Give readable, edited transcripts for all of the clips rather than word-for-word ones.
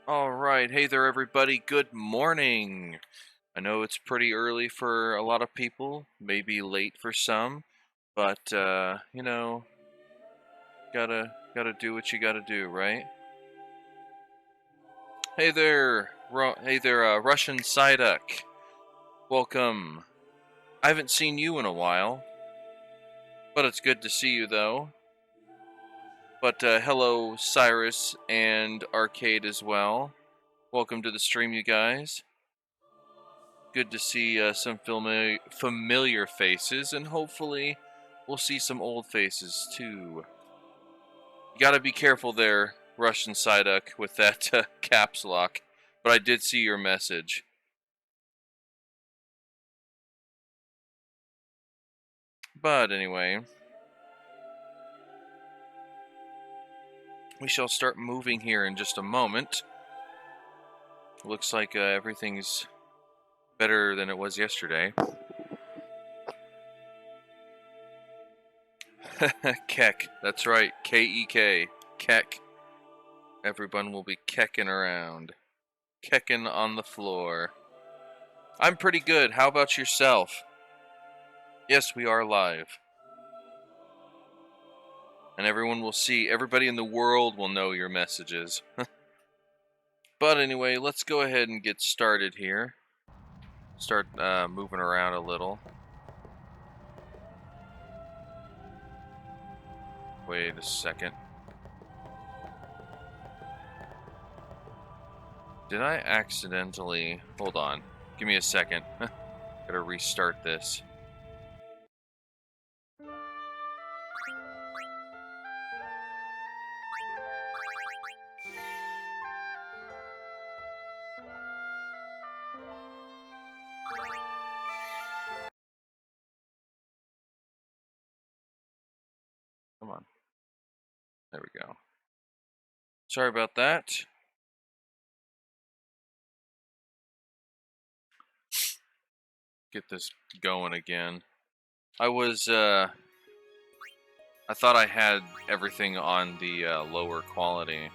Alright, hey there everybody, good morning! I know it's pretty early for a lot of people, maybe late for some, but, gotta do what you gotta do, right? Hey there, Russian Psyduck. Welcome. I haven't seen you in a while, but it's good to see you though. But, hello Cyrus and Arcade as well. Welcome to the stream, you guys. Good to see some familiar faces, and hopefully we'll see some old faces too. You gotta be careful there, Russian Psyduck, with that caps lock, but I did see your message. But anyway, we shall start moving here in just a moment. Looks like everything's better than it was yesterday. Keck, that's right, K-E-K, Keck. Everyone will be kecking around. Kecking on the floor. I'm pretty good, how about yourself? Yes, we are live. And everyone will see, everybody in the world will know your messages. But anyway, let's go ahead and get started here. Start moving around a little. Wait a second. Did I accidentally... Hold on. Give me a second. Gotta restart this. Come on. There we go. Sorry about that. Get this going again. I thought I had everything on the lower quality.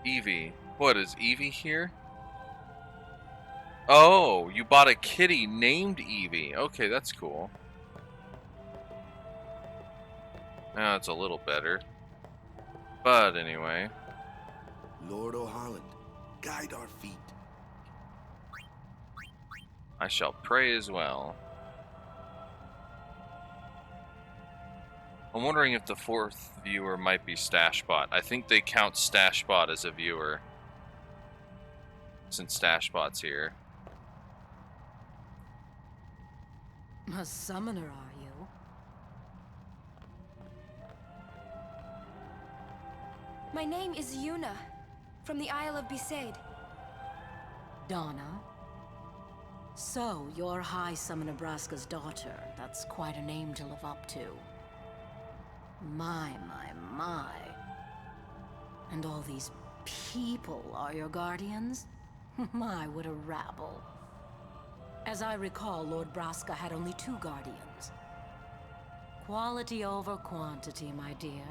Eevee. What, is Eevee here? Oh, you bought a kitty named Eevee. Okay, that's cool. Now it's a little better. But anyway. Lord O'Holland, guide our feet. I shall pray as well. I'm wondering if the fourth viewer might be Stashbot. I think they count Stashbot as a viewer, since Stashbot's here. A summoner, are you? My name is Yuna, from the Isle of Besaid. Donna? So, you're High Summoner Braska's daughter. That's quite a name to live up to. My. And all these people are your guardians? My, what a rabble. As I recall, Lord Braska had only 2 guardians. Quality over quantity, my dear.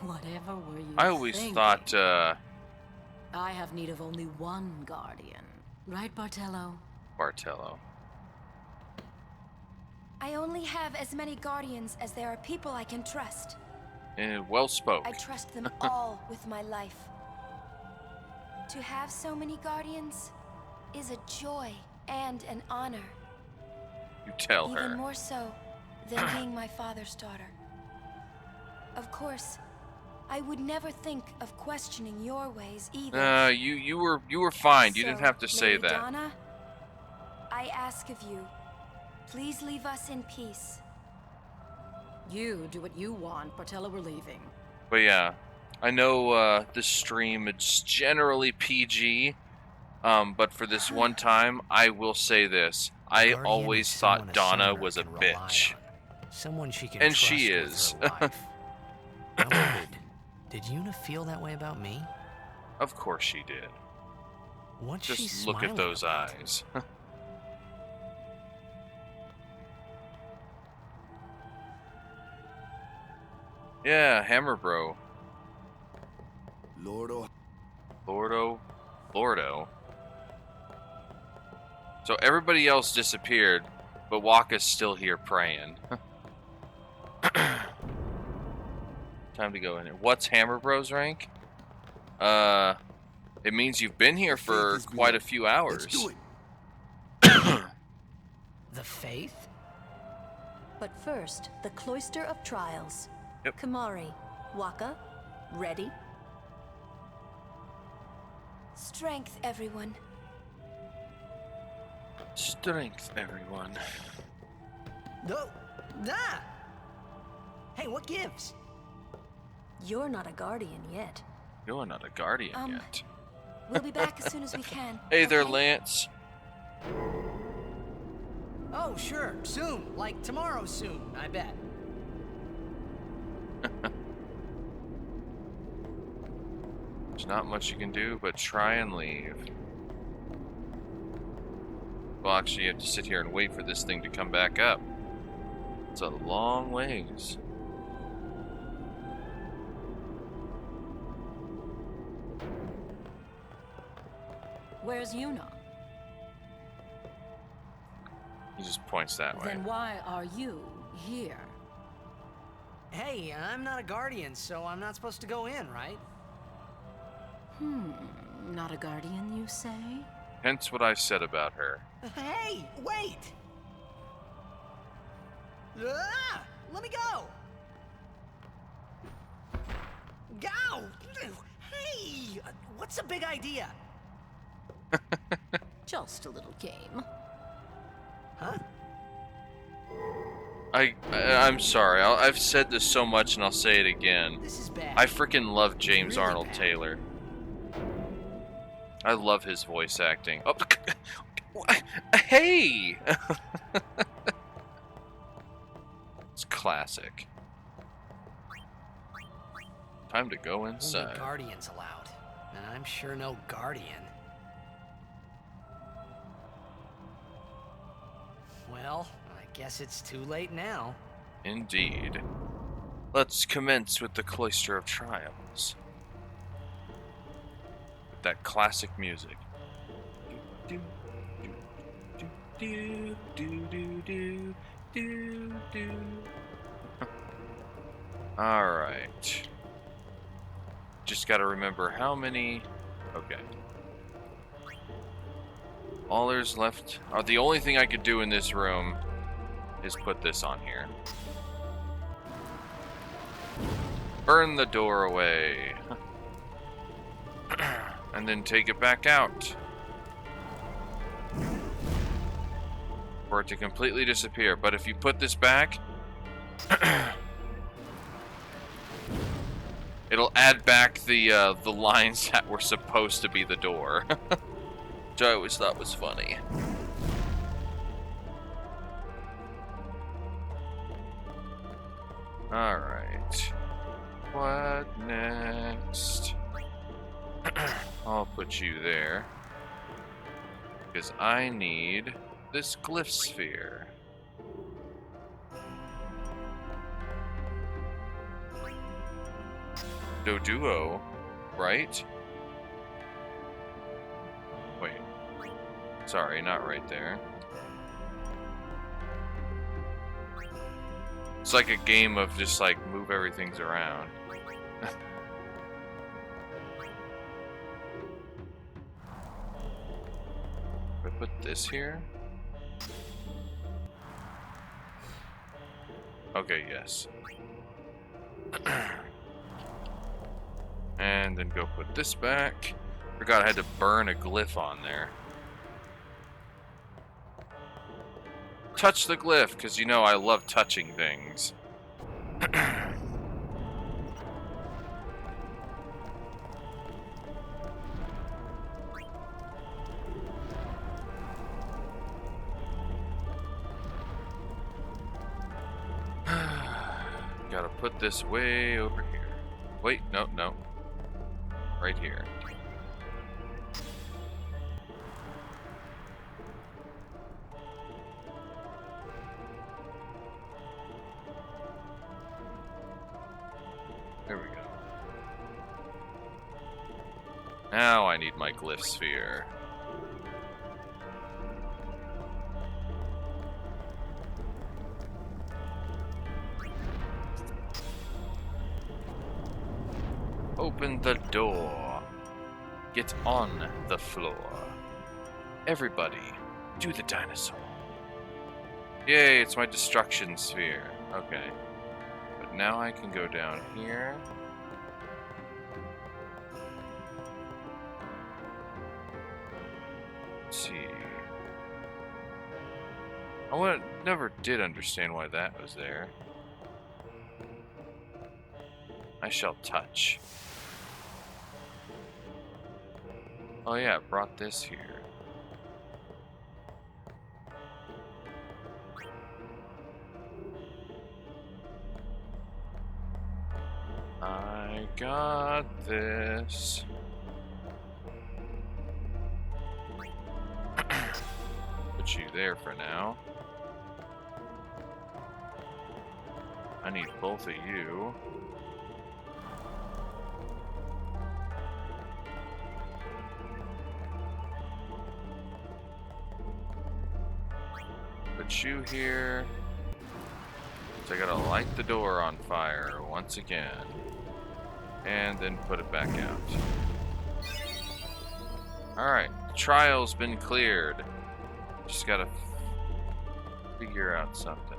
Whatever were you I always thinking? thought, I have need of only 1 guardian. Right, Bartello? Bartello. I only have as many guardians as there are people I can trust. Well spoke. I trust them all with my life. To have so many guardians is a joy and an honor. You tell her. Even more so than being my father's daughter. Of course, I would never think of questioning your ways either. You were fine. You didn't have to say Lady that. Donna, I ask of you, please leave us in peace. You do what you want, Bartello, we're leaving. But yeah, I know this stream, it's generally PG, but for this one time, I will say this. I always thought Donna was a bitch. Someone she can And trust she with is. her life. Now, did Yuna feel that way about me? Of course she did. What's she Just look at smiling those about? eyes. Yeah, Hammer Bro. Lordo. Lordo. So everybody else disappeared, but Waka's still here praying. Time to go in here. What's Hammer Bro's rank? It means you've been here The faith for is quite below. a few hours. Let's do it. The faith? But first, the Cloister of Trials. Yep. Kamari, Waka, ready? Strength, everyone. Strength, everyone. No. Ah! Hey, what gives? You're not a guardian yet. You're not a guardian yet. We'll be back as soon as we can. Hey there, okay? Lance. Oh, sure. Soon. Like tomorrow soon, I bet. There's not much you can do but try and leave. Well, actually, you have to sit here and wait for this thing to come back up. It's a long ways. Where's Yuna? He just points that way. Then why are you here? Hey, I'm not a guardian, so I'm not supposed to go in, right? Not a guardian, you say? Hence what I said about her. Hey, wait! Ah! Let me go! Go! Hey! What's the big idea? Just a little game. Huh? I'm sorry. I've said this so much, and I'll say it again. This is bad. I freaking love James Really Arnold bad. Taylor. I love his voice acting. Oh, hey! It's classic. Time to go Only inside. guardians allowed, and I'm sure no guardian. Well, I guess it's too late now. Indeed. Let's commence with the Cloister of Trials. With that classic music. Do, do, do, do, do, do, do, do. Alright. Just gotta remember how many... Okay. All there's left... the only thing I could do in this room is put this on here. Burn the door away. And then take it back out. For it to completely disappear. But if you put this back... it'll add back the lines that were supposed to be the door. Which I always thought was funny. Alright. What next? I'll put you there. Because I need this glyph sphere. Doduo, right? Wait. Sorry, not right there. It's like a game of just like move everything's around. I put this here? Okay, yes. And then go put this back. Forgot I had to burn a glyph on there. Touch the glyph, because you know I love touching things. Gotta put this way over here. Wait, no, no. Right here. I need my glyph sphere. Open the door. Get on the floor. Everybody, do the dinosaur. Yay, it's my destruction sphere. Okay. But now I can go down here. Let's see. Never did understand why that was there. I shall touch. Oh yeah, it brought this here. I got this. Put you there for now. I need both of you. Put you here. So I gotta light the door on fire once again. And then put it back out. Alright, the trial's been cleared. Just gotta figure out something.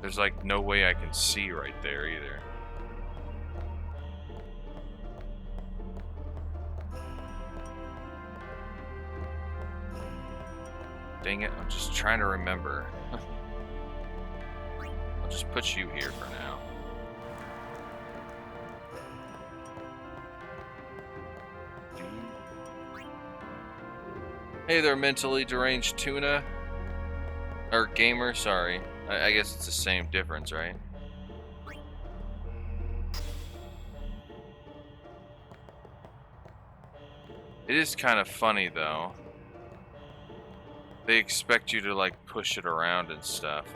There's like no way I can see right there either. Dang it, I'm just trying to remember. I'll just put you here for now. Hey there, mentally deranged tuna. Or gamer, sorry. I guess it's the same difference, right? It is kind of funny, though. They expect you to, like, push it around and stuff.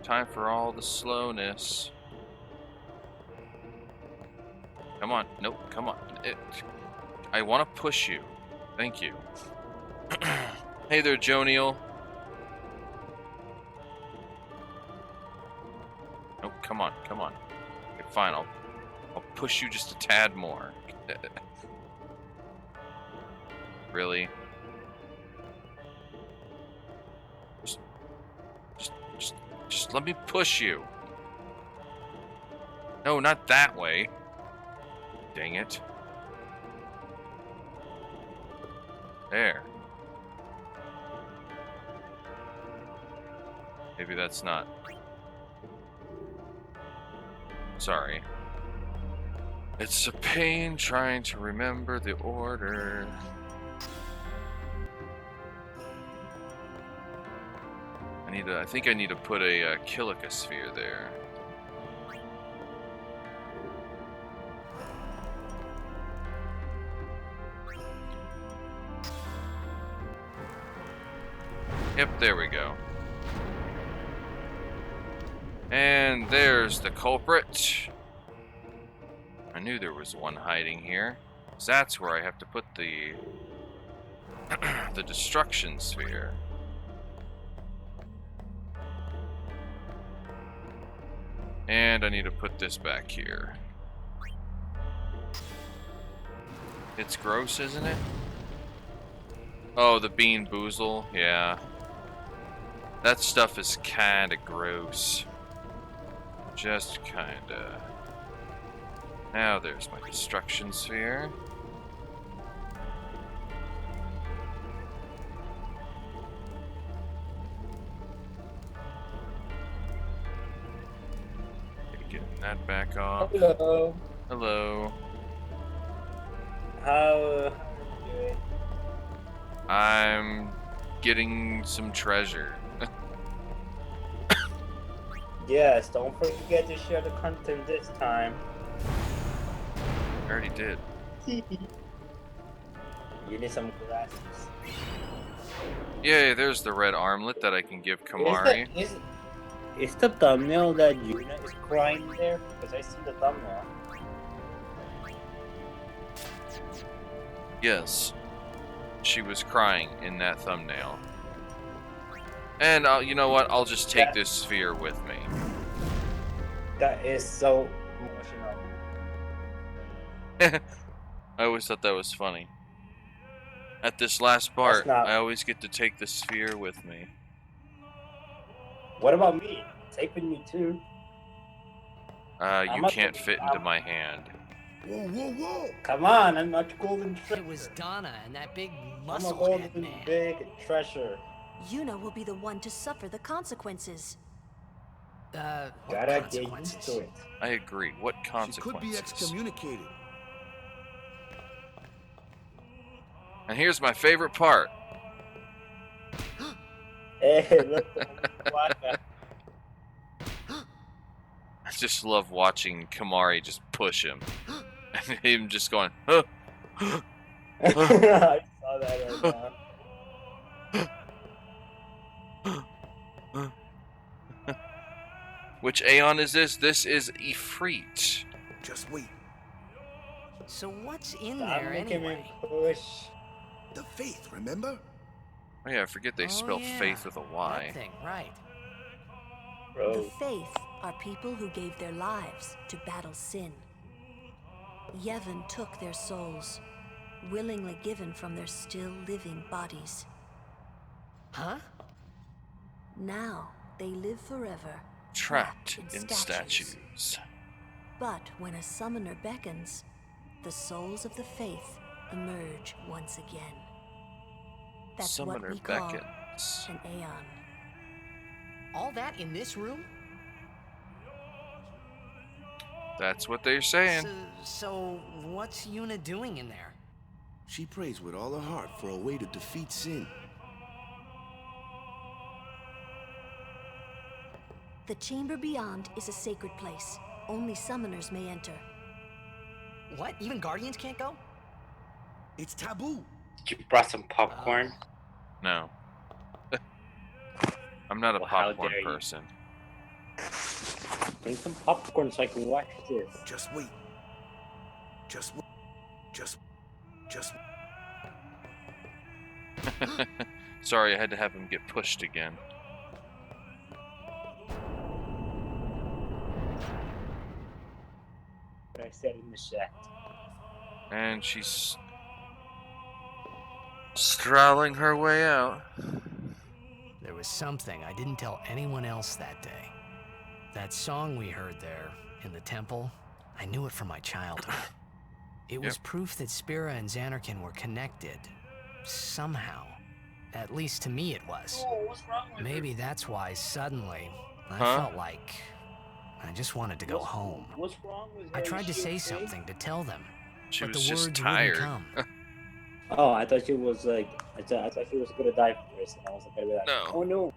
Time for all the slowness. Come on. Nope, come on. I want to push you. Thank you. Hey there, Joniel. Nope, come on, come on. Okay, fine, I'll push you just a tad more. Really? Just let me push you. No, not that way. Dang it. There. Maybe that's not. Sorry. It's a pain trying to remember the order. I think I need to put a Kilika sphere there. Yep, there we go. And there's the culprit. I knew there was one hiding here. 'Cause that's where I have to put the the destruction sphere. And I need to put this back here. It's gross, isn't it? Oh, the bean boozle, yeah. That stuff is kinda gross. Just kinda. Now there's my destruction sphere. Getting that back off. Hello. Hello. How are you doing? I'm getting some treasure. Yes, don't forget to share the content this time. I already did. You need some glasses. Yay, there's the red armlet that I can give Is Kamari. the thumbnail that Yuna is crying there? Because I see the thumbnail. Yes. She was crying in that thumbnail. And you know what? I'll just take this sphere with me. That is so emotional. I always thought that was funny. At this last part, not- I always get to take the sphere with me. What about me? Take with me too. You can't fit into my hand. Whoa, whoa, whoa! Come on, I'm not golden treasure. It was Donna and that big I'm a muscle golden head man. big treasure. Yuna will be the one to suffer the consequences. What Gotta get consequences? used to it. I agree. What She consequences? could be excommunicated. And here's my favorite part. Hey, look, what the? I just love watching Kamari just push him. And him just going, huh. I saw that right now. Which Aeon is this? This is Ifrit. Just wait. So what's in Stop there making me anyway? push. The faith, remember? Oh yeah, I forget they spell yeah, faith with a Y. That thing, right. The Bro. Faith are people who gave their lives to battle sin. Yevon took their souls, willingly given from their still living bodies. Huh? Now they live forever, Trapped in statues. But when a summoner beckons, the souls of the Faith emerge once again. That's Summoner what we call beckons. an Aeon. All that in this room? That's what they're saying. So what's Yuna doing in there? She prays with all her heart for a way to defeat sin. The chamber beyond is a sacred place. Only summoners may enter. What? Even Guardians can't go? It's taboo. You brought some popcorn? No. I'm not a Well, how popcorn dare you. person. Bring some popcorn so I can watch this. Just wait. Just wait. Just. Sorry, I had to have him get pushed again. What I said in the chat. And she's strolling her way out. There was something I didn't tell anyone else that day. That song we heard there in the temple, I knew it from my childhood. It was proof that Spira and Xanarkin were connected. Somehow. At least to me it was. Oh, what's wrong with Maybe that's why suddenly I Huh? felt like I just wanted to go home. What's wrong with her? I tried to Is she say okay? something to tell them, She but was the just words tired. wouldn't come. Oh, I thought she was like, I thought she was gonna die first, and I was gonna be like, No. oh no.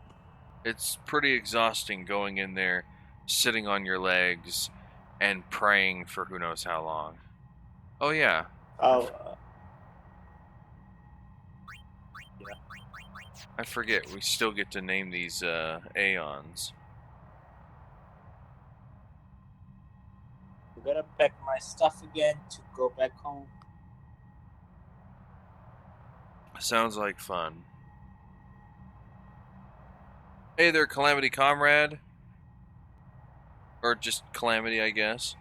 It's pretty exhausting going in there, sitting on your legs, and praying for who knows how long. Oh yeah, Oh, I forget. We still get to name these Aeons. I'm gonna pack my stuff again to go back home. Sounds like fun. Hey there, Calamity Comrade. Or just Calamity, I guess.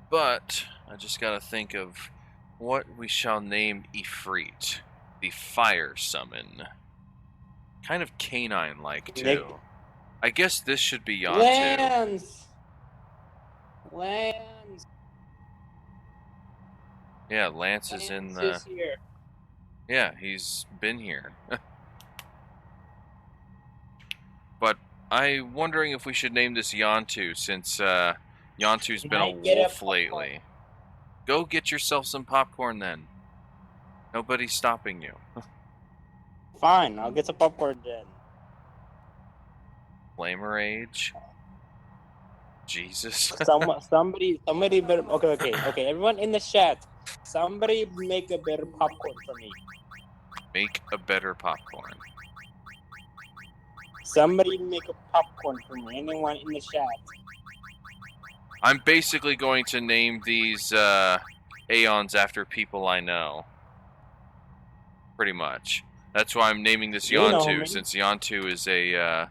But I just gotta think of what we shall name Ifrit, the fire summon. Kind of canine-like, too. Nick. I guess this should be Yantu. Lance! Yeah, Lance is in the... is here. Yeah, he's been here. But I'm wondering if we should name this Yantu, since Yantu's Can been I a get a wolf popcorn? lately. Go get yourself some popcorn then. Nobody's stopping you. Fine, I'll get some popcorn then. Flamer Age. Jesus. Somebody better. Okay. Everyone in the chat, somebody make a better popcorn for me. Make a better popcorn. Somebody make a popcorn for me. Anyone in the chat? I'm basically going to name these Aeons after people I know. Pretty much. That's why I'm naming this You know Yontu, me. since Yontu is a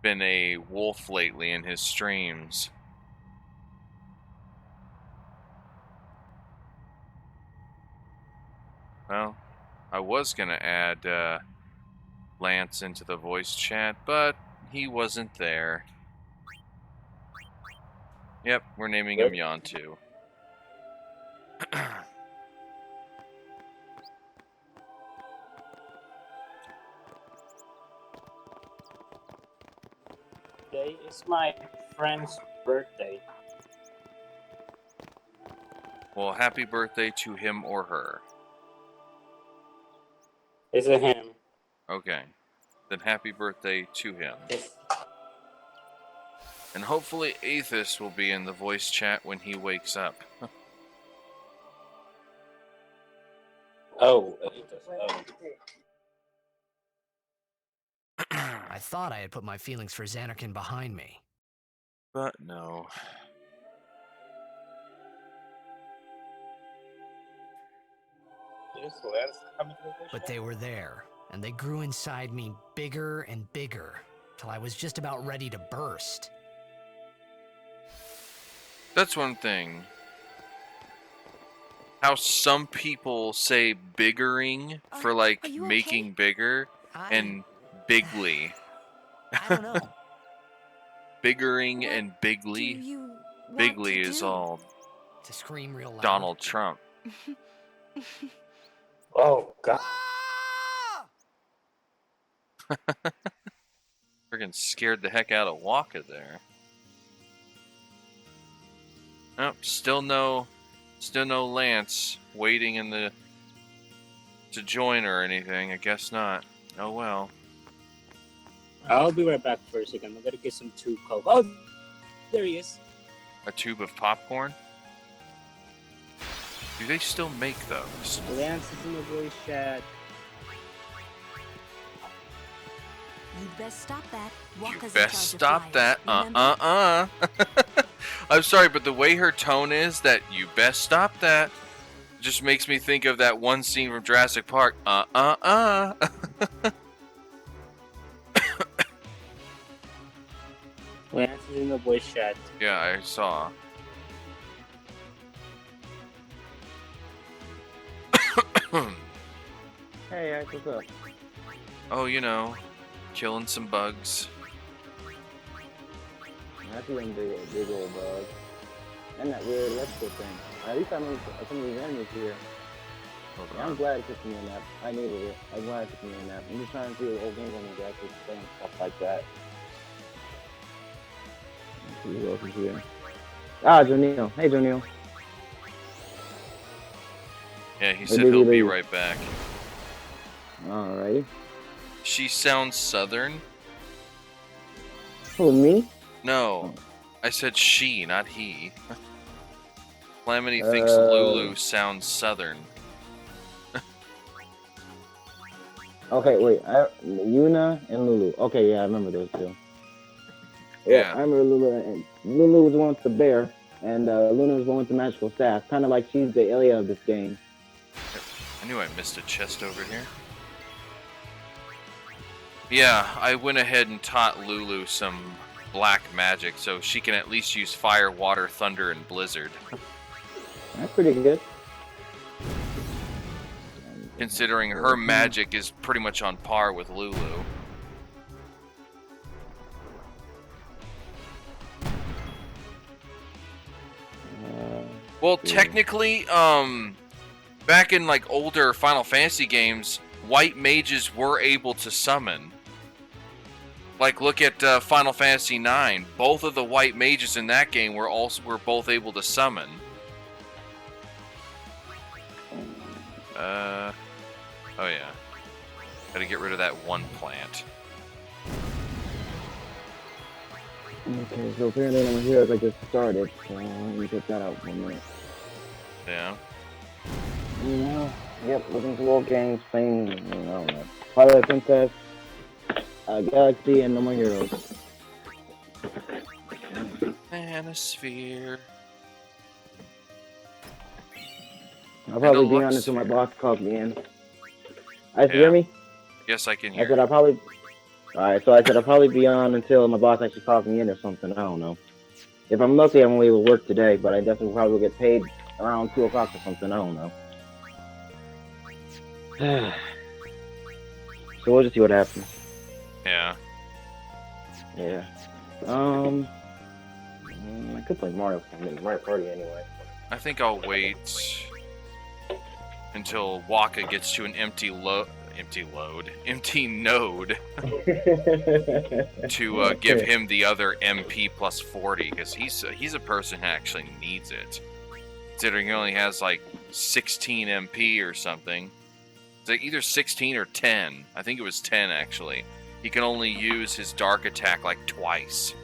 been a wolf lately in his streams. Well, I was gonna add Lance into the voice chat, but he wasn't there. Yep, we're naming him Yontu. Today is my friend's birthday. Well, happy birthday to him or her. It's a him. Okay. Then happy birthday to him. Yes. And hopefully Aethys will be in the voice chat when he wakes up. Oh. I thought I had put my feelings for Xanarkin behind me. But no. But they were there, and they grew inside me bigger and bigger, till I was just about ready to burst. That's one thing. How some people say biggering for like you making bigger, and bigly. I don't know. Biggering and bigly. Do you want Bigly to is do? all To scream real loud. Donald Trump. Oh, God. Friggin' scared the heck out of Waka there. Nope, still no Lance waiting in the to join or anything. I guess not. Oh well. I'll be right back for a second. I'm gonna get some tube coke. Oh, there he is. A tube of popcorn? Do they still make those? Lance is in the voice chat. You'd best stop that. You Waka's in best charge of stop flyers, that. remember? I'm sorry, but the way her tone is, that you best stop that, just makes me think of that one scene from Jurassic Park. Lance is in the voice chat. Yeah, I saw. Hey, Ike, what's up? Oh, you know, killing some bugs. I see them big old bugs. And that weird electrical thing. At least I know some of these enemies here. Hold Yeah, on. I'm glad it took me a nap. I needed it. I'm glad it took me a nap. I'm just trying to see what old games on these actually saying stuff like that. Let's see who else is here. Ah, Jonil. Hey, Jonil. Yeah, he said he'll be right back. Alrighty. She sounds southern. Who, me? No, I said she, not he. Calamity thinks Lulu sounds southern. Okay, wait. Yuna and Lulu. Okay, yeah, I remember those two. Yeah, I remember Lulu. And Lulu was the one with the bear, and Luna was the one with the magical staff. Kind of like she's the Ilya of this game. I knew I missed a chest over here. Yeah, I went ahead and taught Lulu some black magic, so she can at least use fire, water, thunder, and blizzard. That's pretty good. Considering her magic is pretty much on par with Lulu. Well, technically, back in like older Final Fantasy games, white mages were able to summon. Like, look at Final Fantasy IX. Both of the white mages in that game were both able to summon. Oh yeah. Gotta get rid of that one plant. Okay, so apparently I'm here as I just started, so let me get that out for a minute. Yeah. Yeah, Yep, looking for old games, playing, I don't know. Twilight Princess, Galaxy, and No More Heroes. Manosphere. I'll probably be on until my boss calls me in. You hear me? Yes, I can I hear said you. I'll probably... Alright, so I said I'll probably be on until my boss actually calls me in or something. I don't know. If I'm lucky, I'm only able to work today, but I definitely probably will get paid around 2 o'clock or something. I don't know. So we'll just see what happens. Yeah. Yeah. I could play Mario Party anyway. I think I'll wait until Waka gets to an empty node to give him the other MP plus 40, because he's a person who actually needs it. Considering he only has like 16 MP or something. It's like either 16 or 10. I think it was 10 actually. He can only use his dark attack like twice.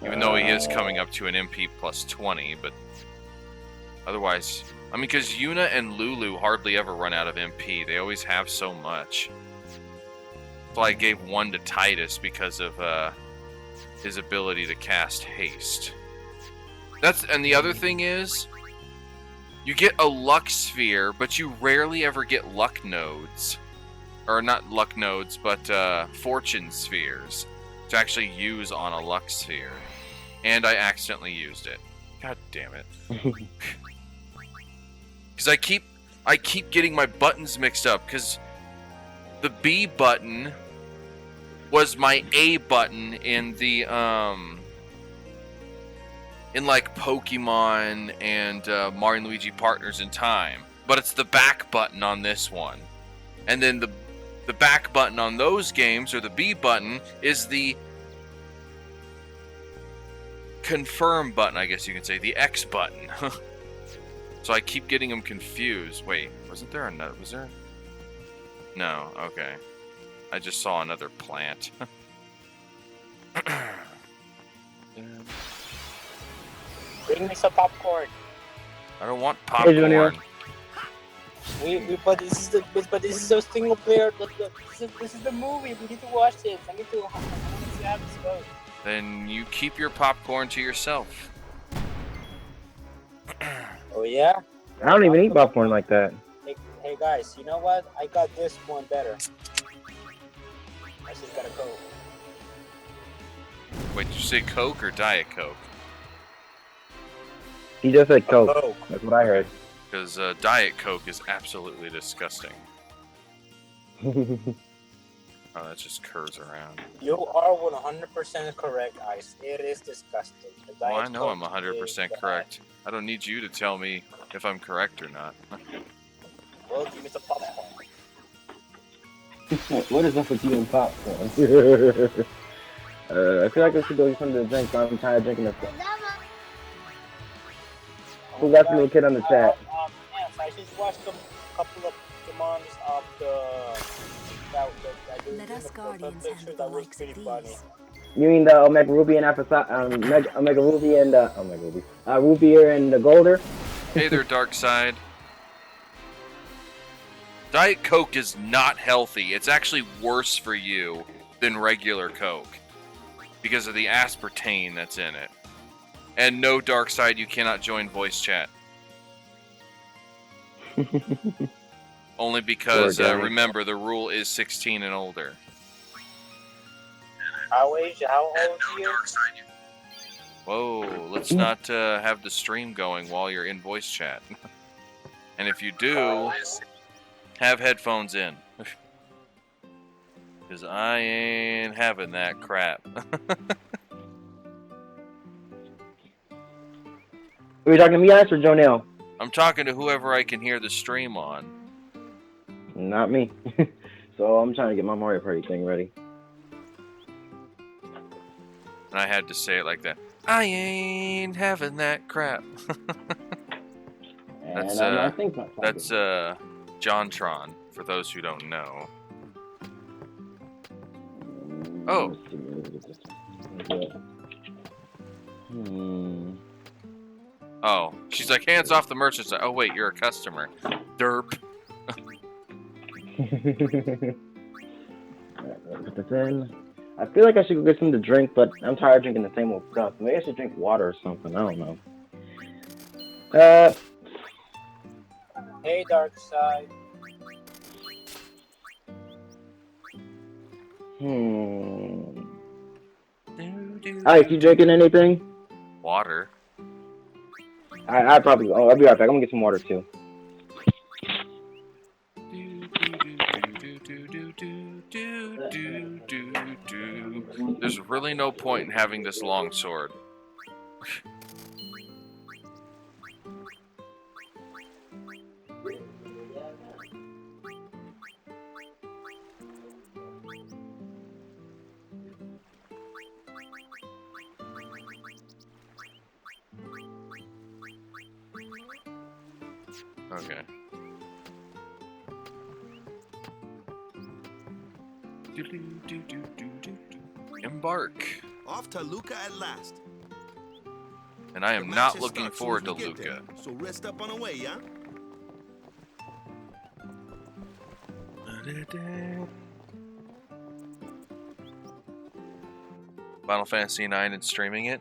Even though he is coming up to an MP plus 20, but otherwise, I mean, because Yuna and Lulu hardly ever run out of MP. They always have so much. So I gave one to Titus because of his ability to cast haste. And the other thing is, you get a luck sphere, but you rarely ever get luck nodes. Or not luck nodes, but fortune spheres to actually use on a luck sphere. And I accidentally used it. God damn it. Because I keep getting my buttons mixed up, because the B button was my A button in the in like Pokemon and Mario and Luigi Partners in Time, but it's the back button on this one. And then the back button on those games, or the B button, is the confirm button, I guess you could say, the X button. So I keep getting them confused. Wait, wasn't there another? Was there? No. Okay. I just saw another plant. Bring me some popcorn. I don't want popcorn. But this is a single player. This is the movie. We need to watch this. I want to see how this goes. Then you keep your popcorn to yourself. Oh yeah? I don't even eat popcorn like that. Hey guys, you know what? I got this one better. I just got a Coke. Wait, did you say Coke or Diet Coke? He just said Coke. That's what I heard. Because Diet Coke is absolutely disgusting. Oh, that just curves around. You are 100% correct, Ice. It is disgusting. Well, I know I'm 100% correct. I don't need you to tell me if I'm correct or not. Well, give me some popcorn. What is up with you and popcorn? I feel like I should go get something to drink, but I'm tired of drinking this stuff. Who got the little kid on the chat? Yes, I just watched a couple of demands of Let us guardians handle the likes of these. You mean the Omega Ruby and Omega Ruby and Rubier and the Golder? Hey there, Dark Side. Diet Coke is not healthy. It's actually worse for you than regular Coke because of the aspartame that's in it. And no, Dark Side, you cannot join voice chat. Only because, remember, the rule is 16 and older. How old are you? Whoa, let's not have the stream going while you're in voice chat. And if you do, have headphones in. Because I ain't having that crap. Are you talking to me, Ice, or Jonelle? I'm talking to whoever I can hear the stream on. Not me. So I'm trying to get my Mario Party thing ready. And I had to say it like that. I ain't having that crap. That's JonTron, for those who don't know. Oh. Oh, she's like, hands off the merchant. Oh wait, you're a customer. Derp. Put this in. I feel like I should go get something to drink, but I'm tired of drinking the same old stuff. Maybe I should drink water or something. I don't know. Hey, dark side. Alright, you drinking anything? Water. I probably. Oh, I'll be right back. I'm gonna get some water too. There's really no point in having this long sword. Okay. Embark. Off to Luca at last. And I am The not match looking starts forward to soon as we get Luca. there. So rest up on the way, yeah? Final Fantasy IX and streaming it.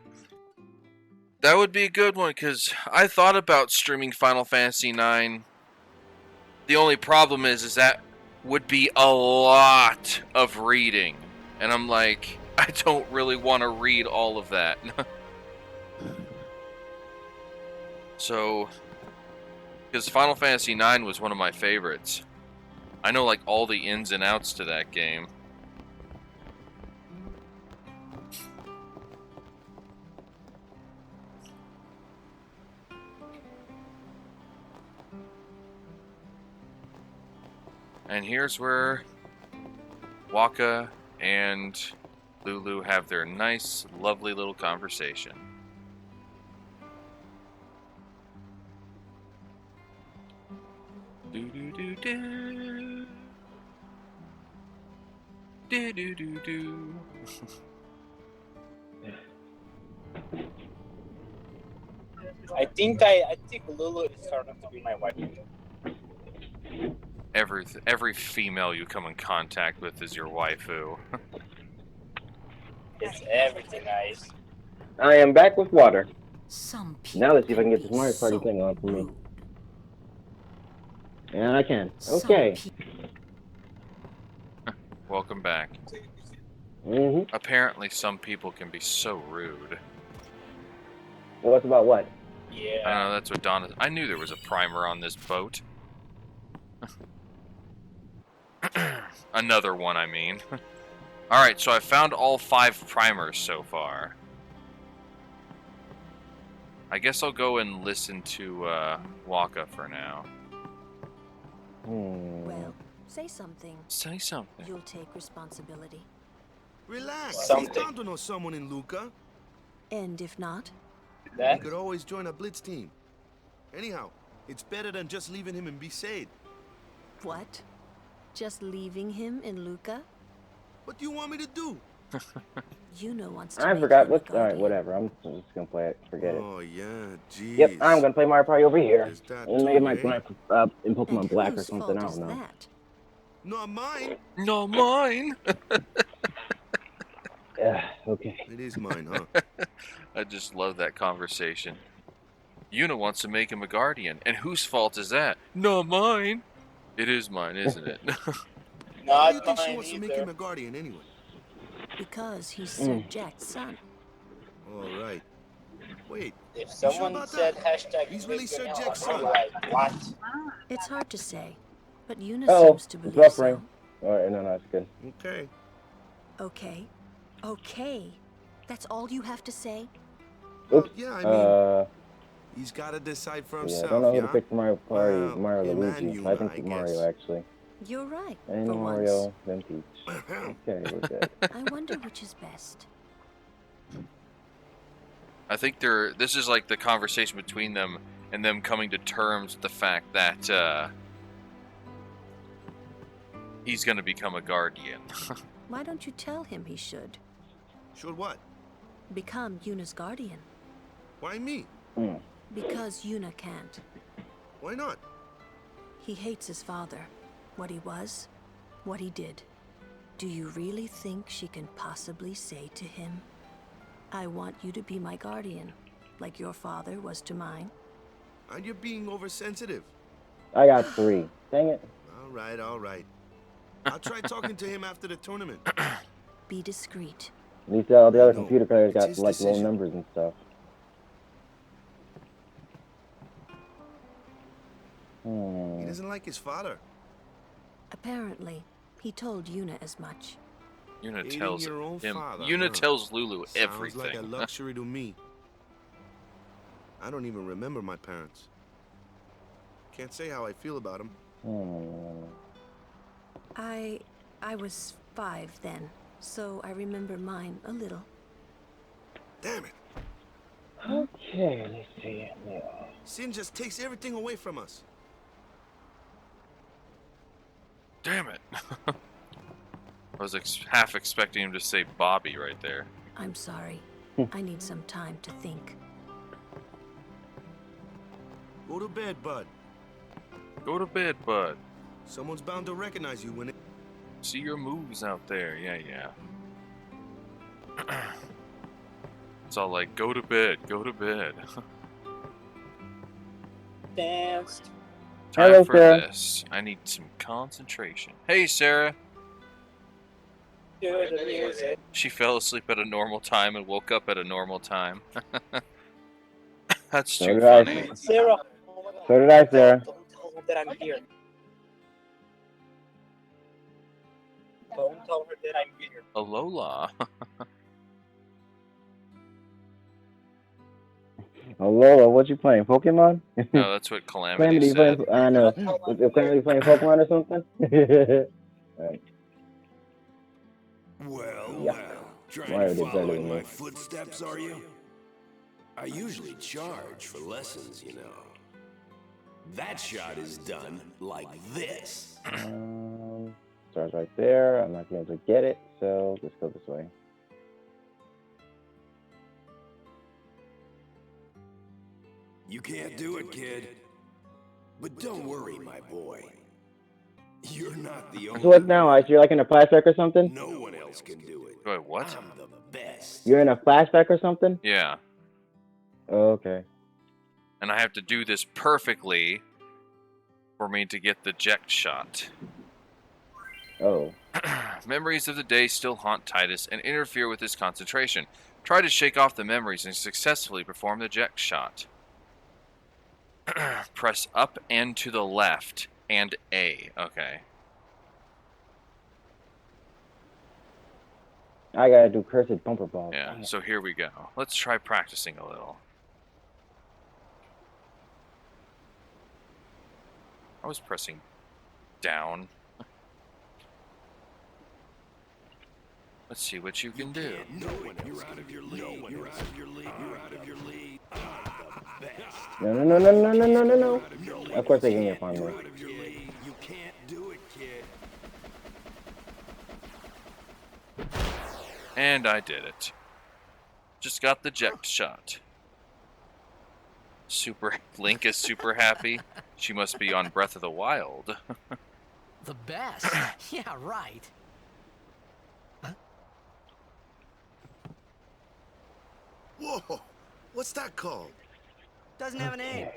That would be a good one, because I thought about streaming Final Fantasy IX. The only problem is that would be a lot of reading. And I'm like, I don't really want to read all of that. So, because Final Fantasy IX was one of my favorites. I know like all the ins and outs to that game. And here's where Waka and Lulu have their nice, lovely little conversation. Do do do do. Do do do do. I think Lulu is starting to be my wife. Every female you come in contact with is your waifu. It's everything nice. I am back with water. Some people Now let's see if I can get be this Mario Party so thing on for me. rude. And I can. Some Okay. Welcome back. Apparently some people can be so rude. What's about what? Yeah. I don't know, that's what Donna... I knew there was a primer on this boat. Another one, I mean. Alright, so I found all 5 primers so far. I guess I'll go and listen to Waka for now. Well, say something. Say something. You'll take responsibility. Relax. Something. He's bound to know someone in Luca. And if not, He could always join a blitz team. Anyhow, it's better than just leaving him in Besaid. what? Just leaving him in Luca? What do you want me to do? Yuna wants to I make forgot him a what. Alright, guardian. whatever. I'm just gonna play it. Forget it. Oh, yeah, jeez. Yep, I'm gonna play Mario Party over here. Is that And maybe I might too, play in Pokemon And Black or whose something. fault I don't is know. that? Not mine. No, mine! Okay. It is mine, huh? I just love that conversation. Yuna wants to make him a guardian. And whose fault is that? Not mine! It is mine, isn't it? Why do you Not think she mine wants to make either. him a guardian anyway? Because he's Sir Jack's son. All right. Wait, If sure someone about said that? hashtag He's really Sir Bitcoin, Jack's I'll be son. like, what? It's hard to say, but Yuna Oh, seems to it's believe buffering. so. Alright, no, it's good. Okay. Okay. Okay. That's all you have to say? Well, Oops. yeah, I mean, he's got to decide for Yeah, I himself, don't know who yeah? to pick for Mario Party. Well, Mario him Luigi. and I Yuna, think I Mario guess. actually. You're right, And for Mario, once. then Peach. Okay, we're good. I wonder which is best. I think this is like the conversation between them and them coming to terms with the fact that he's going to become a guardian. Why don't you tell him he should? Should what? Become Yuna's guardian. Why me? Because Yuna can't. Why not? He hates his father. What he was, what he did. Do you really think she can possibly say to him, I want you to be my guardian, like your father was to mine? Aren't you being oversensitive? I got 3. Dang it. All right, all right. I'll try talking to him after the tournament. Be discreet. At least all the other No, computer players it's got his like low decision. numbers and stuff. He doesn't like his father. Apparently, he told Yuna as much. Yuna Hating tells your own him. father, Yuna huh? tells Lulu Sounds everything. like a luxury to me. I don't even remember my parents. Can't say how I feel about them. I was 5 then, so I remember mine a little. Damn it. Okay, let's see. Yeah. Sin just takes everything away from us. Damn it. I was half expecting him to say Bobby right there. I'm sorry. I need some time to think. Go to bed, bud. Go to bed, bud. Someone's bound to recognize you when it... See your moves out there. Yeah. It's all like, go to bed, go to bed. Danced. Time Hello, for Sarah. this. I need some concentration. Hey, Sarah. Cue the music. She fell asleep at a normal time and woke up at a normal time. That's So too did I. funny. Sarah. Oh my God. So did I, Sarah. Don't tell her that I'm here. Don't tell her that I'm here. Alola. Alola, what you playing? Pokemon? No, that's what Calamity Calamity said. playing. I know. Is Calamity playing Pokemon or something? Alright. Well, Yeah. well, Why trying are to they follow better in than my me? footsteps, are you? I usually charge for lessons, you know. That shot is done like this. Starts right there. I'm not going to be able to get it, so let's go this way. You can't do it, kid. But don't worry, my boy. You're not the only So what now, Ice? You're like in a flashback or something? No one else can do it. Wait, what? I'm the best. You're in a flashback or something? Yeah. Oh, okay. And I have to do this perfectly for me to get the eject shot. Oh. Memories of the day still haunt Titus and interfere with his concentration. Try to shake off the memories and successfully perform the eject shot. Press up and to the left and A. Okay. I gotta do cursed bumper balls. Yeah, so here we go. Let's try practicing a little. I was pressing down. Let's see what you can do. No one you're out of your league. No one you're out of your league. You're out of your league. I'm the best. No. Of course they can get on me. You're out of your league. You can't do it, kid. And I did it. Just got the eject shot. Link is super happy. She must be on Breath of the Wild. The best? Yeah, right. Whoa! What's that called? Doesn't have a name.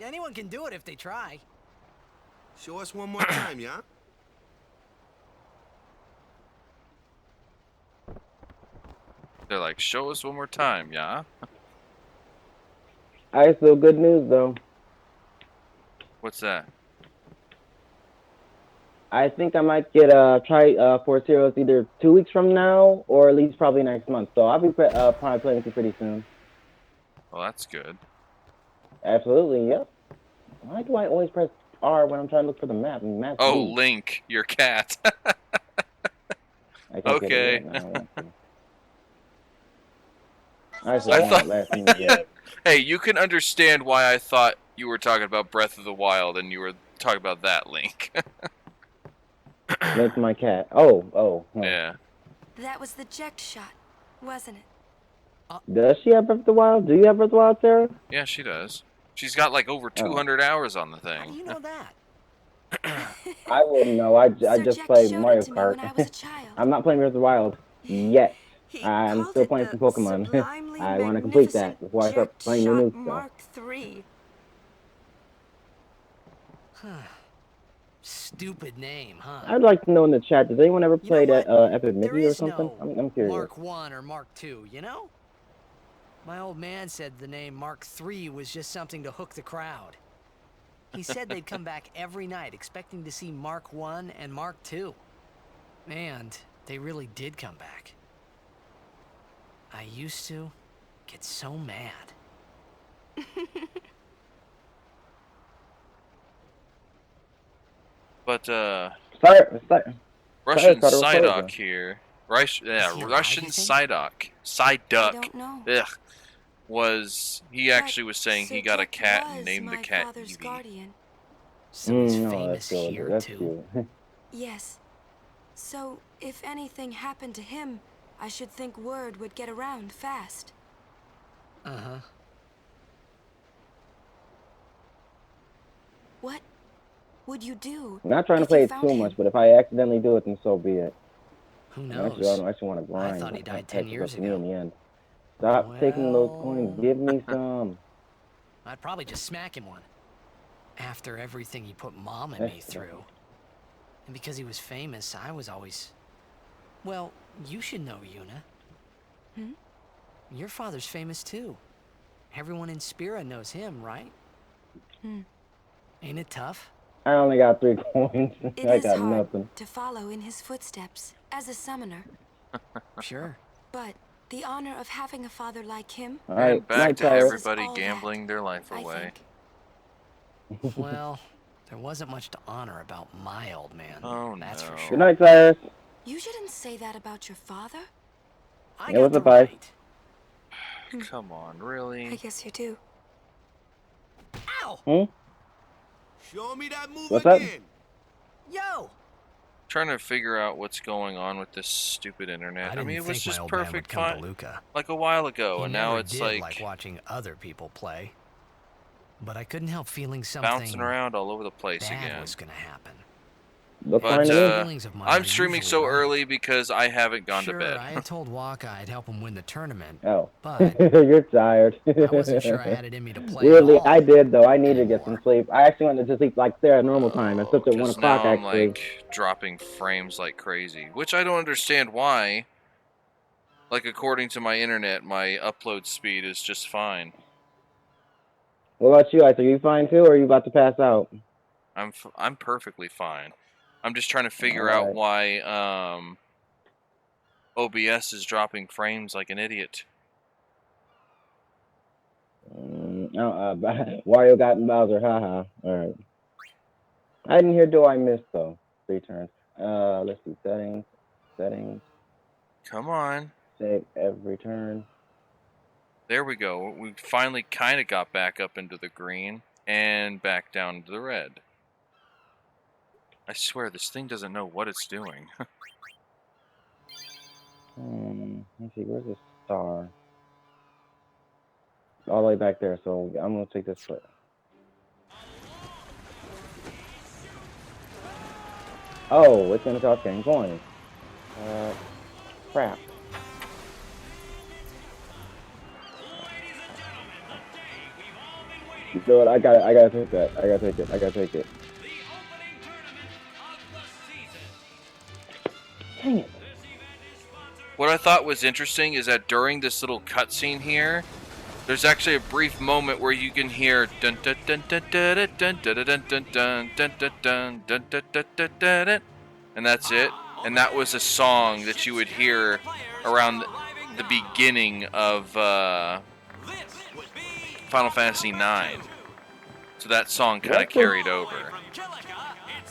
Anyone can do it if they try. Show us one more time, yeah? They're like, show us one more time, yeah? Alright, so good news though. What's that? I think I might get try for Zeros either 2 weeks from now or at least probably next month. So I'll be probably playing with you pretty soon. Well, that's good. Absolutely, yep. Why do I always press R when I'm trying to look for the map? And map's Oh, B. Link, your cat. I can't Okay. get it right now. I thought- last minute. Yeah. Hey, you can understand why I thought you were talking about Breath of the Wild and you were talking about that, Link. That's my cat. Oh. Huh. Yeah. That was the eject shot, wasn't it? Does she have Breath of the Wild? Do you have Breath of the Wild, Sarah? Yeah, she does. She's got like over 200 hours on the How do thing. you know that? I wouldn't know. I Sir just Jack play showed Mario it to me when I was Kart. a child. I'm not playing Breath of the Wild yet. He I'm called still it playing the some Pokemon. sublimely I want to complete magnificent that before I Jet start playing the Shot new stuff. Mark III. Stupid name, huh? I'd like to know in the chat, did anyone ever You know play that what? Epic There Mickey or is something? no I'm curious. Mark 1 or Mark 2, you know? My old man said the name Mark 3 was just something to hook the crowd. He said they'd come back every night expecting to see Mark 1 and Mark 2. And they really did come back. I used to get so mad. But started Russian with Psyduck Rosa. here. Is he alive, Russian you think? Psyduck. I Psyduck. don't know. Ugh. He actually was saying Sir he got a Jack cat and was named the my cat father's Evie. guardian. So he's No, famous that's here, good. That's too. cute. Yes. So, if anything happened to him, I should think word would get around fast. Uh-huh. What would you do I'm not trying to if you play it found too him? much, but if I accidentally do it, then so be it. Who I knows? actually want to I grind. thought he died Heck, 10 it's up years to me in ago. the end. Stop taking those coins. Well... Give me some. I'd probably just smack him one. After everything he put Mom and me through. And because he was famous, I was always... Well, you should know, Yuna. Hmm? Your father's famous too. Everyone in Spira knows him, right? Hmm. Ain't it tough? I only got 3 coins. It I is got hard nothing. to follow in his footsteps as a summoner, Sure. but the honor of having a father like him Alright, And back night, to Tyler. passes everybody all gambling their life I away. think. Well, there wasn't much to honor about my old man. Oh, That's for no. sure. Good night, Cyrus. You shouldn't say that about your father. I Yeah, got what's the up, Ice? right. Come on, I really? guess you do. Ow! Hmm? Show me that move What's up? again. Yo! Trying to figure out what's going on with this stupid I internet. I didn't mean, it was think my just old man would perfect come to fine Luca. like a while ago, He and never now it's did like watching other people play. But I couldn't help feeling bouncing something around all over the place bad again. was gonna happen. Looks fine But to me. Feelings of mine I'm are streaming usually so right. early because I haven't gone to Sure, bed. I had told Waka I'd help him win the tournament, Oh. but You're tired. I wasn't sure I had it in me to play at Weirdly, I all did, though. I needed to get some anymore. sleep. I actually went to sleep like there at normal time. I slept at 1 Because o'clock, now I'm actually. like dropping frames like crazy, which I don't understand why. Like, according to my internet, my upload speed is just fine. What about you, Ice? Are you fine too, or are you about to pass out? I'm perfectly fine. I'm just trying to figure out Alright. why OBS is dropping frames like an idiot. Wario got Bowser, haha. Alright. I didn't hear Do I Miss, though. 3 turns. Let's see. Settings. Settings. Come on. Save every turn. There we go. We finally kind of got back up into the green and back down to the red. I swear, this thing doesn't know what it's doing. Let's see. Where's the star? All the way back there, so I'm going to take this foot. Oh, it's going to start getting coins. Crap. Dude, I gotta take that. I gotta take it. Dang it. What I thought was interesting is that during this little cutscene here, there's actually a brief moment where you can hear dun dun dun dun dun dun dun dun dun dun dun dun dun dun dun dun dun, and that's it. And that was a song that you would hear around the beginning of Final Fantasy IX. So that song kind of carried over.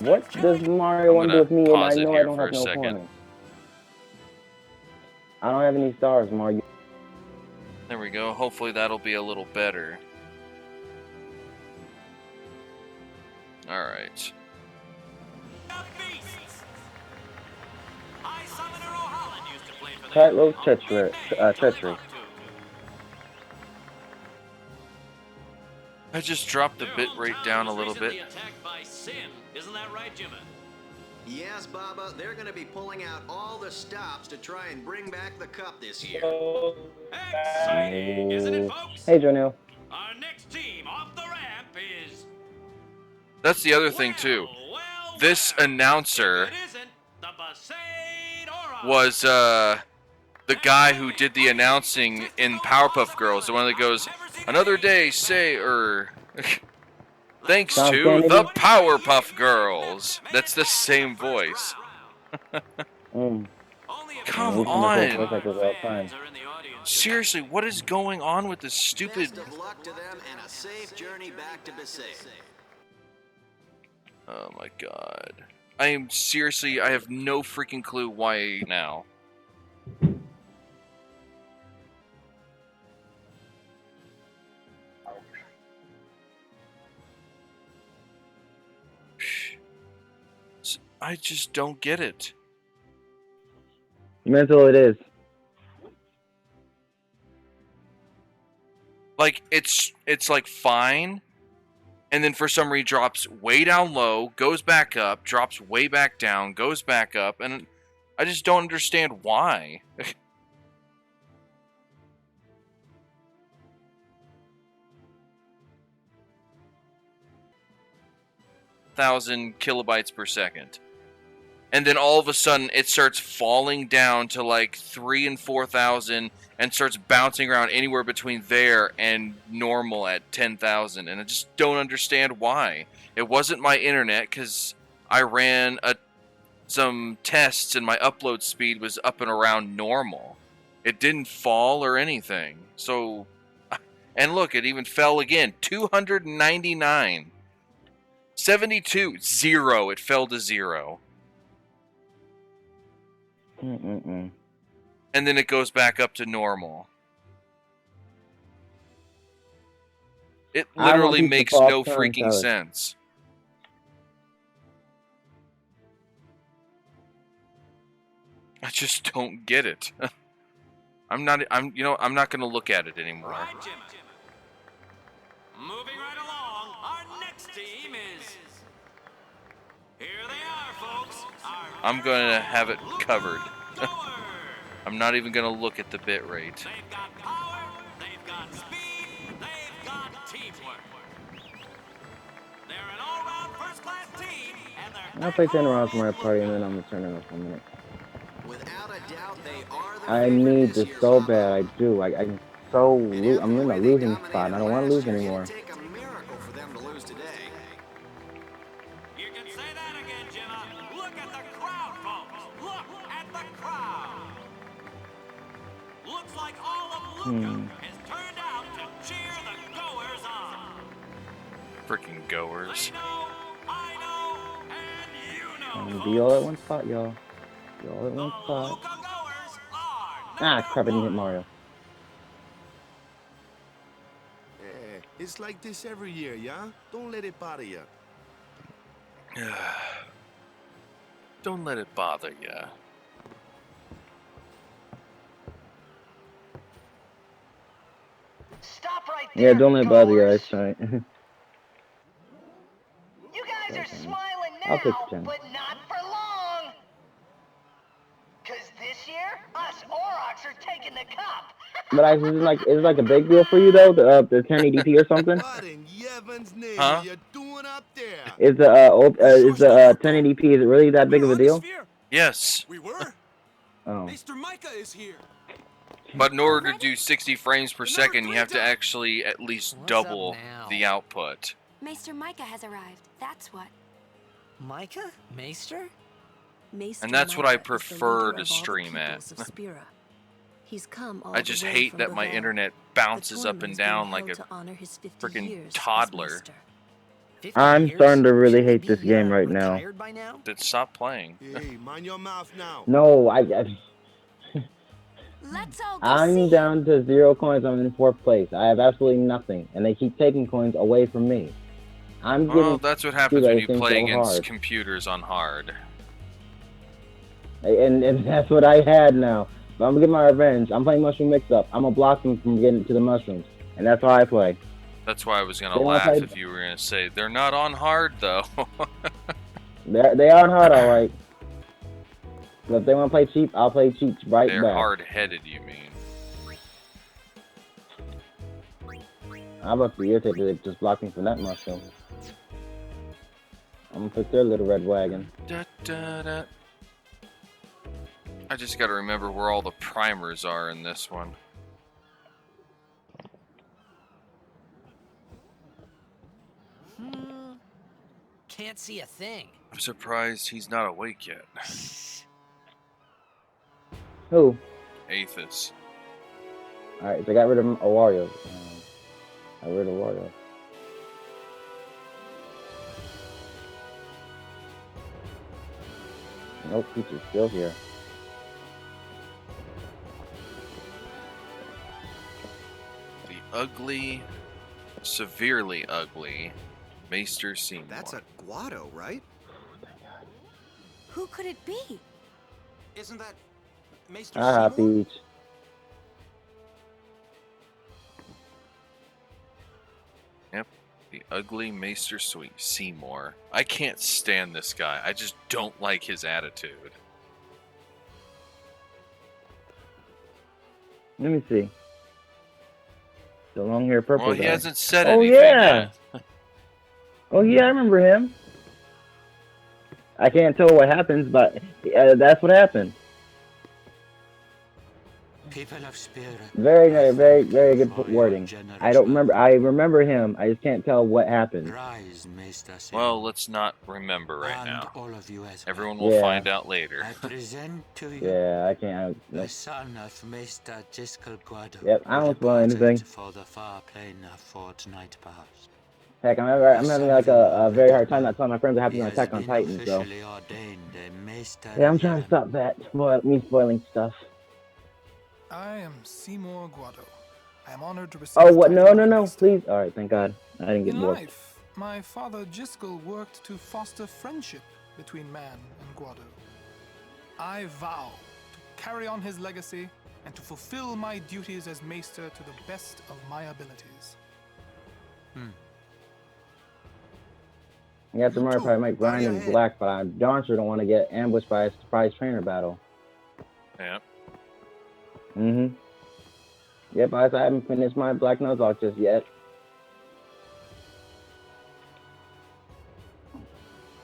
What does Mario I'm want to do gonna with me and I pause it know I here don't for have a no second. coins? I don't have any stars, Mario. There we go. Hopefully that'll be a little better. Alright. Tightrope treachery. Treachery. I just dropped the bit rate down a little bit. Attacked by sin. Isn't that right, Jimmy? Yes, Baba, they're going to be pulling out all the stops to try and bring back the cup this year. Exciting, isn't it, folks? Hey, Jonelle. Our next team off the ramp is... That's the other thing, too. This announcer was, the guy who did the announcing in Powerpuff Girls. The one that goes, another day, thanks to the Powerpuff Girls. That's the same voice. Come on. Seriously, what is going on with this stupid... Best of luck to them and a safe journey back to Besaid. Oh my god. I have no freaking clue why now. I just don't get it. Mental it is. Like, it's like fine, and then for some reason drops way down low, goes back up, drops way back down, goes back up, and I just don't understand why. 1,000 kilobytes per second. And then all of a sudden it starts falling down to like 3,000 and 4,000 and starts bouncing around anywhere between there and normal at 10,000. And I just don't understand why. It wasn't my internet because I ran some tests and my upload speed was up and around normal. It didn't fall or anything. So, and look, it even fell again. 299. 72. 0. It fell to 0. And then it goes back up to normal. It literally makes no freaking sense. I just don't get it. I'm not going to look at it anymore. Right, Jimmy. Moving right along, our next team is... Here they are, folks. I'm going to have it covered. I'm not even going to look at the bit rate. They've got power, they've got speed, they've got teamwork. They're an all-round first-class team, and they're... I'll play 10 rounds for my party and then I'm going to turn it off for a minute. Without a doubt, they are the I need this so bad. I do. I'm in a losing spot. I don't want to lose anymore. It'd take a miracle for them to lose today. You can say that again, Jimmy. Look at the crowd, folks. Look at the crowd. Looks like all of Luca has turned out to cheer the goers on. Freaking goers. I know, and you know. I'm gonna be all at one spot, y'all. Be all at one spot. Ah, crap! I didn't hit Mario. It's like this every year, yeah? Don't let it bother you. Don't let it bother ya. Stop right there. Yeah, don't let it bother you. That's right. You guys are smiling I'll take now, the 10. but not for long. Cause this year, us Aurochs are taking the cup. But is it like a big deal for you though? The 1080p or something? What in Yevon's name Huh? are you doing up there? Is the 1080p is it really that big of a deal? Yes. We were. Oh. Mr. Micah is here. But in order to do 60 frames per second, you have to actually at least double the output. Maester Micah has arrived. That's what. Micah? Maester? And that's what I prefer to stream at. He's come all I just the way hate from that my Bavaria. internet bounces The up and tournament is down being like a held to honor his 50 freaking years as toddler. maester. I'm starting to really hate this game right now. Then stop playing. Hey, mind your mouth now. No, Let's all go I'm see. down to 0 coins. I'm in 4th place. I have absolutely nothing, and they keep taking coins away from me. I'm getting. Well, that's what happens when you things play so against hard. computers on hard. And that's what I had now. But I'm gonna get my revenge. I'm playing Mushroom Mix-Up. I'm gonna block them from getting to the mushrooms, and that's how I play. That's why I was gonna They wanna laugh play. if you were gonna say they're not on hard though. They are hard, all right. But if they want to play cheap, I'll play cheap right They're back. hard-headed, you mean? I'm about to be irritated that they just blocked me from that mushroom. I'm gonna fix their little red wagon. Da, da, da. I just gotta remember where all the primers are in this one. Can't see a thing. I'm surprised he's not awake yet. Who? Aethys. Alright, so I got rid of Wario. I got rid of Wario. Nope, Peach is still here. The ugly, severely ugly Maester Seymour. That's a Guado, right? Who could it be? Isn't that Maester Ah, Seymour? Peach. Yep, the ugly Maester Seymour. I can't stand this guy. I just don't like his attitude. Let me see. The long hair purple Well, he guy. hasn't said Oh, anything yeah. yet. Oh yeah, I remember him. I can't tell what happens, but that's what happened. People of spirit. Very, very, very good wording. I don't remember. I remember him. I just can't tell what happened. Rise, Maester Seymour. Well, let's not remember right And now. all of you as well. Everyone will Yeah. find out later. I present to you Yeah, I can't. the son of Maester Jiskel Guado. Yep, I who don't spoil departed anything. For the far plane of fortnight past. Heck, I'm having like a very hard time not telling my friends what happened on Attack on Titan. So Officially ordained a Maester yeah, I'm trying to stop that. Spoiling stuff. I am Seymour Guado. I am honored to receive. Oh, what? the title No, of Maester. please. All right, thank God. I didn't get In bored. life, my father Jiskel worked to foster friendship between man and Guado. I vow to carry on his legacy and to fulfill my duties as Maester to the best of my abilities. Yeah, tomorrow probably might grind in black, but I darn sure don't want to get ambushed by a surprise trainer battle. Yeah. Yep, I haven't finished my Black Nuzlocke just yet.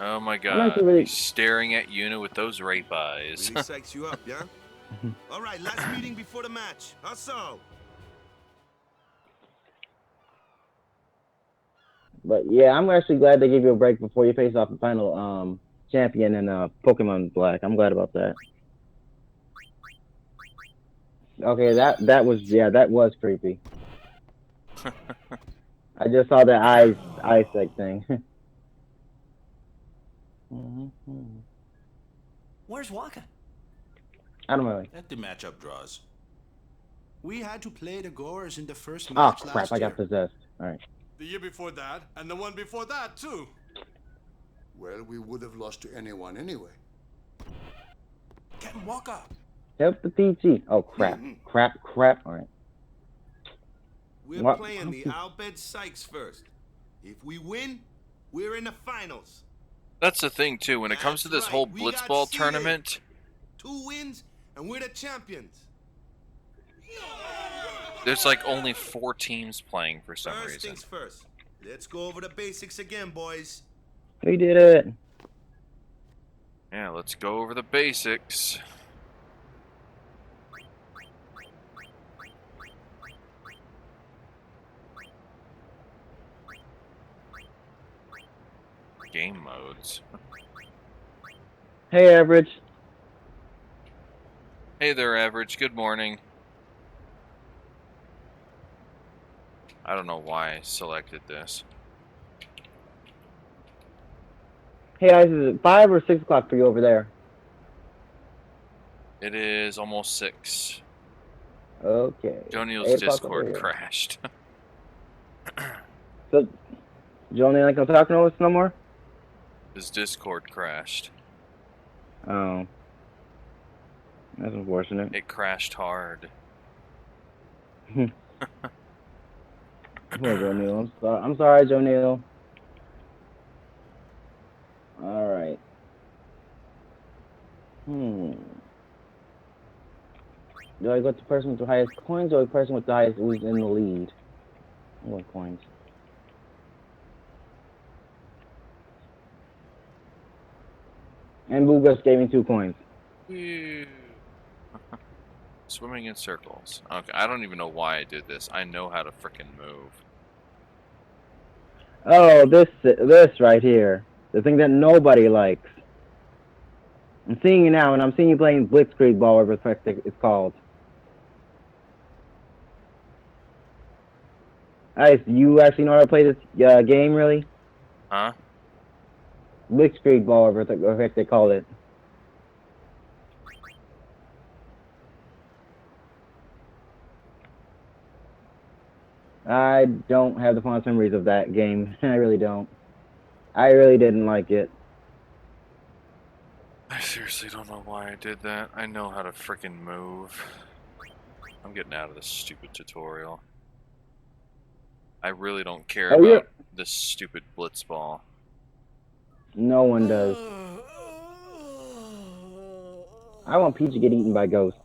Oh my I'm god, actually really- he's staring at Yuna with those rape eyes. Really psychs you up, yeah? All right, last meeting before the match. How so? But yeah, I'm actually glad they gave you a break before you face off the final champion in Pokemon Black. I'm glad about that. Okay, that was creepy. I just saw the eye sick thing. Where's Waka? I don't know. Let the matchup draws. We had to play the Goers in the first Oh match crap! last I year. got possessed. All right. The year before that, and the one before that, too. Well, we would have lost to anyone anyway. Captain Walker. Help the PG. Oh crap! Crap! All right. We're What? playing the Albed Sykes first. If we win, we're in the finals. That's the thing too, when it comes to this whole We got Blitzball seeded. tournament, 2 wins, and we're the champions. there's like only 4 teams playing for some First reason. things first. Let's go over the basics again, boys. We did it. Yeah, let's go over the basics. Game modes. Hey, Average. Hey there, Average. Good morning. I don't know why I selected this. Hey guys, is it 5 or 6 o'clock for you over there? It is almost 6. Okay. Joniel's 8 o'clock over Discord here. crashed. So, Joni ain't gonna talk to us no more? His Discord crashed. Oh. That's unfortunate. It crashed hard. Poor Joe Neal. I'm sorry, Joe Neal. All right. Do I go with the person with the highest coins or the person with the highest who's in the lead? I want coins. And Boo just gave me 2 coins. Ew. Swimming in circles. Okay, I don't even know why I did this. I know how to frickin' move. Oh, this right here. The thing that nobody likes. I'm seeing you now, and I'm seeing you playing Blitzkrieg Ball, whatever the fuck it's called. Ice, you actually know how to play this game, really? Huh? Blitzkrieg Ball, whatever the heck they call it. I don't have the fondest memories of that game. I really don't. I really didn't like it. I seriously don't know why I did that. I know how to frickin' move. I'm getting out of this stupid tutorial. I really don't care about this stupid blitzball. No one does. I want Peach to get eaten by Ghost.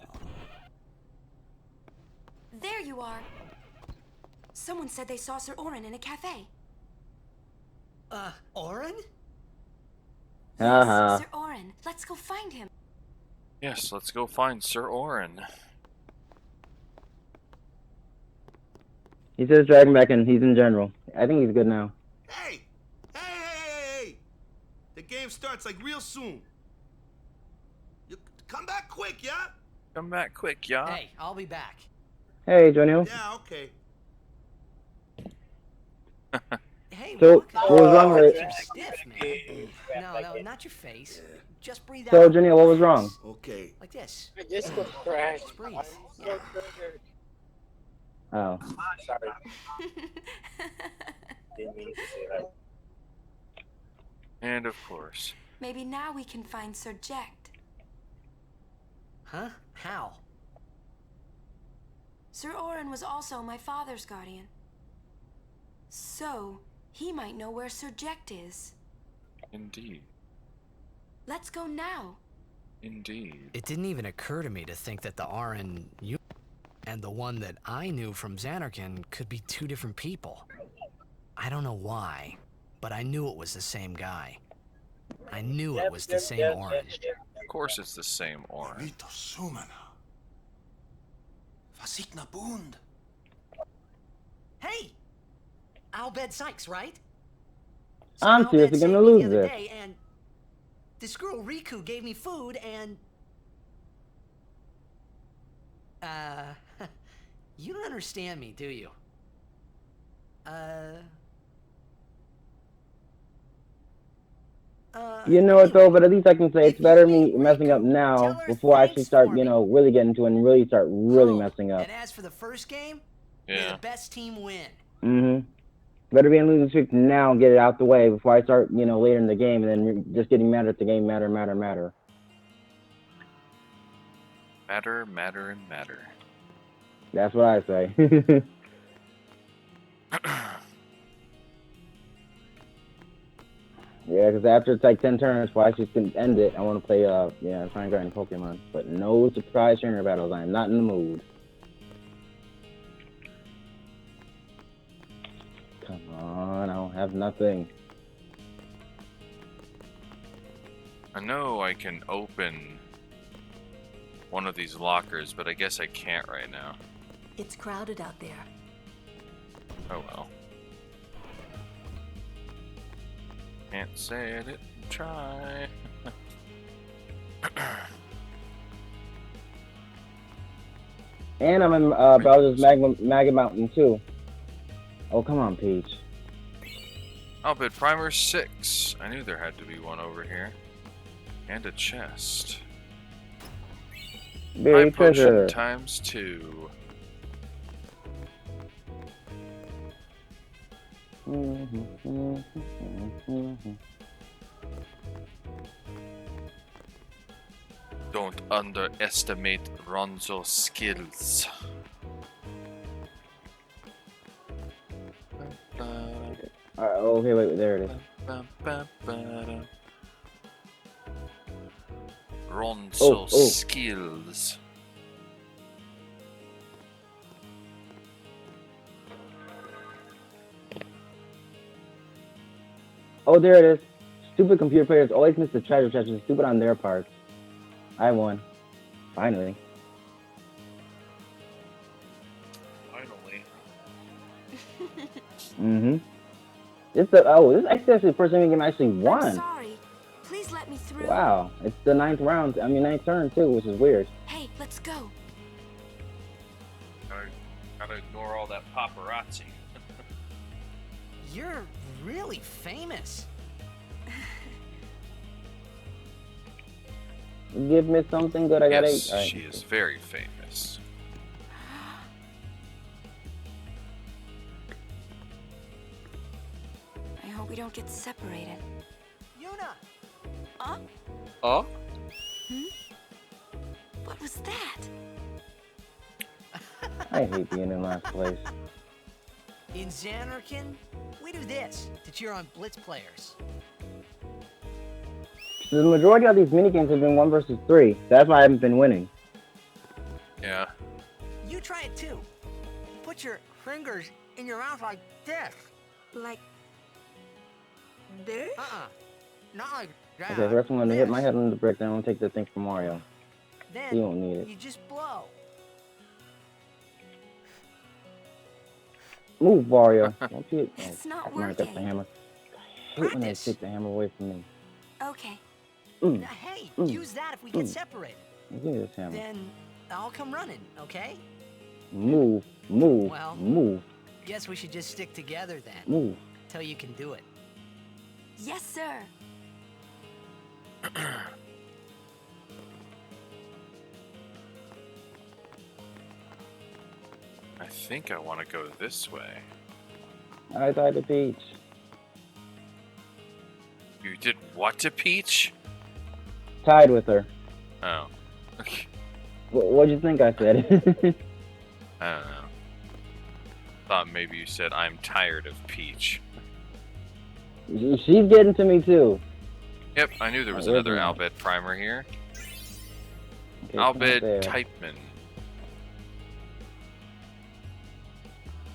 There you are. Someone said they saw Sir Orin in a cafe. Orin? Haha. Sir Orin. Let's go find him. Yes, let's go find Sir Orin. He says drag him back in. He's in general. I think he's good now. Hey! Hey! The game starts like real soon. You come back quick, yeah? Come back quick, yeah? Hey, I'll be back. Hey, Jonil. Yeah, okay. Hey, So, what was wrong with you're stiff, man. No, not your face. Just breathe So, out. Jonil, what was wrong? Okay. Like this. I just got crashed. Just breathe. I'm Yeah. so triggered. Oh. Sorry. Didn't mean to say that. And of course. Maybe now we can find Sir Jekt. Huh? How? Sir Orin was also my father's guardian. So, he might know where Sir Jekt is. Indeed. Let's go now. Indeed. It didn't even occur to me to think that the Orin you and the one that I knew from Xanarkand could be 2 different people. I don't know why, but I knew it was the same guy. I knew it was the same Orin. Of course it's the same Orin. Hey! Albed Sykes, right? I'm seriously gonna lose this. And this girl Riku gave me food and... you don't understand me, do you? You know what though, but at least I can say it's better me messing up now before I actually start, really get into it and really start messing up. And as for the first game, may Yeah. the best team win. Better be in losing streak now and get it out the way before I start, later in the game and then just getting mad at the game, matter. Matter, and matter. That's what I say. Yeah, because after it's like 10 turns, before I actually can end it, I want to play, try and grind Pokemon. But no surprise trainer battles. I am not in the mood. Come on, I don't have nothing. I know I can open one of these lockers, but I guess I can't right now. It's crowded out there. Oh well. Can't say I didn't try. And I'm in Bowser's Magma Mountain too. Oh, come on, Peach. Albed Primer 6. I knew there had to be one over here. And a chest. Big treasure. Potion times 2. Don't underestimate Ronzo's skills. Oh, okay, wait, there it is. Ronso skills. Oh, there it is. Stupid computer players always miss the treasure chest. It's stupid on their parts. I won. Finally. Finally. Mm-hmm. This is actually the first time game I actually won. I'm sorry. Please let me through. Wow. It's the ninth turn too, which is weird. Hey, let's go. Gotta ignore all that paparazzi. You're really famous. Give me something good. I got Yes, right. she is very famous. I hope we don't get separated. Yuna! Huh? Oh? What was that? I hate being in last place. In Xanarkin, we do this to cheer on Blitz players. The majority of these minigames have been 1 versus 3. That's why I haven't been winning. Yeah. You try it too. Put your fingers in your mouth like this. Like this? Not like that. Okay, first I'm gonna hit my head on the brick, then I'm gonna take the thing from Mario. Then You don't need it. you just blow. Move, Wario. Don't you? It's not I'm gonna get the working. hammer. I hate when they take the hammer away from me. Okay. Now, hey, use that if we get separated. Give me this hammer. Then I'll come running, okay? Move. Well, Move. Guess we should just stick together then. Move. Till you can do it. Yes, sir. I think I want to go this way. I died to Peach. You did what to Peach? Tied with her. Oh. What'd you think I said? I don't know. Thought maybe you said I'm tired of Peach. She's getting to me too. Yep, I knew there was Where's another mine? Albed primer here. Okay, Albed there. Typeman.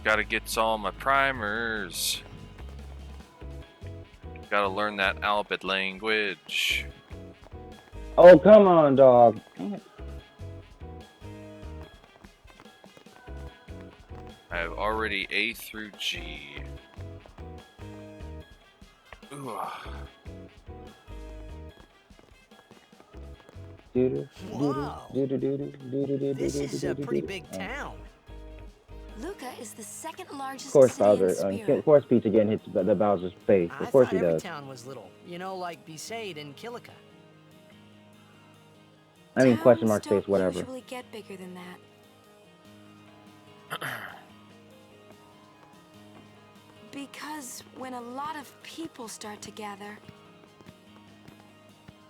Gotta get all my primers. Gotta learn that Albed language. Oh, come on, dog. Dang it. I have already A through G. Ooh. Wow. This is a pretty big town. Luca is the second largest Of course, city in Bowser. Spirit. Of course, Peach again hits the Bowser's face. I Of course thought he every does. town was little. You know, like Besaid and Kilika. I mean, question Towns mark don't face, whatever. usually get bigger than that. Because when a lot of people start to gather,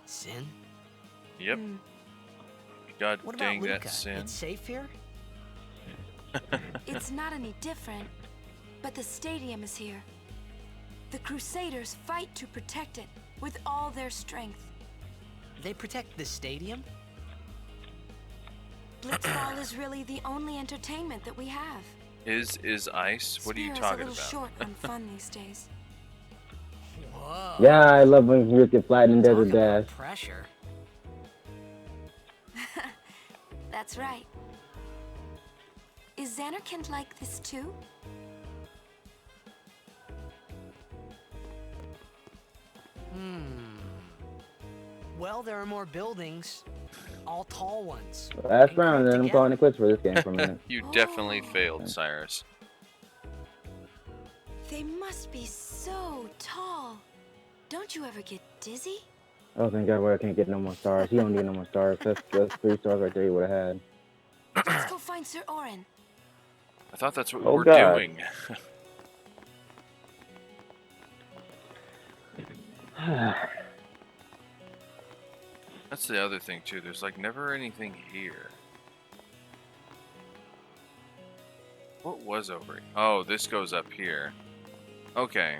Sin? Yep. God What about dang Luca? that sin. It's safe here? it's not any different. But the stadium is here. The Crusaders fight to protect it with all their strength. They protect the stadium? Blitzball is really the only entertainment that we have. Is ice? What are you Spear's talking a little about? short on fun these days. Whoa. Yeah, I love when you get flattened in Talk Desert about Dash. pressure. That's right. Is Xanarkand like this too? Well, there are more buildings. All tall ones. Last round, then I'm calling it quits for this game for a minute. You definitely failed, Cyrus. They must be so tall. Don't you ever get dizzy? Oh, thank God, I can't get no more stars. He don't need no more stars. That's 3 stars right there he would have had. Let's go find Sir Orin. I thought that's what we Oh, were God. doing. That's the other thing too. There's like never anything here. What was over here? Oh, this goes up here. Okay.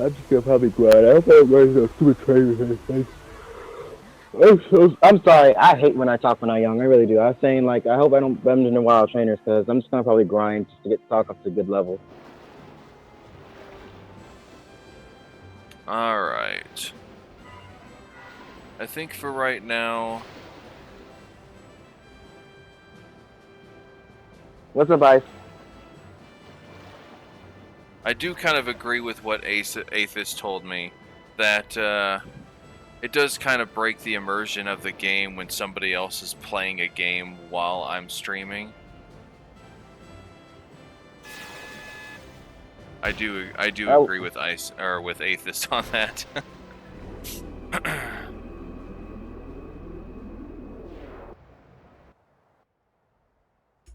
I'm just gonna probably grind. I hope I don't run those stupid trainers. I'm sorry. I hate when I talk when I'm young. I really do. I was saying like I hope I don't bump into wild trainers because I'm just gonna probably grind just to get talk up to a good level. All right. I think for right now. What's up, Ice? I do kind of agree with what Aethys told me, that it does kind of break the immersion of the game when somebody else is playing a game while I'm streaming. I do agree with Aethys on that.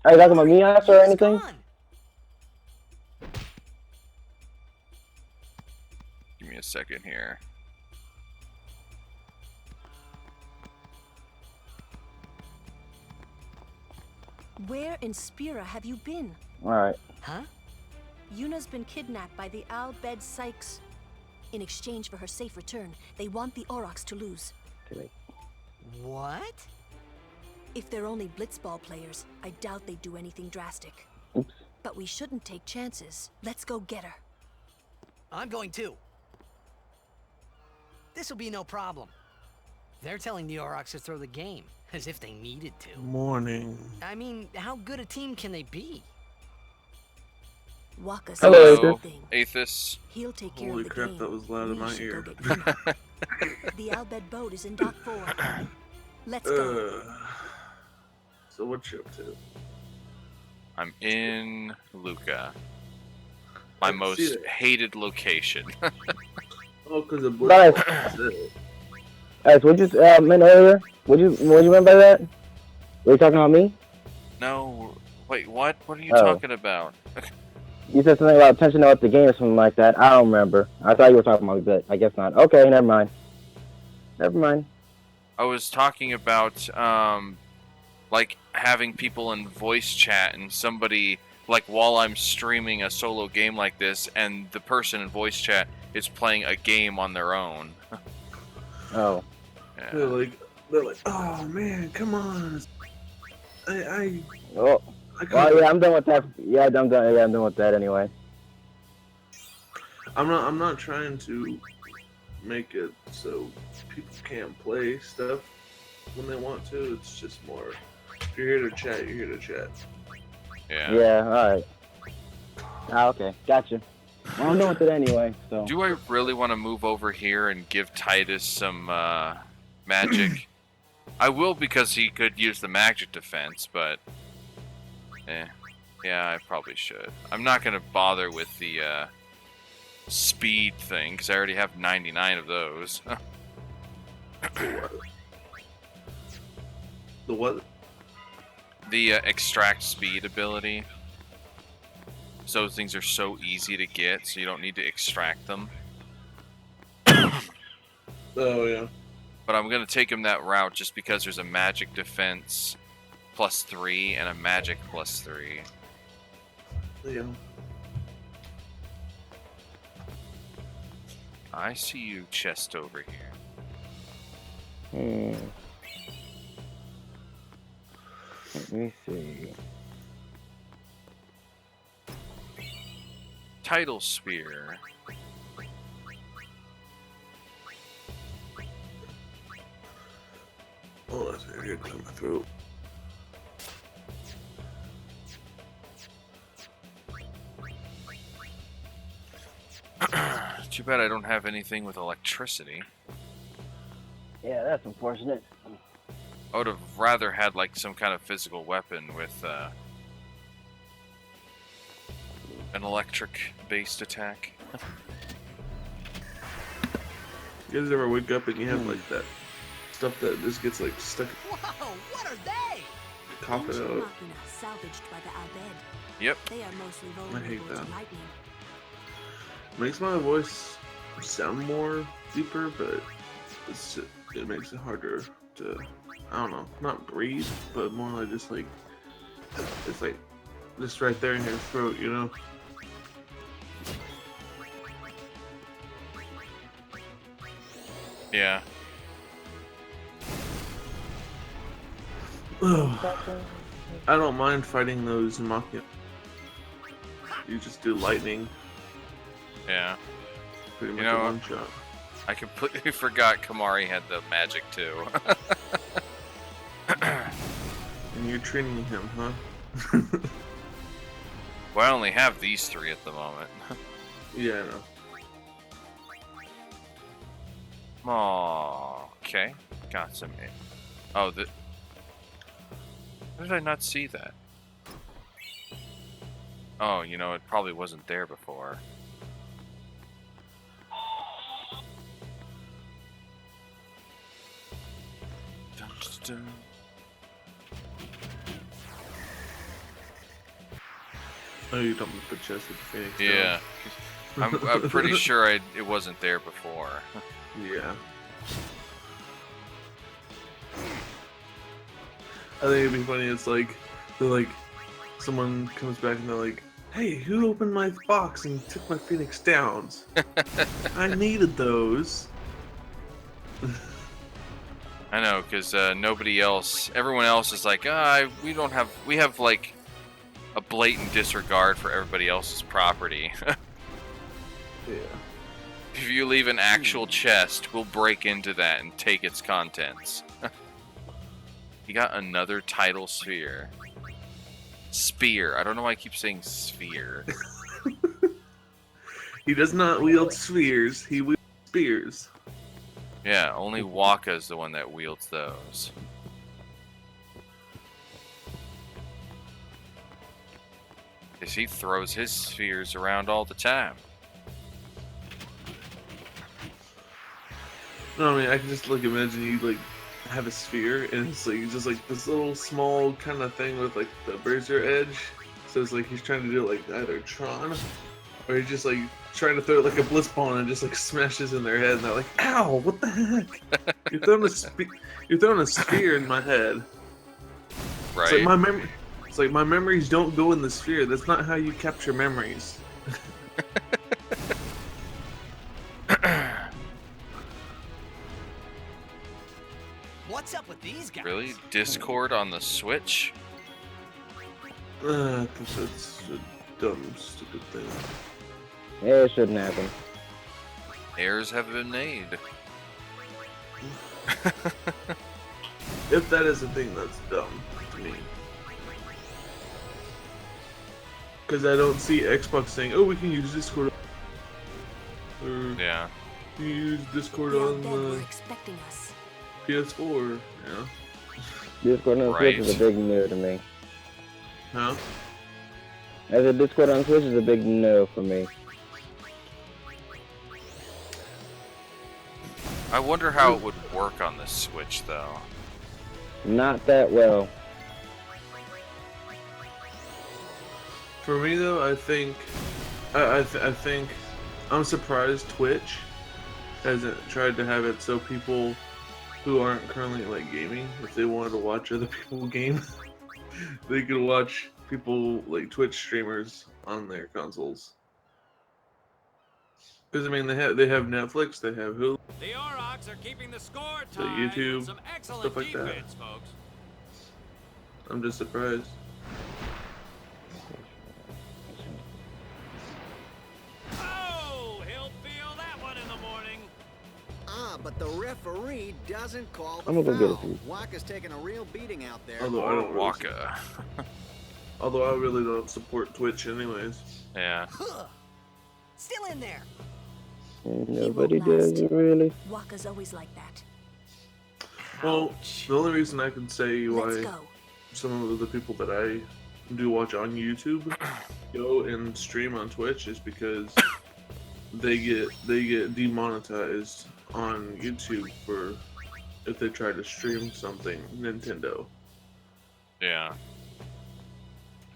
Are you talking about me, Ice, or anything? Give me a second here. Where in Spira have you been? Alright. Huh? Yuna's been kidnapped by the Al Bhed Sykes. In exchange for her safe return, they want the Aurochs to lose. What? If they're only blitzball players, I doubt they'd do anything drastic. Oops. But we shouldn't take chances. Let's go get her. I'm going too. This'll be no problem. They're telling the Aurochs to throw the game, as if they needed to. Morning. I mean, how good a team can they be? Waka's Hello, Aethys. He'll take care Holy of the crap, game. that was loud in my ear. The Al Bhed boat is in dock 4. Let's go. So what you up to? I'm in Luca. My most hated location. Oh, because of Guys, what you meant earlier? What you meant by that? Were you talking about me? No, wait, what? What are you talking about? You said something about attention about the game or something like that. I don't remember. I thought you were talking about that. I guess not. Okay, never mind. Never mind. I was talking about like having people in voice chat and somebody, like, while I'm streaming a solo game like this, and the person in voice chat is playing a game on their own. Oh. Yeah. They're like, oh man, come on. Oh. Well, yeah, I'm done with that. Yeah, I'm done. Yeah, I'm done with that anyway. I'm not trying to make it so people can't play stuff when they want to. It's just more, if you're here to chat, you're here to chat. Yeah. Yeah. All right. Ah, okay. Gotcha. Well, I'm done with it anyway. So. Do I really want to move over here and give Titus some magic? I will, because he could use the magic defense, but yeah, I probably should. I'm not gonna bother with the speed thing because I already have 99 of those. The what? The extract speed ability. So those things are so easy to get, so you don't need to extract them. Oh yeah. But I'm gonna take him that route just because there's a magic defense +3 and a magic +3. Yeah. I see you, chest over here. Let me see. Tidal Spear. Oh, that's very good in my throat. Too bad I don't have anything with electricity. Yeah, that's unfortunate. I would have rather had like some kind of physical weapon with an electric-based attack. You guys ever wake up and you have like that stuff that just gets like stuck? Whoa, what are they? Coughing out. Salvaged by the Al Bhed. Yep. They are mostly I vulnerable hate to that. lightning. Makes my voice sound more deeper, but it makes it harder to, I don't know, not breathe, but more like just like, it's like just right there in your throat, you know? Yeah. I don't mind fighting those Machina. You just do lightning. Yeah. Pretty much You know, a one shot. I completely forgot Kamari had the magic too. And you're training him, huh? Well, I only have these 3 at the moment. Yeah, I know. Oh, okay. Got some. Oh, the. How did I not see that? Oh, you know, it probably wasn't there before. Dun, dun, dun. Oh, you don't put chest with the Phoenix. Yeah. I'm pretty sure it wasn't there before. Yeah. I think it'd be funny. It's like, they're like, someone comes back and they're like, "Hey, who opened my box and took my Phoenix Downs? I needed those." I know, because nobody else, everyone else is like, we have like a blatant disregard for everybody else's property. Yeah. If you leave an actual chest, we'll break into that and take its contents. You got another tidal sphere. Spear. I don't know why I keep saying sphere. He does not wield spheres, he wields spears. Yeah, only Waka's the one that wields those. Because he throws his spheres around all the time. No, I mean, I can just like imagine you like have a sphere and it's like just like this little small kind of thing with like the brazier edge. So it's like he's trying to do like either Tron or he's just like trying to throw like a bliss ball and just like smashes in their head and they're like, "Ow! What the heck? You're throwing a sphere in my head." Right. It's like my memories don't go in the sphere. That's not how you capture memories. What's up with these guys? Really? Discord on the Switch? I think that's a dumb, stupid thing. Yeah, it shouldn't happen. Errors have been made. If that is a thing, that's dumb to me. Because I don't see Xbox saying, "Oh, we can use Discord." Or, yeah. You use Discord on the PS4, yeah. Discord on Switch is a big no to me. Huh? As a Discord on Switch is a big no for me. I wonder how it would work on the Switch, though. Not that well. For me though, I think I'm surprised Twitch hasn't tried to have it so people who aren't currently like gaming, if they wanted to watch other people game, they could watch people like Twitch streamers on their consoles. Because I mean, they have Netflix, they have Hulu, The Aurochs are keeping the score the tied. YouTube, Some excellent stuff like that. defense, folks. I'm just surprised. Oh, he'll feel that one in the morning. But the referee doesn't call the I'm gonna go get a foul. few. Waka's taking a real beating out there. Although I don't really, Waka. although I really don't support Twitch anyways. Yeah. Still in there. Nobody does it really. Waka's always like that. Well, the only reason I can say Let's why go. some of the people that I do watch on YouTube go and stream on Twitch is because they get demonetized on YouTube for if they try to stream something Nintendo. Yeah.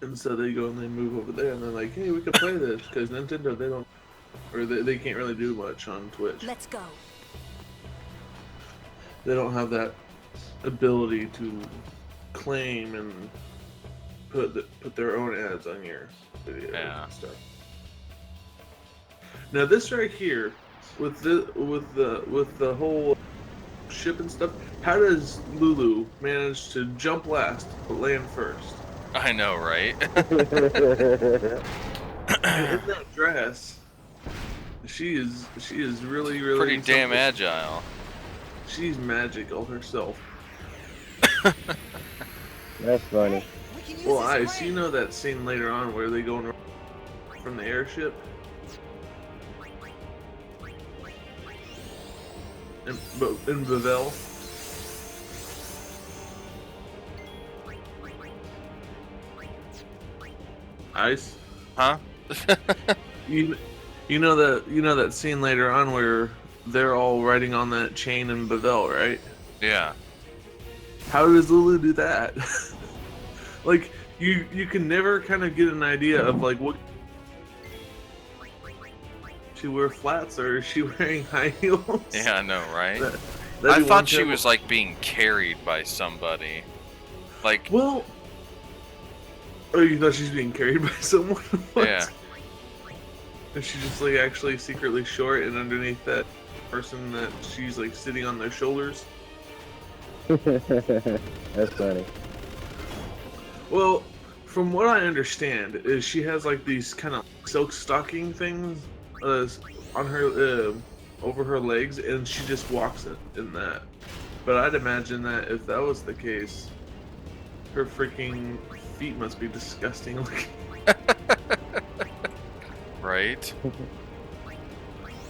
And so they go and they move over there and they're like, "Hey, we can play this," because Nintendo they can't really do much on Twitch. Let's go. They don't have that ability to claim and put their own ads on your videos and stuff. Now this right here, with the whole ship and stuff. How does Lulu manage to jump last but land first? I know, right? And in that dress, she is really Pretty damn something. agile. She's magical herself. That's funny. Well, Ice, you know that scene later on where they go from the airship? In Bavel? Ice? Huh? you know that scene later on where they're all riding on that chain in Bavel, right? Yeah. How does Lulu do that? Like you can never kind of get an idea of like what she wear flats or is she wearing high heels? Yeah, I know, right? That'd I be thought one she terrible- was like being carried by somebody. Like, well, oh, you thought she's being carried by someone? What? yeah. Is she just like actually secretly short and underneath that person that she's like sitting on their shoulders? That's funny. Well, from what I understand, is she has like these kind of silk stocking things on her over her legs, and she just walks in that. But I'd imagine that if that was the case, her freaking feet must be disgusting looking. Right?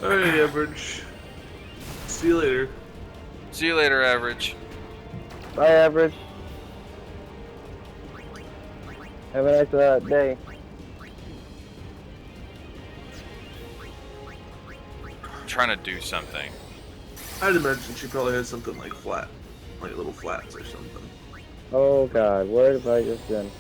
Alright, Average. See you later. See you later, Average. Bye, Average. Have a nice day. I'm trying to do something. I'd imagine she probably has something like flat, like little flats or something. Oh God, what have I just done?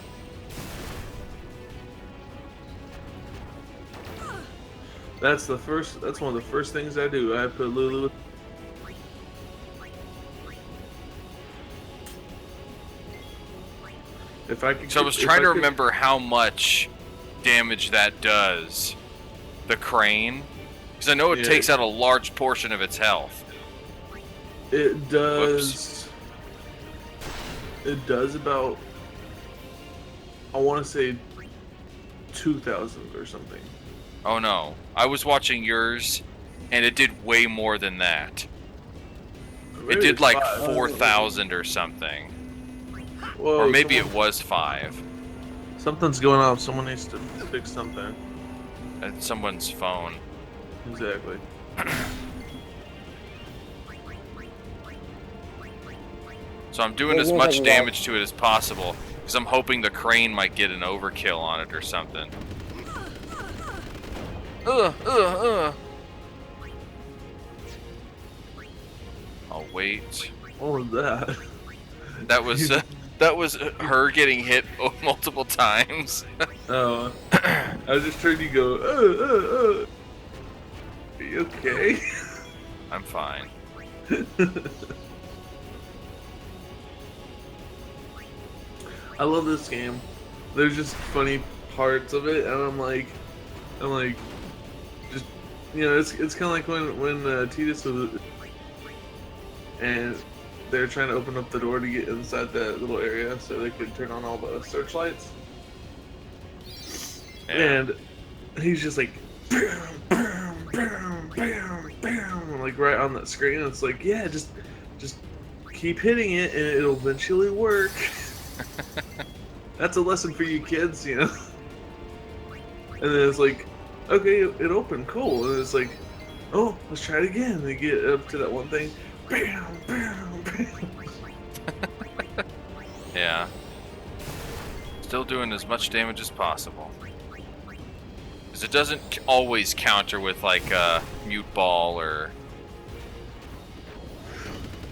That's one of the first things I do. I put Lulu. If I could. So I was trying to remember how much damage that does. The crane, because I know it takes out a large portion of its health. It does. Whoops. It does about. I want to say 2,000 or something. Oh no, I was watching yours, and it did way more than that. Maybe It did it's like 5. 4,000 or something. Whoa, Or maybe it was 5. Something's going on. Someone needs to fix something. It's someone's phone. Exactly. So I'm doing as much damage to it as possible, because I'm hoping the crane might get an overkill on it or something. I'll wait. What was that? That was her getting hit multiple times. Oh, I just heard you go. Are you okay? I'm fine. I love this game. There's just funny parts of it, and I'm like, just it's kind of like when Titus was, and they're trying to open up the door to get inside that little area so they could turn on all the searchlights. Yeah. And he's just like, bam, bam, bam, bam, bam, like right on that screen. It's like, yeah, just keep hitting it, and it'll eventually work. That's a lesson for you kids, you know. And then it's like, okay, it opened, cool. And it's like, oh, let's try it again. And they get up to that one thing, bam, bam, bam. Yeah. Still doing as much damage as possible. Because it doesn't always counter with like a mute ball or...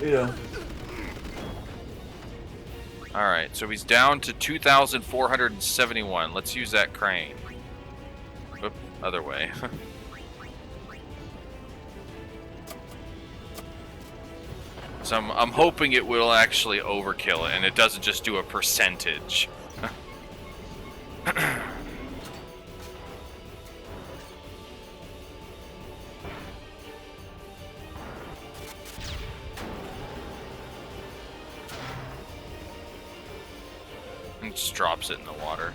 Yeah. Alright, so he's down to 2,471. Let's use that crane. Oop, other way. So I'm hoping it will actually overkill it, and it doesn't just do a percentage. And just drops it in the water.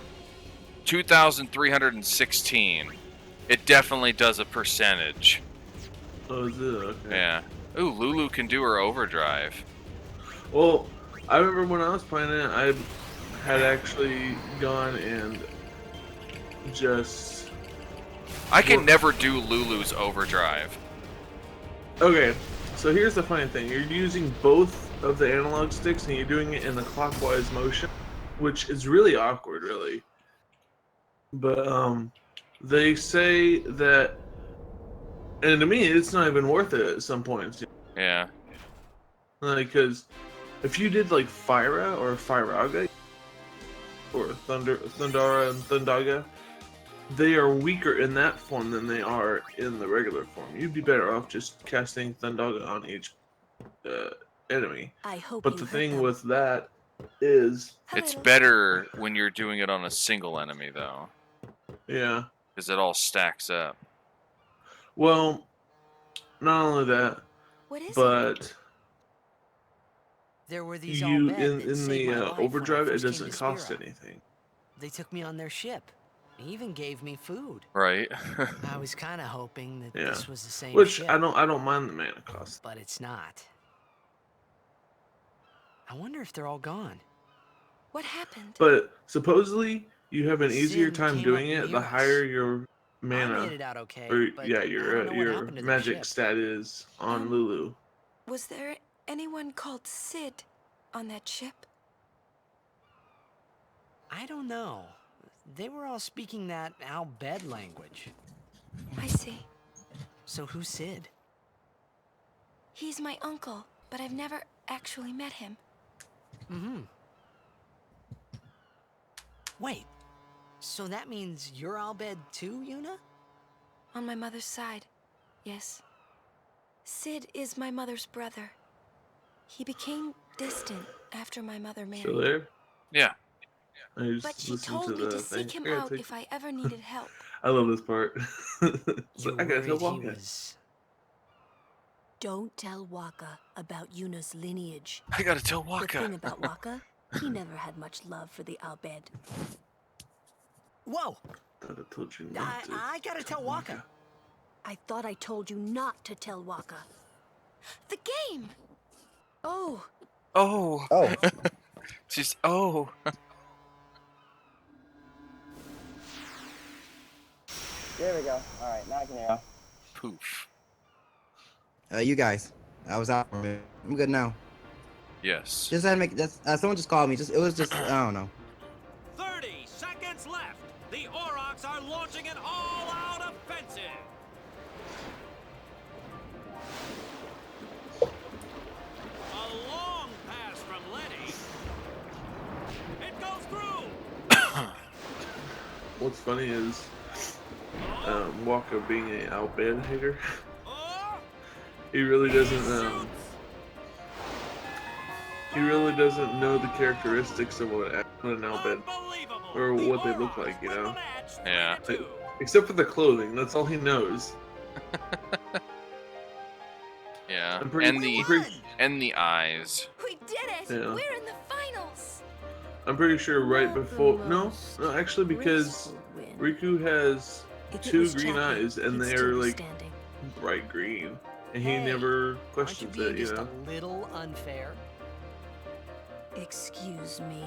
2,316. It definitely does a percentage. Oh, is it? Okay. Yeah. Ooh, Lulu can do her overdrive. Well, I remember when I was playing it, I had actually gone and just... I can never do Lulu's overdrive. Okay, so here's the funny thing. You're using both of the analog sticks and you're doing it in the clockwise motion, which is really awkward, really. But, they say that... And to me, it's not even worth it at some points. Yeah. Like, because if you did, like, Fyra or Fyraga, or Thundara and Thundaga, they are weaker in that form than they are in the regular form. You'd be better off just casting Thundaga on each enemy. I hope But you the heard thing them. with that is... It's better when you're doing it on a single enemy, though. Yeah. Because it all stacks up. Well, not only that, but... There were these You, Al-Bhed that in saved my the life when I overdrive, it first came doesn't to cost Spira. anything. They took me on their ship. They even gave me food. Right. I was kind of hoping that Yeah. this was the same Which, ship. I don't mind the mana cost. But it's not. I wonder if they're all gone. What happened? But supposedly, you have an easier Sin time came doing up it near the us. higher your I mana, made it out okay, or but yeah, I don't know what your happened to the magic ship. stat is on Lulu. Was there anyone called Sid on that ship? I don't know. They were all speaking that Al-Bhed language. I see. So who's Sid? He's my uncle, but I've never actually met him. Mm-hmm. Wait, so that means you're Al-Bhed too, Yuna? On my mother's side, yes. Sid is my mother's brother. He became distant after my mother married. Still there? Yeah. I just But she listened told to me the to thing. seek him Here, out take- if I ever needed help. I love this part. It's You like, I gotta tell worried he Waka. was... Don't tell Waka about Yuna's lineage. I gotta tell The Waka. thing about Waka, he never had much love for the Al-Bhed. Whoa! Thought I told you not to. I gotta tell Waka. I thought I told you not to tell Waka. The game! Oh. Oh. Oh. She's... Oh. There we go. All right, now I can hear. Poof. You guys, I was out for a minute. I'm good now. Yes. Just had to make just someone just called me. It was just I don't know. 30 seconds left. The Aurochs are launching an all-out offensive. A long pass from Lenny. It goes through. What's funny is Waka being a Al-Bhed hater. He really doesn't. He really doesn't know the characteristics of what an Al-Bhed or what they look like, you know. Yeah. Like, except for the clothing, that's all he knows. Yeah. I'm pretty- and the eyes. We did it! Yeah. We're in the finals! I'm pretty sure right before. No, actually, because Riku has If it 2 was green Jackie, eyes and he'd they still are be like standing. bright green, and he Hey, never Aren't you questions being it, you just know. a little unfair? Excuse me?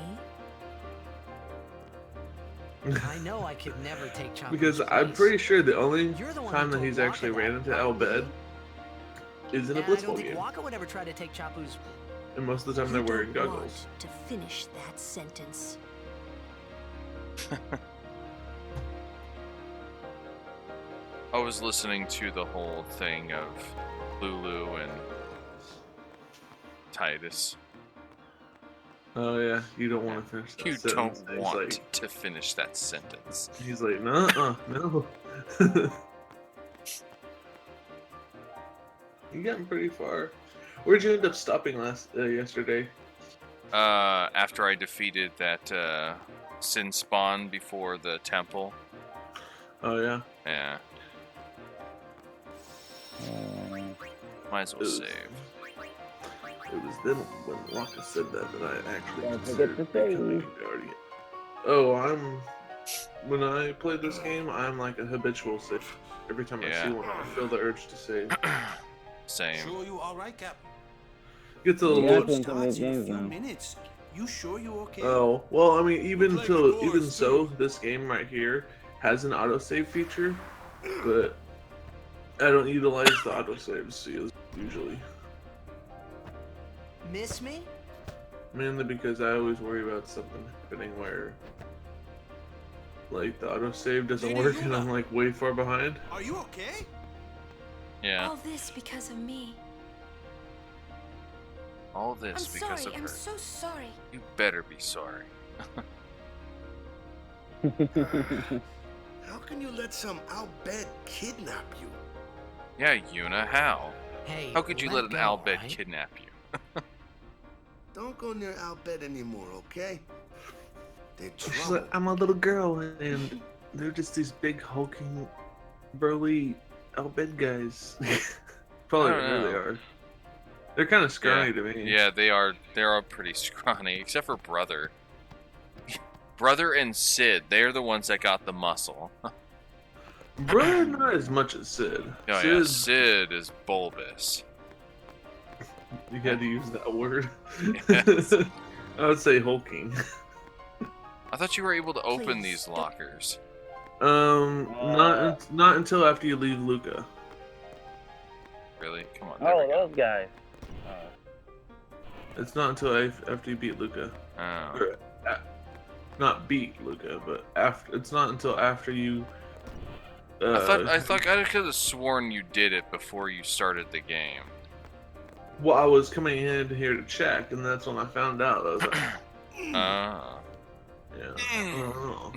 I know I could never take Chapu's Because I'm place. pretty sure the only You're the one time who that told he's Waka actually that, ran into right? Al-Bhed is in a And I Blitzball don't think game, Waka would ever try to take Chapu's... and most of the time they're You wearing don't goggles. want to finish that sentence. I was listening to the whole thing of Lulu and Titus. Oh yeah, you don't want to finish that You sentence. don't want to finish that sentence. He's like, no. You gotten pretty far. Where'd you end up stopping yesterday? After I defeated that Sin spawn before the temple. Oh yeah. Yeah. Might as well save. it was then when Rocka said that I actually Don't considered forget to becoming save. a guardian. Oh, when I play this game, I'm like a habitual save. Every time I see one, I feel the urge to save. Same. Sure you all right, Cap? Gets a You little. got to in some of these games now. Minutes. You sure you okay? Oh, well, I mean, even Gores, so, this game right here has an autosave feature, but I don't utilize the autosaves usually. Miss me? Mainly because I always worry about something happening where, like, the autosave doesn't work and I'm, like, way far behind. Are you okay? Yeah. All this because of me. All this I'm because sorry. of her. I'm so sorry. You better be sorry. How can you let some Al-Bed kidnap you? Yeah, Yuna, how? Hey, How could you let an go, Al-Bed right? kidnap you? Don't go near Al-Bed anymore, okay? They're She's trouble. like, I'm a little girl, and they're just these big, hulking, burly, Al-Bed guys. Probably I don't who they know. are. They're kind of scrawny Yeah. to me. Yeah, they are. They're all pretty scrawny, except for Brother. Brother and Sid, they're the ones that got the muscle. Brother, not as much as Sid. Oh yeah, Sid is bulbous. You had to use that word. Yes. I would say hulking. I thought you were able to open these lockers. Not until after you leave Luca. Really? Come on. There we go. Those guys. It's not until after you beat Luca. Oh. Or, not beat Luca, but after. It's not until after you. I thought I could have sworn you did it before you started the game. Well, I was coming in here to check, and that's when I found out. I was like, Ah. yeah.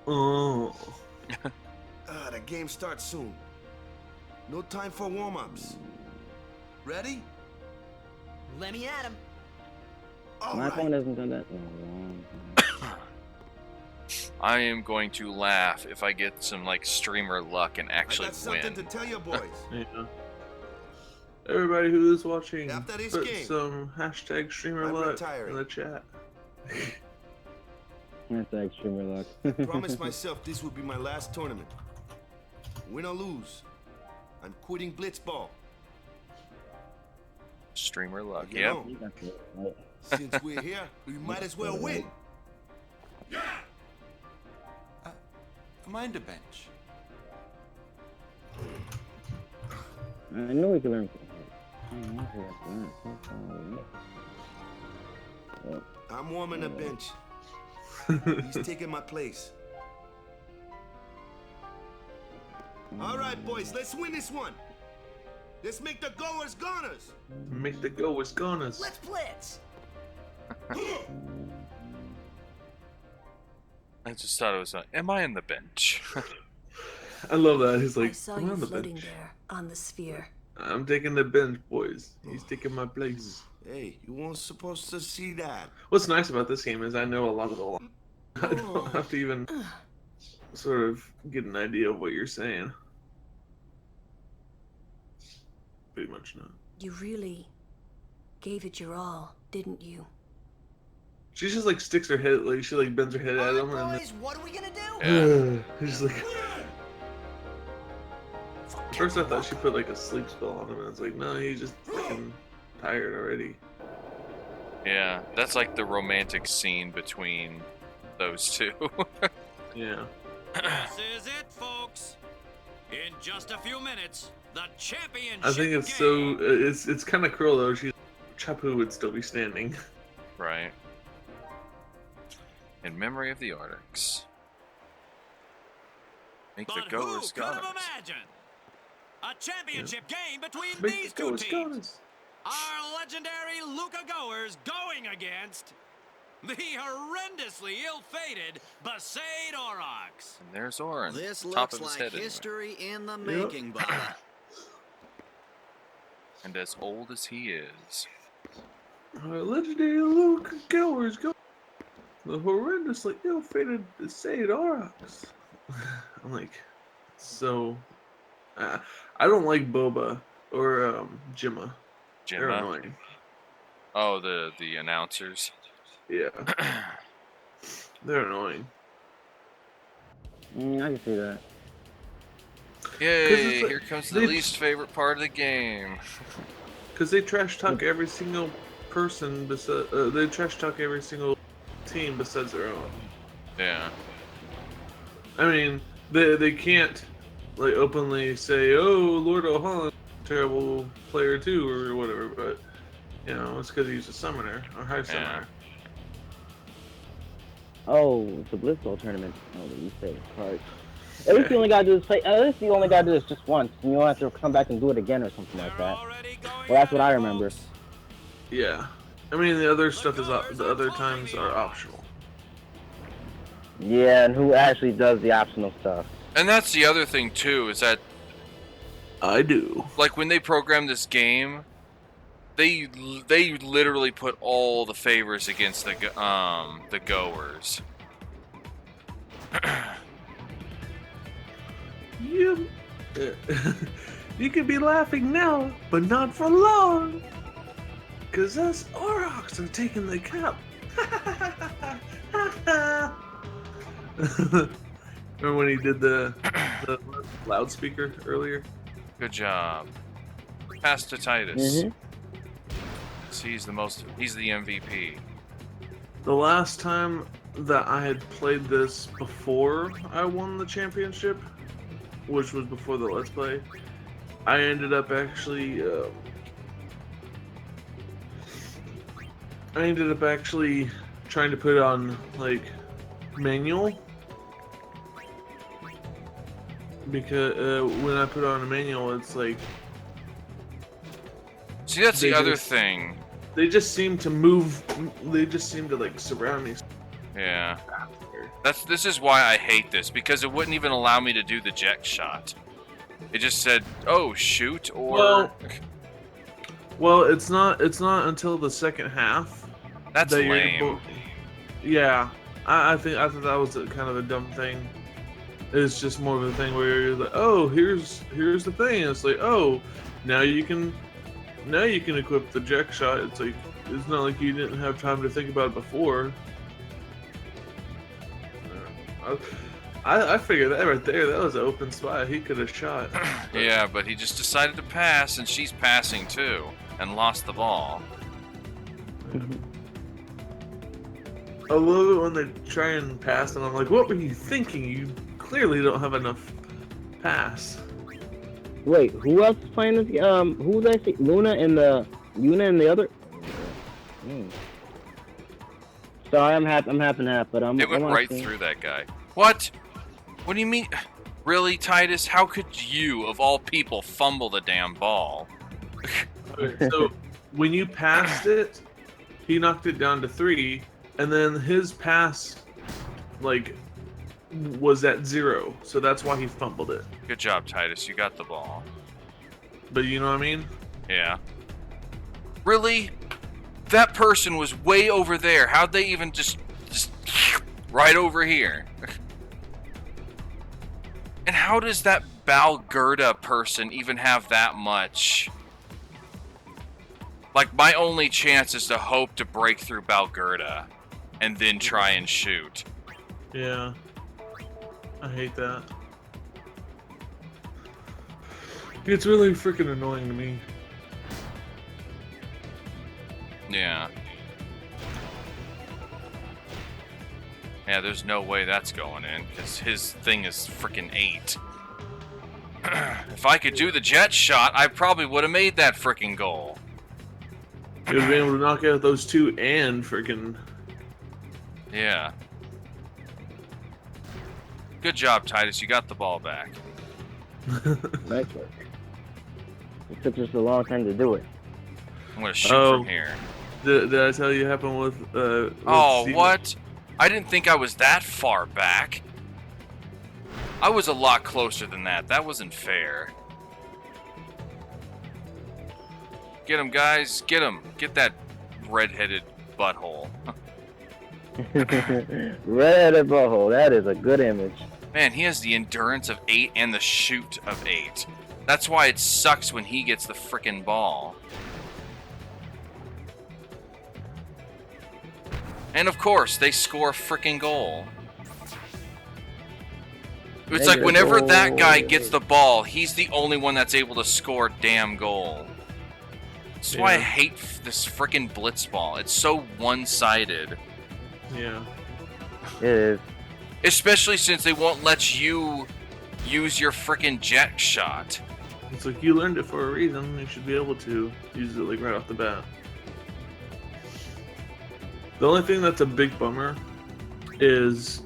Oh. The game starts soon. No time for warm-ups. Ready? Let me at him. My phone hasn't done that in a long time. I am going to laugh if I get some like streamer luck and actually I got something win. to tell you boys. Yeah. Everybody who is watching, After this put game, some hashtag streamer I'm luck retiring. in the chat. That's extremely luck. I promised myself this would be my last tournament. Win or lose, I'm quitting Blitzball. Streamer luck. You Yep. know, since we're here, we might as well win. Mind the bench. I know we can learn from her. I'm warming the bench. He's taking my place. All right, boys, let's win this one. Let's make the goers goners. Make the goers goners. Let's blitz. I just thought it was. Am I in the bench? I love that. He's I like, saw I'm you on the floating bench. there on the sphere. I'm taking the bench, boys. He's taking my place. Hey, you weren't supposed to see that. What's nice about this game is I know a lot of the lines. I don't have to even sort of get an idea of what you're saying. Pretty much not. You really gave it your all, didn't you? She just like sticks her head, like she like bends her head at him, and Boys, what are we gonna do? then she's like. At first I thought she put like a sleep spell on him, and it's like, no, he's just fucking tired already. Yeah, that's like the romantic scene between those two. Yeah. This is it, folks. In just a few minutes, the championship I think it's so. It's kind of cruel though. Chapu would still be standing. Right. In memory of the Arctics. Make the goers Who could have goners. imagined a championship game between Make these the two goers teams? goners. Our legendary Luca Goers going against the horrendously ill-fated Besaid Aurochs. And there's Orin. This top looks of his like head anyway. history in the making, Bubba. And as old as he is. Legendary Luke Goers go. The horrendously ill-fated Besaid Aurochs. I'm like, so. I don't like Boba or Jimma. They're Jimma. annoying. Oh, the announcers. Yeah. They're annoying. I can see that. Yay! Here comes the least favorite part of the game. Because they trash talk every single person. They trash talk every single team besides their own. Yeah. I mean, they can't like openly say, "Oh, Lord O'Holland, terrible player too," or whatever. But you know, it's because he's a summoner or high summoner. Oh, it's a Blizzball tournament. Oh, you say card. At least you only gotta do this. At least you only gotta do this just once, and you don't have to come back and do it again or something like that. Well, that's what I remember. Yeah, I mean the other stuff is the other times are optional. Yeah, and who actually does the optional stuff? And that's the other thing too, is that I do. Like when they program this game, they literally put all the favors against the goers. You can be laughing now, but not for long. Cause us Aurochs are taking the cup. Remember when he did the loudspeaker earlier? Good job. Pass to Titus. He's the MVP. The last time that I had played this before I won the championship, which was before the Let's Play, I ended up actually trying to put it on like manual, because when I put it on a manual, it's like, see, that's the other thing. They just seem to move. They just seem to like surround me. Yeah. This is why I hate this, because it wouldn't even allow me to do the jet shot. It just said, "Oh, shoot," or well, it's not until the second half. That's lame. Yeah, I think that was kind of a dumb thing. It's just more of a thing where you're like, "Oh, here's the thing." It's like, "Oh, now you can equip the jet shot." It's like, it's not like you didn't have time to think about it before. I figured that right there, that was an open spot he could have shot. Yeah, but he just decided to pass, and she's passing too, and lost the ball. I love it when they try and pass, and I'm like, what were you thinking? You clearly don't have enough pass. Wait, who else is playing this? Who was I see? Yuna and the other. Sorry, I'm half and half, but It went right through that guy. What? What do you mean? Really, Titus? How could you, of all people, fumble the damn ball? Okay, so when you passed it, he knocked it down to 3, and then his pass, like, was at 0, so that's why he fumbled it. Good job, Titus. You got the ball. But you know what I mean? Yeah. Really? That person was way over there. How'd they even just right over here? And how does that Balgerda person even have that much? Like, my only chance is to hope to break through Balgerda and then try and shoot. Yeah. I hate that. It's really freaking annoying to me. Yeah. Yeah, there's no way that's going in, because his thing is freaking 8. If I could do the jet shot, I probably would have made that freaking goal. You would have been able to knock out those 2 and freaking... Yeah. Good job, Titus. You got the ball back. Nice work. It took just a long time to do it. I'm gonna shoot from here. Did I tell you what happened with oh, Steven? what? I didn't think I was that far back. I was a lot closer than that. That wasn't fair. Get him, guys. Get him. Get that red-headed butthole. Red-headed butthole. That is a good image. Man, he has the endurance of 8 and the shoot of 8. That's why it sucks when he gets the frickin' ball. And of course, they score a freaking goal. It's like whenever that guy gets the ball, he's the only one that's able to score a damn goal. That's why I hate this freaking blitzball. It's so one-sided. Yeah. It is. Especially since they won't let you use your freaking jet shot. It's like you learned it for a reason. You should be able to use it like right off the bat. The only thing that's a big bummer is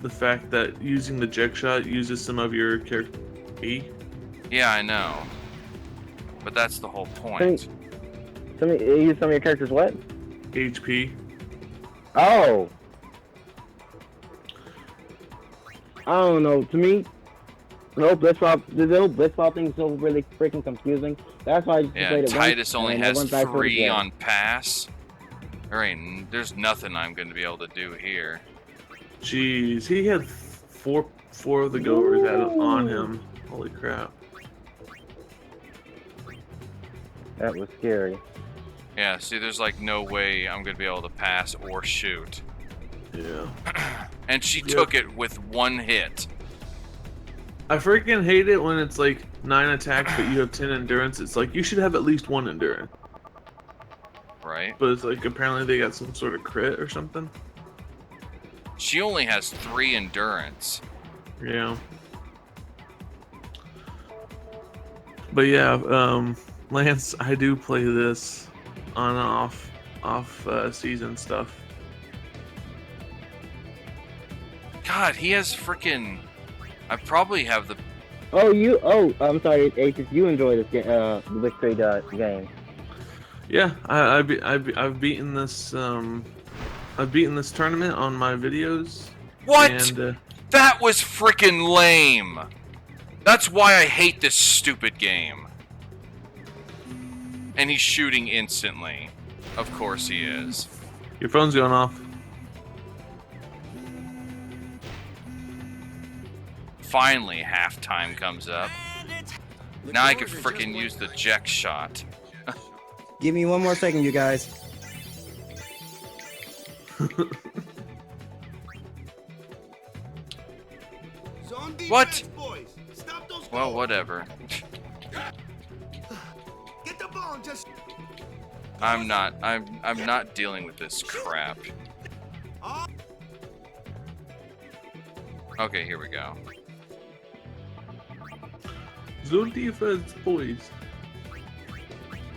the fact that using the jet shot uses some of your character E. Yeah, I know. But that's the whole point. Some of your characters what? HP. Oh. I don't know. To me, the whole blitzball thing is so really freaking confusing. That's why I just played it Titus once, only and has once I played 3 it, on pass. There's nothing I'm going to be able to do here. Jeez, he had four of the goers on him. Holy crap. That was scary. Yeah, see, there's like no way I'm going to be able to pass or shoot. Yeah. And she took it with 1 hit. I freaking hate it when it's like 9 attack, but you have 10 endurance. It's like you should have at least 1 endurance. Right. But it's like apparently they got some sort of crit or something. She only has 3 endurance. Yeah. But yeah, Lance, I do play this on and off season stuff. God, he has freaking... I probably have the... Oh, I'm sorry, Aces. You enjoy this the Victory game. Yeah, I've beaten this I've beaten this tournament on my videos. What? And, that was freaking lame. That's why I hate this stupid game. And he's shooting instantly. Of course he is. Your phone's going off. Finally, halftime comes up. Now I can freaking use the Jack shot. Give me 1 more second, you guys. What? Well, whatever. Get the ball and just... I'm not dealing with this crap. Okay, here we go. Zone defense, boys.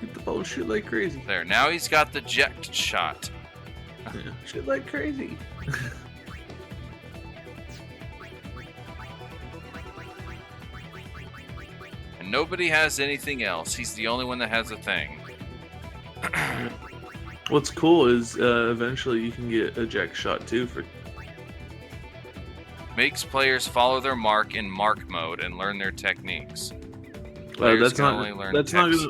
Get the ball, shoot like crazy. There, now he's got the jet shot. Yeah, shoot like crazy. And nobody has anything else. He's the only one that has a thing. What's cool is eventually you can get a jack shot too for. Makes players follow their mark in mark mode and learn their techniques. Players That's can not. only learn That's text.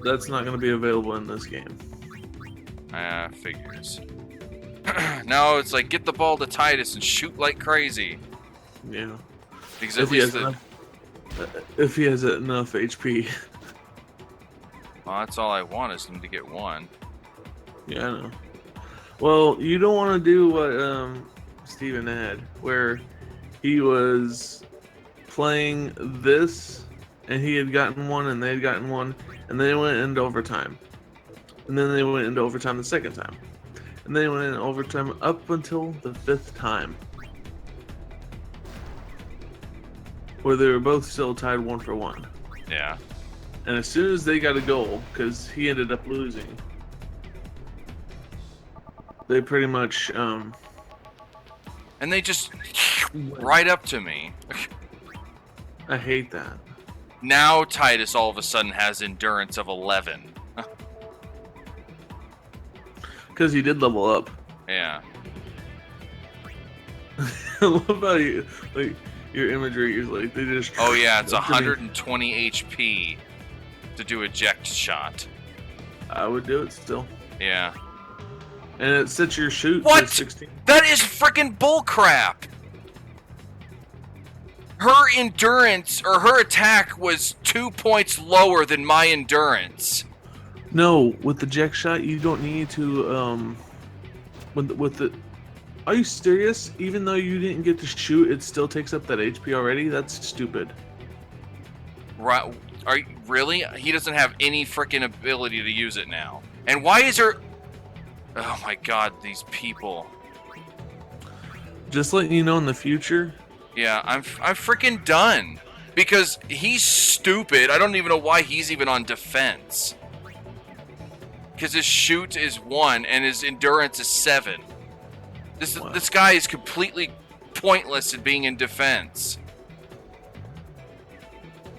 That's not going to be available in this game. Figures. No, it's like get the ball to Titus and shoot like crazy. Yeah. Because at least the... if he has enough HP. Well, that's all I want is him to get 1. Yeah, I know. Well, you don't want to do what Steven had, where he was playing this, and he had gotten 1, and they had gotten 1, and then they went into overtime. And then they went into overtime the second time. And then they went into overtime up until the 5th time. Where they were both still tied 1 for 1. Yeah. And as soon as they got a goal, because he ended up losing, they pretty much, And they just right up to me. I hate that. Now Titus all of a sudden has endurance of 11. Because he did level up. Yeah. I love how you, like, your imagery is like, they just... Oh yeah, it's 120 HP to do eject shot. I would do it still. Yeah. And it sets your shoot What? to 16. That is freaking bullcrap! Her endurance, or her attack, was 2 points lower than my endurance. No, with the jack shot, you don't need to with the. Are you serious? Even though you didn't get to shoot, it still takes up that HP already? That's stupid. Right? Are you, really? He doesn't have any freaking ability to use it now. And why is there? Oh my God, these people. Just letting you know in the future. Yeah, I'm freaking done because he's stupid. I don't even know why he's even on defense. Because his shoot is 1 and his endurance is 7. This guy is completely pointless at being in defense.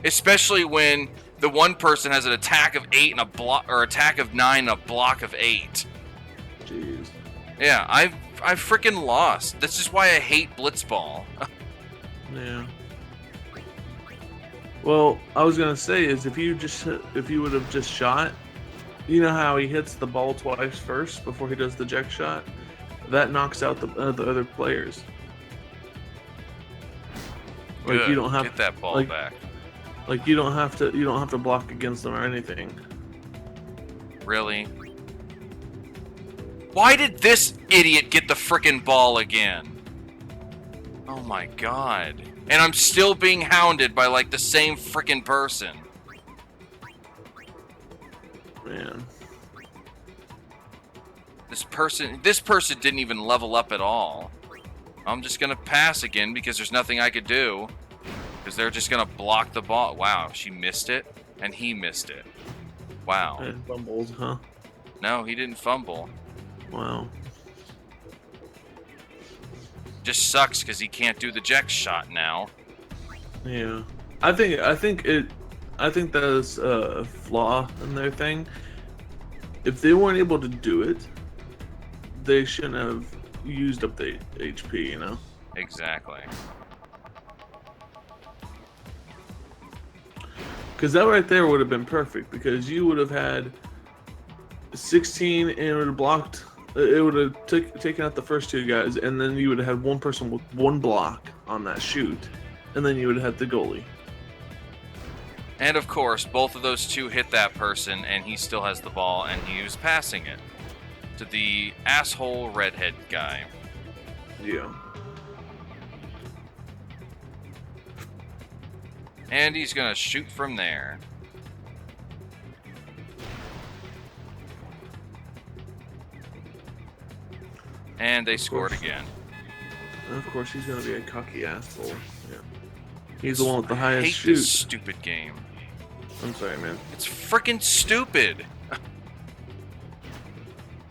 Especially when the one person has an attack of 8 and a block, or attack of 9 and a block of 8. Jeez. Yeah, I've freaking lost. This is why I hate Blitzball. Yeah. Well, I was gonna say is if you would have just shot, you know how he hits the ball twice first before he does the eject shot, that knocks out the other players. Like Good. you don't have get that ball back. Like you don't have to block against them or anything. Really? Why did this idiot get the frickin' ball again? Oh my God. And I'm still being hounded by like the same frickin' person. Man. This person didn't even level up at all. I'm just gonna pass again because there's nothing I could do. Because they're just gonna block the ball. Wow, she missed it, and he missed it. Wow. And fumbled, huh? No, he didn't fumble. Wow. Just sucks because he can't do the eject shot now. Yeah. I think that is a flaw in their thing. If they weren't able to do it, they shouldn't have used up the HP, you know? Exactly. Because that right there would have been perfect, because you would have had 16 and it would have blocked, it would have taken out the first 2 guys, and then you would have had one person with 1 block on that shoot, and then you would have had the goalie. And of course, both of those 2 hit that person, and he still has the ball, and he was passing it to the asshole redhead guy. Yeah. And he's gonna shoot from there. And they scored again. And of course, he's gonna be a cocky asshole. Yeah. He's the one with the highest I hate shoot. this stupid game. I'm sorry, man. It's freaking stupid.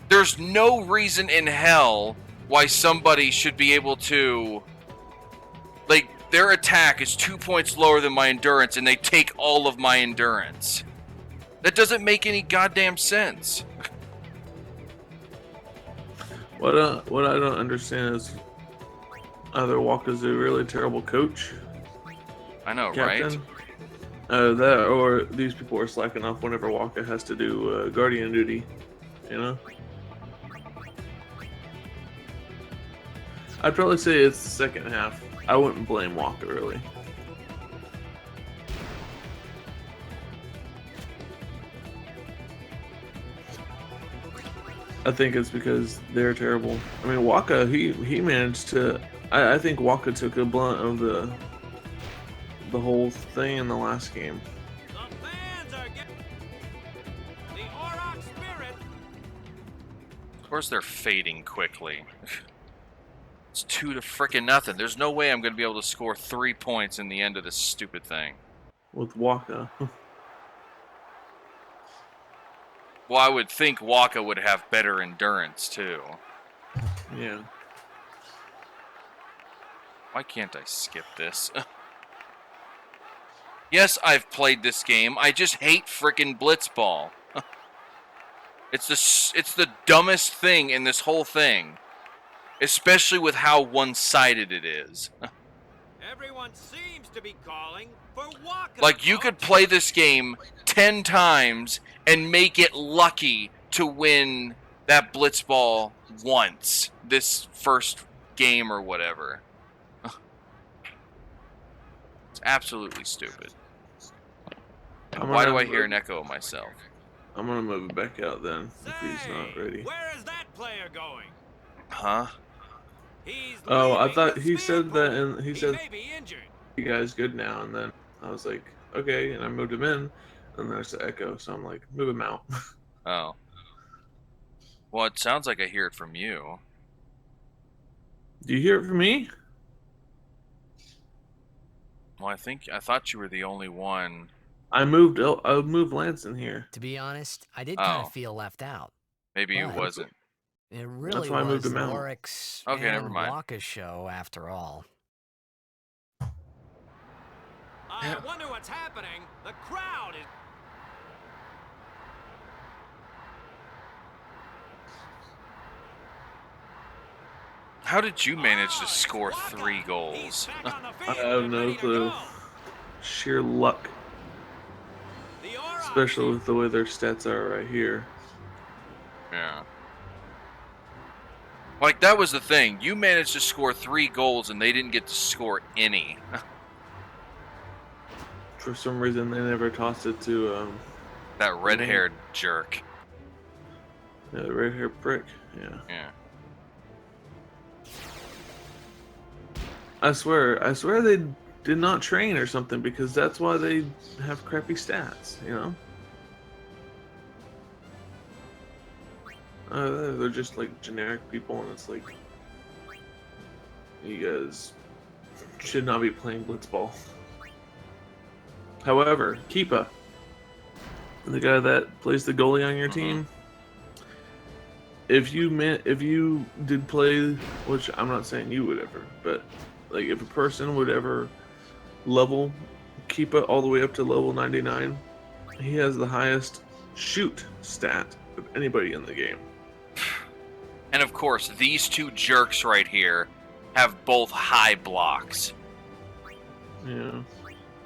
There's no reason in hell why somebody should be able to... Like, their attack is 2 points lower than my endurance, and they take all of my endurance. That doesn't make any goddamn sense. What I don't understand is either Waka's a really terrible coach. I know, captain, right? That or these people are slacking off whenever Waka has to do guardian duty. You know. I'd probably say it's the second half. I wouldn't blame Waka really. I think it's because they're terrible. I mean, Waka, he managed to. I think Waka took a blunt of the whole thing in the last game. Of course, they're fading quickly. It's 2 to frickin' nothing. There's no way I'm going to be able to score 3 points in the end of this stupid thing. With Waka. Well, I would think Waka would have better endurance, too. Yeah. Why can't I skip this? Yes, I've played this game. I just hate frickin' Blitzball. It's the dumbest thing in this whole thing. Especially with how one-sided it is. Everyone seems to be calling for Waka. Like, you could play this game 10 times and make it lucky to win that Blitzball once. This first game or whatever. It's absolutely stupid. Why do I hear an echo of myself? I'm gonna move it back out then, if he's not ready. Where is that player going? Huh? Oh, I thought he said that, and he said, "You guys good now?" And then I was like, "Okay," and I moved him in, and there's the echo, so I'm like, "Move him out." Oh. Well, it sounds like I hear it from you. Do you hear it from me? Well, I thought you were the only one. I moved Lance in here. To be honest, I did kind of Oh. feel left out. Maybe it But wasn't. it That's really why I moved was him out. Lorik's Okay, never and mind. Waka's show after all. I wonder what's happening. The crowd is... How did you manage to score 3 goals? I have no clue. Sheer luck. Especially with the way their stats are right here. Yeah. Like, that was the thing. You managed to score 3 goals, and they didn't get to score any. For some reason, they never tossed it to that red-haired jerk. Yeah, the red-haired prick. Yeah. Yeah. I swear they did not train or something, because that's why they have crappy stats, you know? They're just like generic people, and it's like, you guys should not be playing blitzball. However, Keepa, the guy that plays the goalie on your team, if you did play, which I'm not saying you would ever, but like if a person would ever level Keepa all the way up to level 99, he has the highest shoot stat of anybody in the game. And of course, these 2 jerks right here have both high blocks. Yeah.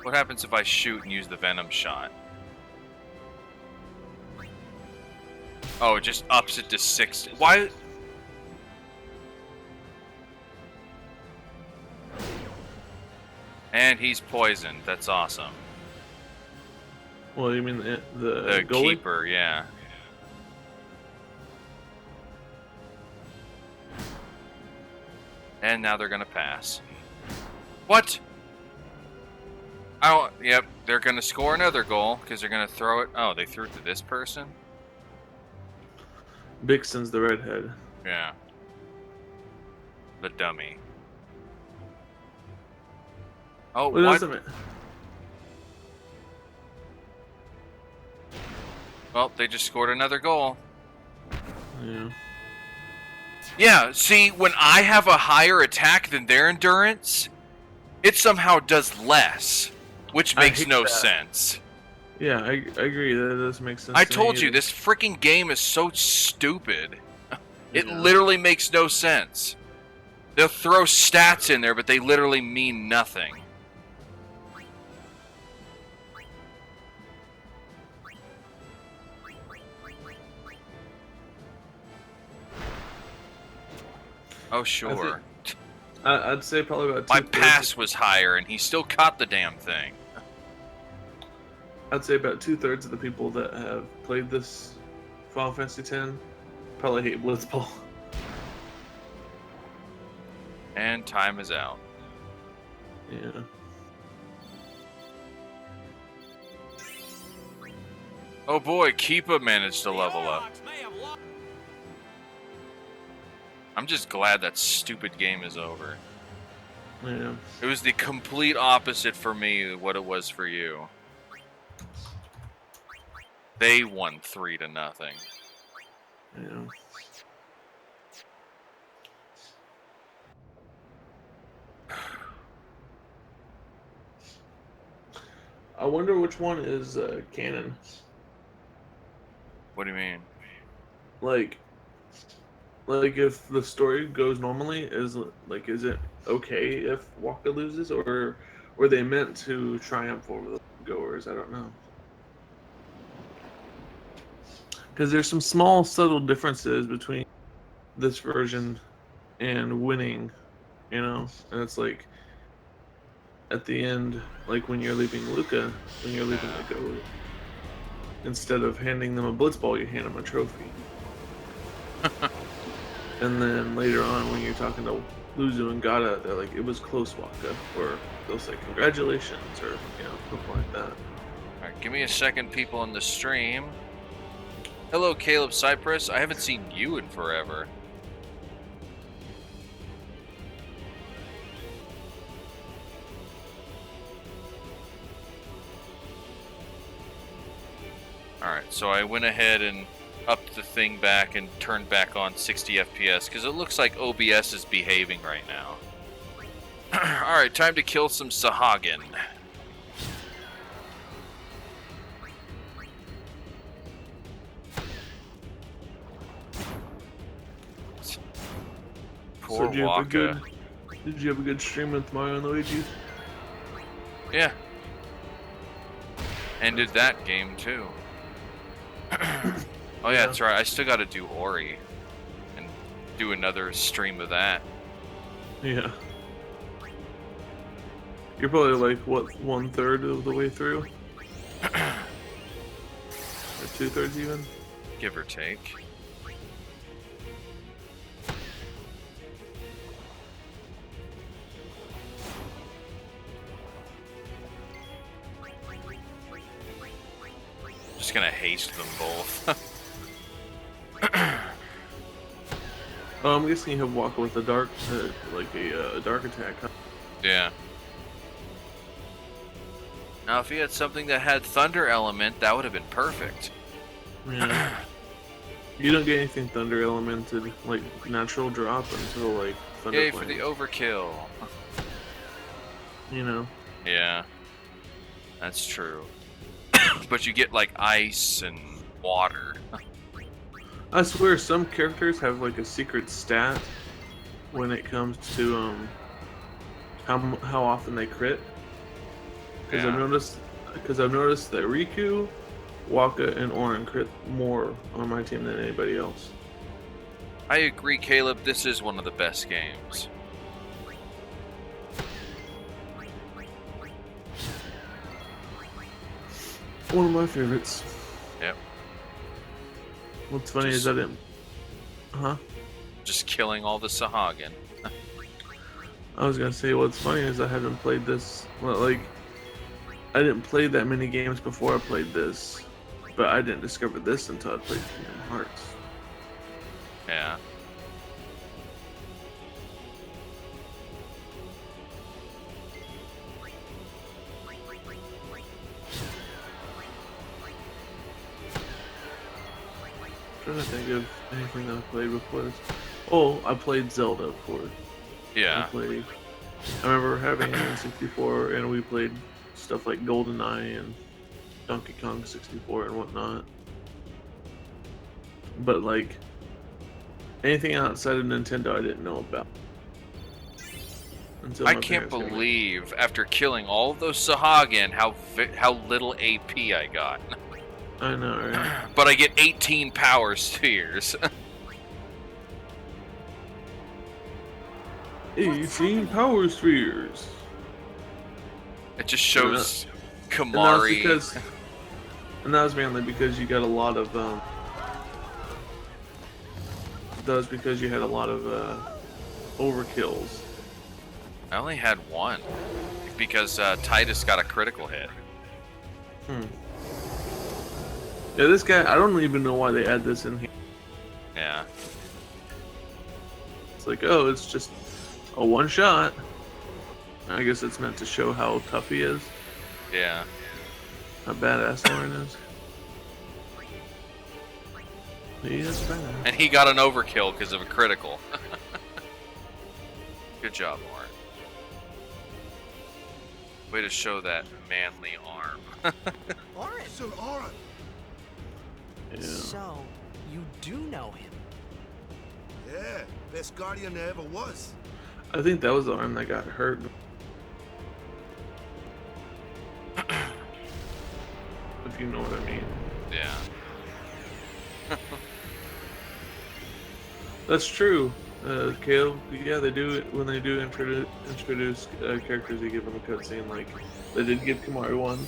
What happens if I shoot and use the venom shot? Oh, it just ups it to 6. Why? And he's poisoned. That's awesome. Well, you mean the goalie? Keeper, yeah. And now they're gonna pass. What? Oh, yep. They're gonna score another goal because they're gonna throw it. Oh, they threw it to this person? Bixton's the redhead. Yeah. The dummy. Oh, what? Well, they just scored another goal. Yeah. Yeah, see, when I have a higher attack than their endurance, it somehow does less, which makes no sense. Yeah, I agree. That does make sense. I told you, this freaking game is so stupid. It literally makes no sense. They'll throw stats in there, but they literally mean nothing. Oh, sure. I'd say probably about my pass was higher, and he still caught the damn thing. I'd say about 2/3 of the people that have played this Final Fantasy X probably hate blitzball. And time is out. Yeah. Oh boy, Keepa managed to level up. I'm just glad that stupid game is over. Yeah. It was the complete opposite for me what it was for you. They won 3-0. Yeah. I wonder which one is canon. What do you mean? Like if the story goes normally, is it okay if Waka loses, or were they meant to triumph over the goers? I don't know. Because there's some small subtle differences between this version and winning, you know? And it's like at the end, like when you're leaving Luca, when you're leaving the goat, instead of handing them a blitzball, you hand them a trophy. And then later on, when you're talking to Luzu and Gata, they're like, it was close, Waka. Or they'll say, congratulations, or, you know, something like that. Alright, give me a second, people in the stream. Hello, Caleb Cypress. I haven't seen you in forever. Alright, so I went ahead and upped the thing back and turned back on 60 FPS because it looks like OBS is behaving right now. Alright, time to kill some Sahagin. Poor Waka. Did you have a good stream with Mario and Luigi? Yeah. Ended that game too. Oh yeah, that's right. I still got to do Ori and do another stream of that. Yeah. You're probably like, what, 1/3 of the way through? Or 2/3 even? Give or take. Just gonna haste them both. I'm guessing you have Waka with a dark, like a dark attack, huh? Yeah. Now, if he had something that had thunder element, that would have been perfect. Yeah. You don't get anything thunder elemented, like natural drop until like thunder. Yay for the overkill. You know. Yeah. That's true. But you get like ice and water. I swear some characters have like a secret stat when it comes to how often they crit. Because Yeah. I've noticed that Riku, Waka, and Orin crit more on my team than anybody else. I agree, Caleb. This is one of the best games. One of my favorites. Yep. What's funny is I didn't. Huh? Just killing all the Sahagin. I was gonna say what's funny is I haven't played this. Well, like, I didn't play that many games before I played this, but I didn't discover this until I played Kingdom Hearts. Yeah. I'm trying to think of anything that I played before this. Oh, I played Zelda, of course. Yeah. I remember having an N64, and we played stuff like GoldenEye and Donkey Kong 64 and whatnot. But like anything outside of Nintendo, I didn't know about. I can't believe after killing all of those Sahagin how little AP I got. I know, right? But I get 18 power spheres. 18 power spheres. It just shows And Kamari. that was mainly because you got a lot of that was because you had a lot of overkills. I only had one because Titus got a critical hit. Yeah, this guy, I don't even know why they add this in here. Yeah. It's like, oh, it's just a one shot. I guess it's meant to show how tough he is. Yeah. How badass Lauren is. He is badass. And he got an overkill because of a critical. Good job, Lauren. Way to show that manly arm. Orin! So, Orin! Yeah. So, you do know him? Yeah, best guardian there ever was. I think that was the arm that got hurt. If you know what I mean. Yeah. That's true, Caleb. Yeah, they do it when they do introduce characters. They give them a cutscene. Like they did give Kamari one,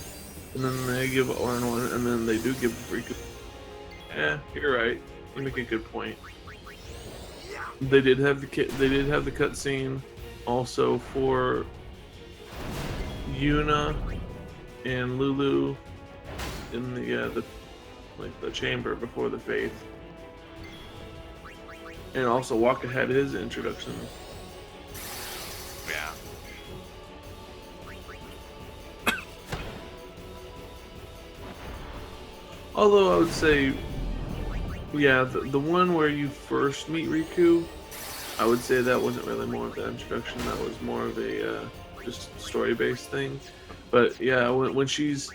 and then they give Orin one, and then they do give Riku. Yeah, you're right. You make a good point. They did have the cutscene also for Yuna and Lulu in the chamber before the faith, and also Waka had his introduction. Yeah. Although I would say, yeah, the one where you first meet Riku, I would say that wasn't really more of the introduction. That was more of a just story-based thing. But yeah, when she's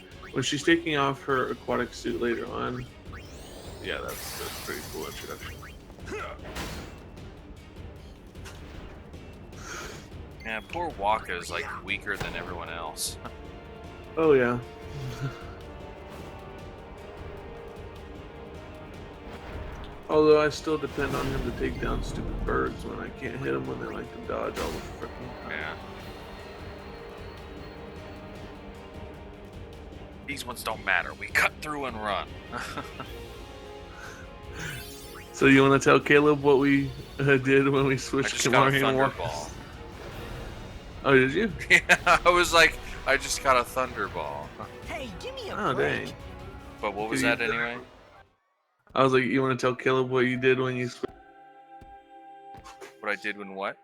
taking off her aquatic suit later on, yeah, that's a pretty cool introduction. Yeah, poor Waka is like weaker than everyone else. Oh yeah. Although I still depend on him to take down stupid birds when I can't hit them when they like to dodge all the freaking time. Yeah. These ones don't matter. We cut through and run. So you want to tell Caleb what we did when we switched Kimari and Waka? Thunderball. Oh, did you? Yeah, I was like, I just got a Thunderball. Hey, give me a Oh, break. dang. But what was that anyway? I was like, you want to tell Caleb what you did when you What I did when what?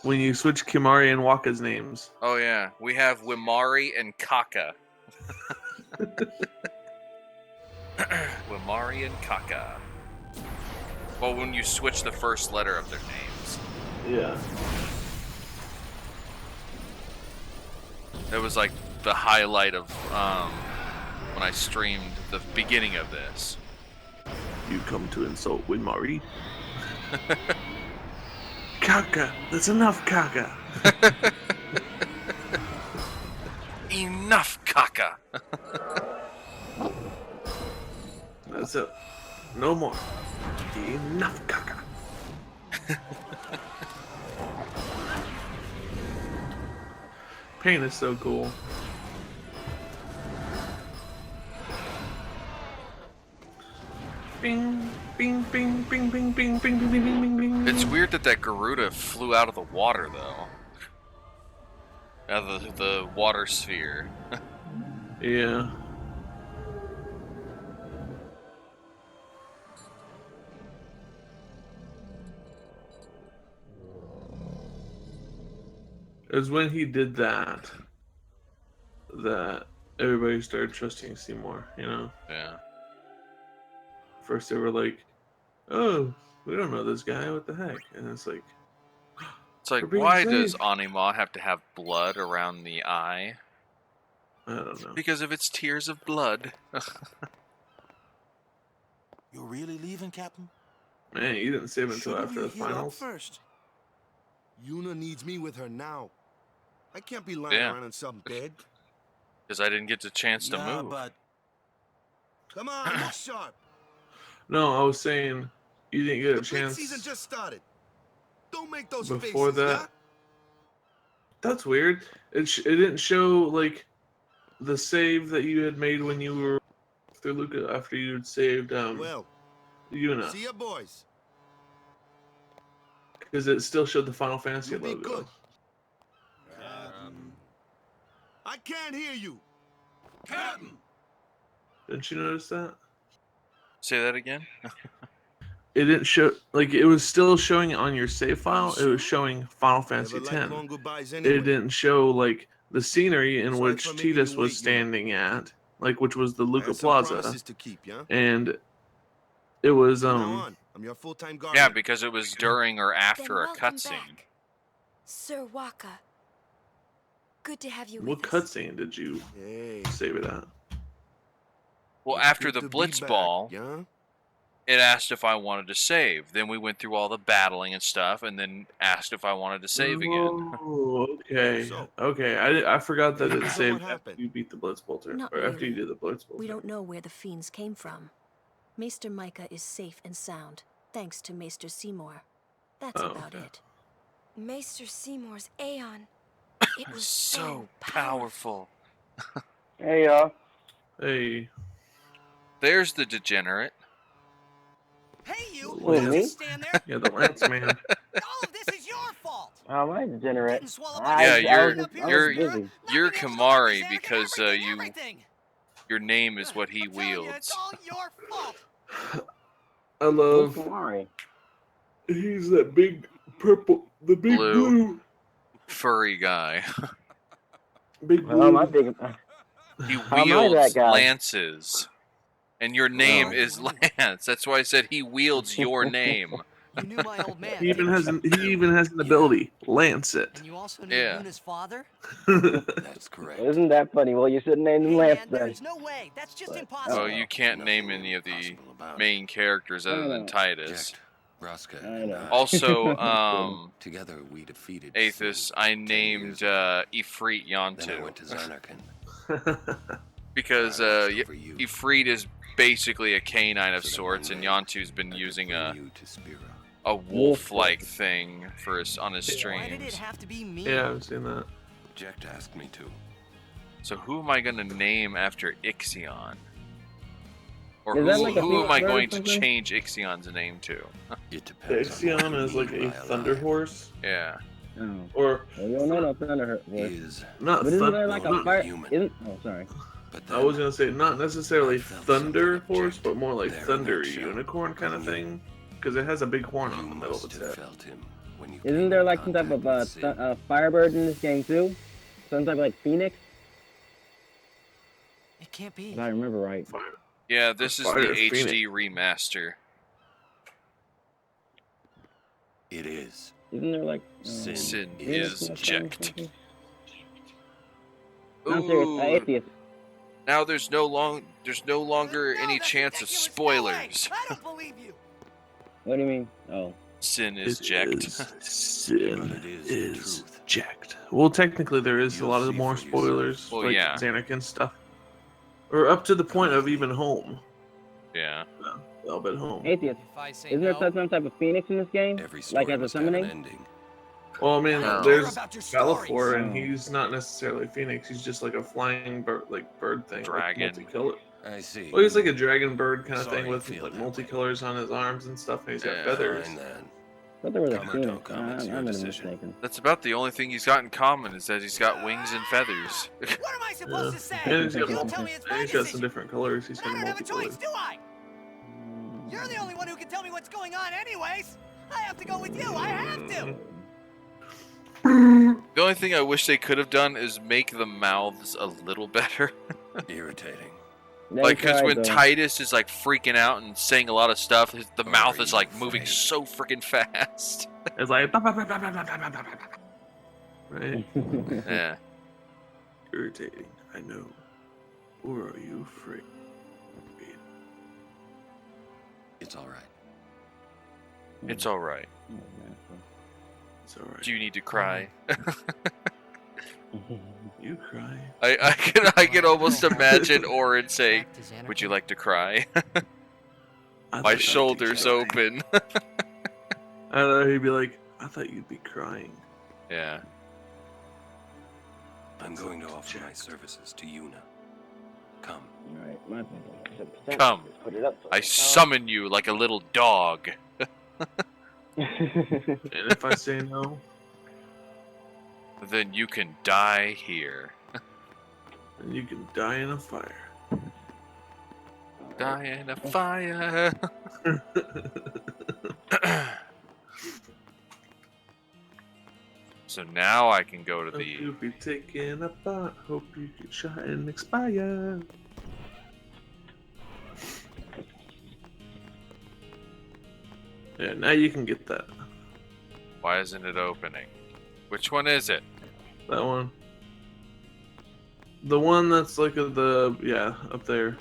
When you switched Kimari and Waka's names. Oh yeah, we have Wimari and Kaka. Wimari and Kaka. Well, when you switch the first letter of their names. Yeah. That was like the highlight of when I streamed the beginning of this. You come to insult Wimari? Kaka, that's enough, Kaka. Enough, Kaka. That's it. No more. Enough, Kaka. Pain is so cool. Bing, bing, bing, bing, bing, bing, bing, bing, bing, bing, bing. It's weird that Garuda flew out of the water, though. Out of the water sphere. Yeah. It was when he did that everybody started trusting Seymour, you know? Yeah. First they were like, oh, we don't know this guy, what the heck? And it's like, Why does Anima have to have blood around the eye? I don't know. Because of its tears of blood. You're really leaving, Captain? Man, you didn't save until Shouldn't after we the heal up finals. first? Yuna needs me with her now. I can't be lying around in some bed. Because I didn't get the chance to move. But come on, look sharp. No, I was saying you didn't get a The chance season just started. Don't make those before faces, that. yeah? That's weird. It didn't show like the save that you had made when you were through Luca after you had saved Well, Yuna. see ya, boys. Because it still showed the Final Fantasy You'll be logo. good. I can't hear you. Captain! Didn't you notice that? Say that again? It didn't show, like, it was still showing on your save file. It was showing Final Fantasy Never X. liked long goodbyes anyway. It didn't show, like, the scenery in Sorry which for making Titus you was wait, Yuna. standing at, like, which was the I Luca had some Plaza. promises to keep, yeah? And it was, From now on, I'm your full-time guardian. Yeah, because it was during or after a welcome cutscene. back, Sir Waka. Good to have you What with us. cutscene did you save it at? Well, after the Blitzball, it asked if I wanted to save. Then we went through all the battling and stuff, and then asked if I wanted to save again. Oh, okay. Okay, I forgot that it saved after you beat the Blitzbolter. Not Or after you really. did the Blitzbolter. We don't know where the fiends came from. Maester Micah is safe and sound, thanks to Maester Seymour. That's about it. Maester Seymour's Aeon. It was so powerful. Hey, y'all. Hey. There's the degenerate. Hey, you! Who, Don't me? just stand there. Yeah, the lance man. All of this is your fault. How am I degenerate? Getting swallowed by Yeah, something you're up here I in the was you're Spira, busy. you're not being able to let Kamari this because everything. your name is what he I'm telling you, it's wields. all your fault. I Who's love. Kamari? He's that big purple, the big blue, furry guy. big How am I blue. big? He How am I that wields guy? lances. And your name Oh. is Lance. That's why I said he wields your name. You knew my old man. He even didn't you? has an ability, lance it. And you also knew Yeah. Yuna's father? That's correct. Isn't that funny? Well, you should name him Hey Lance man, then. there's no way. That's just But, impossible. Well, you can't name Nothing any of the impossible about it. main characters other than Titus. Jack, Braska, I and know. Also, together we defeated Aethys, Sin I 10 named years ago. Ifrit Then I Yontu. went to Zanarkand. Because I watched over you. Ifrit is basically a canine of So that sorts, one and day, Yontu's been I could using bring a you to Spira. wolf-like thing for on his Why did it streams. have to be me? Yeah, I've seen that. Jack asked me to. So who am I going to name after Ixion? Or Is that like a who am I phoenix bird or going to something? change Ixion's name to? It depends. Ixion is like a thunder horse, Yeah. Oh. or Well, you don't know no thunder He horse. is not But isn't thunder. there like no, a not fire? human. Isn't? Oh, sorry. But I was gonna say not necessarily I felt thunder something horse, object but more like there in thunder that shell. unicorn kind of thing, because it has a big horn You on the middle of must its have head. felt him when you Isn't came there in like some type contact of with Sid. firebird in this game too? Some type of like phoenix? It can't be. If I remember right. Yeah, this is Fire the Phoenix. HD remaster. It is. Isn't there like Sin Sin phoenix is in this game or checked. something? No, I'm serious. Ooh. Atheist. Now there's no longer No, any that's chance of ridiculous. spoilers. No way. I don't believe you. What do you mean? Oh. Sin is jacked. Sin But it is the truth. jacked. Well, technically there is a You'll lot of see more for yourself. spoilers, Well, like yeah. Xanarkin stuff, or up to the point of even home. Yeah. I'll bet home. Atheist. If I say Isn't there no, some type of phoenix in this game? Every story Like as a must have an summoning? ending. Well, I mean, No. there's About your stories. Gallifloy, and Oh. he's not necessarily Phoenix. He's just like a flying bird, thing, Dragon. like multicolored. I see. Well, he's like a dragon bird kind of Sorry thing you with feel like that way. multicolors on his arms and stuff, and he's got Yeah. feathers. Fine then. I thought there was a Come or phoenix. don't come, it's your I'm decision. mistaken. That's about the only thing he's got in common is that he's got wings and feathers. what am I supposed to say? And he's got, You'll tell me it's my and he's got some decision. different colors. He's But I kind don't of have a choice, multicolored. do I? You're the only one who can tell me what's going on anyways. I have to go with you. I have to. The only thing I wish they could have done is make the mouths a little better. Irritating. Like, because when though. Titus is like freaking out and saying a lot of stuff, the Are mouth is you like moving afraid? so freaking fast. It's like right. Yeah. Irritating. I know. Or are you afraid? It's all right. It's alright. It's alright. Do you need to cry? You cry. I can almost imagine Orin saying, "Would you like to cry?" My shoulders open. I know he'd be like, I thought you'd be crying. Yeah. I'm going to offer my services to Yuna. Come. Alright, my Come. Put it up. I summon you like a little dog. And if I say no, Then you can die here. then you can die in a fire. Die in a fire. So now I can go to Hope the. you'll be taken apart. Hope you get shot and expire. Yeah, now you can get that. Why isn't it opening? Which one is it? That one. The one that's like up there.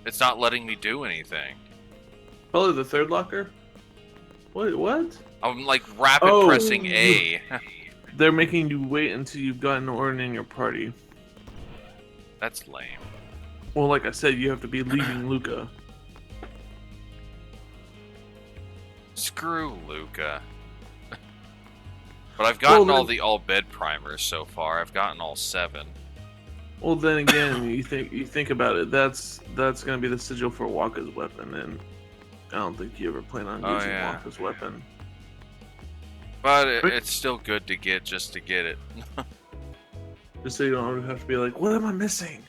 It's not letting me do anything. Probably the third locker. What? I'm like rapid Oh, pressing A. They're making you wait until you've gotten Orin in your party. That's lame. Well, like I said, you have to be leaving Luca. Screw Luca. But I've gotten Well, all then- the all bed primers so far. I've gotten all 7. Well, then again, you think about it. That's gonna be the sigil for Waka's weapon, and I don't think you ever plan on Oh, using yeah. Wonka's weapon. But it's still good to get just to get it. Just so you don't have to be like, what am I missing?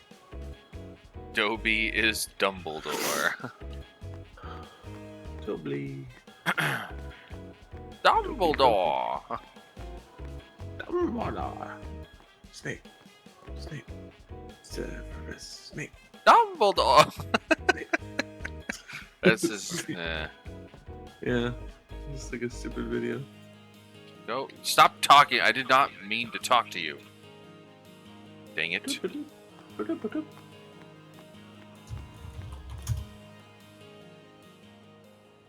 Dobby is Dumbledore. Dobby. Dumbledore. Dumbledore. Snape. Snape. Severus Snape. Dumbledore. This is. Yeah. Just like a stupid video. Go. Stop talking. I did not mean to talk to you. Dang it.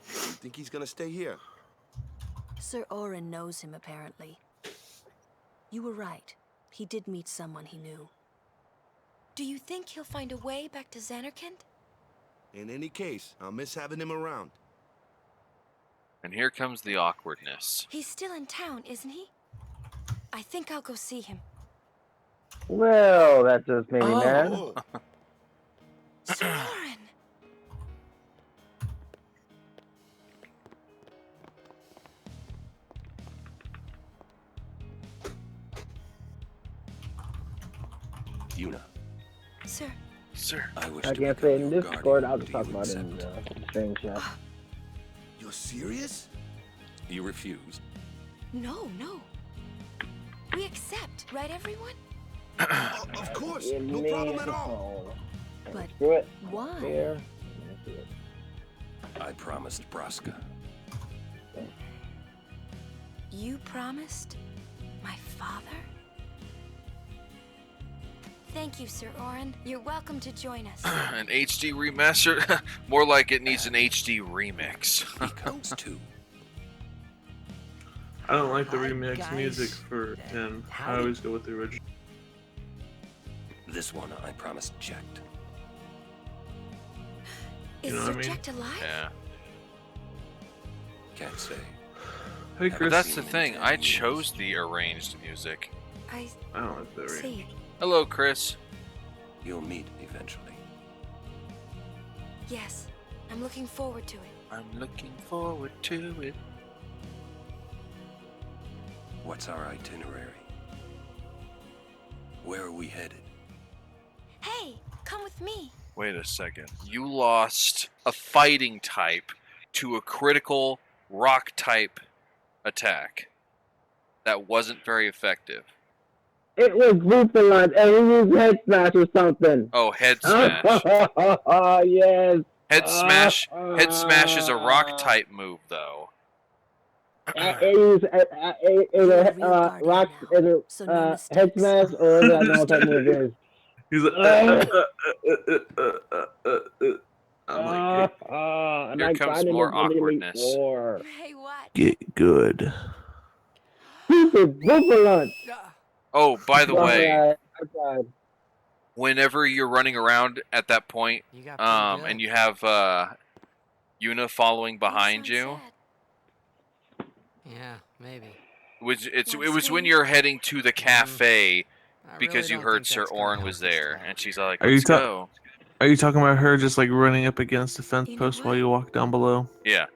Think he's gonna stay here? Sir Orin knows him, apparently. You were right. He did meet someone he knew. Do you think he'll find a way back to Xanarkand? In any case, I'll miss having him around. And here comes the awkwardness. He's still in town, isn't he? I think I'll go see him. Well, that just made me mad. Sir Orin! Yuna. Sir. Sir. I can't say it in Discord, I'll just talk about it in the stream chat. You're serious? You refuse. No. We accept, right, everyone? Of course, no problem at all. But Screw it. why? Here. I promised Braska. You promised my father? Thank you, Sir Orin. You're welcome to join us. An HD remaster? More like it needs an HD remix. He comes too. I don't like the Hi, remix guys. music for 10. I Howdy. always go with the original. This one I promised checked. Is know what I mean? Subject alive? Yeah. Can't say. Hey, But Chris. that's the thing. I chose the arranged music. I I don't like the see. Hello, Chris. You'll meet eventually. Yes, I'm looking forward to it. I'm looking forward to it. What's our itinerary? Where are we headed? Hey, come with me. Wait a second. You lost a fighting type to a critical rock type attack. That wasn't very effective. It was Boofalant, and he used Head Smash or something. Oh, Head Smash. Yes. Head Smash is a rock type move, though. It used rock, Head Smash, or whatever that normal type move is. He's like, I'm like, and Here I comes tried it more in Elite awkwardness. Four. Hey, what? get good. Stupid Boofalant. Oh, by the way, I tried. whenever you're running around at that point, You got pretty good. and you have Yuna following behind you, Yeah, maybe. it was when you're heading to the cafe I because really you don't heard think Sir that's gonna Orin help was this there, time. and she's like, Are you "Let's go." Are you talking about her just like running up against the fence You know post what? while you walk down below? Yeah.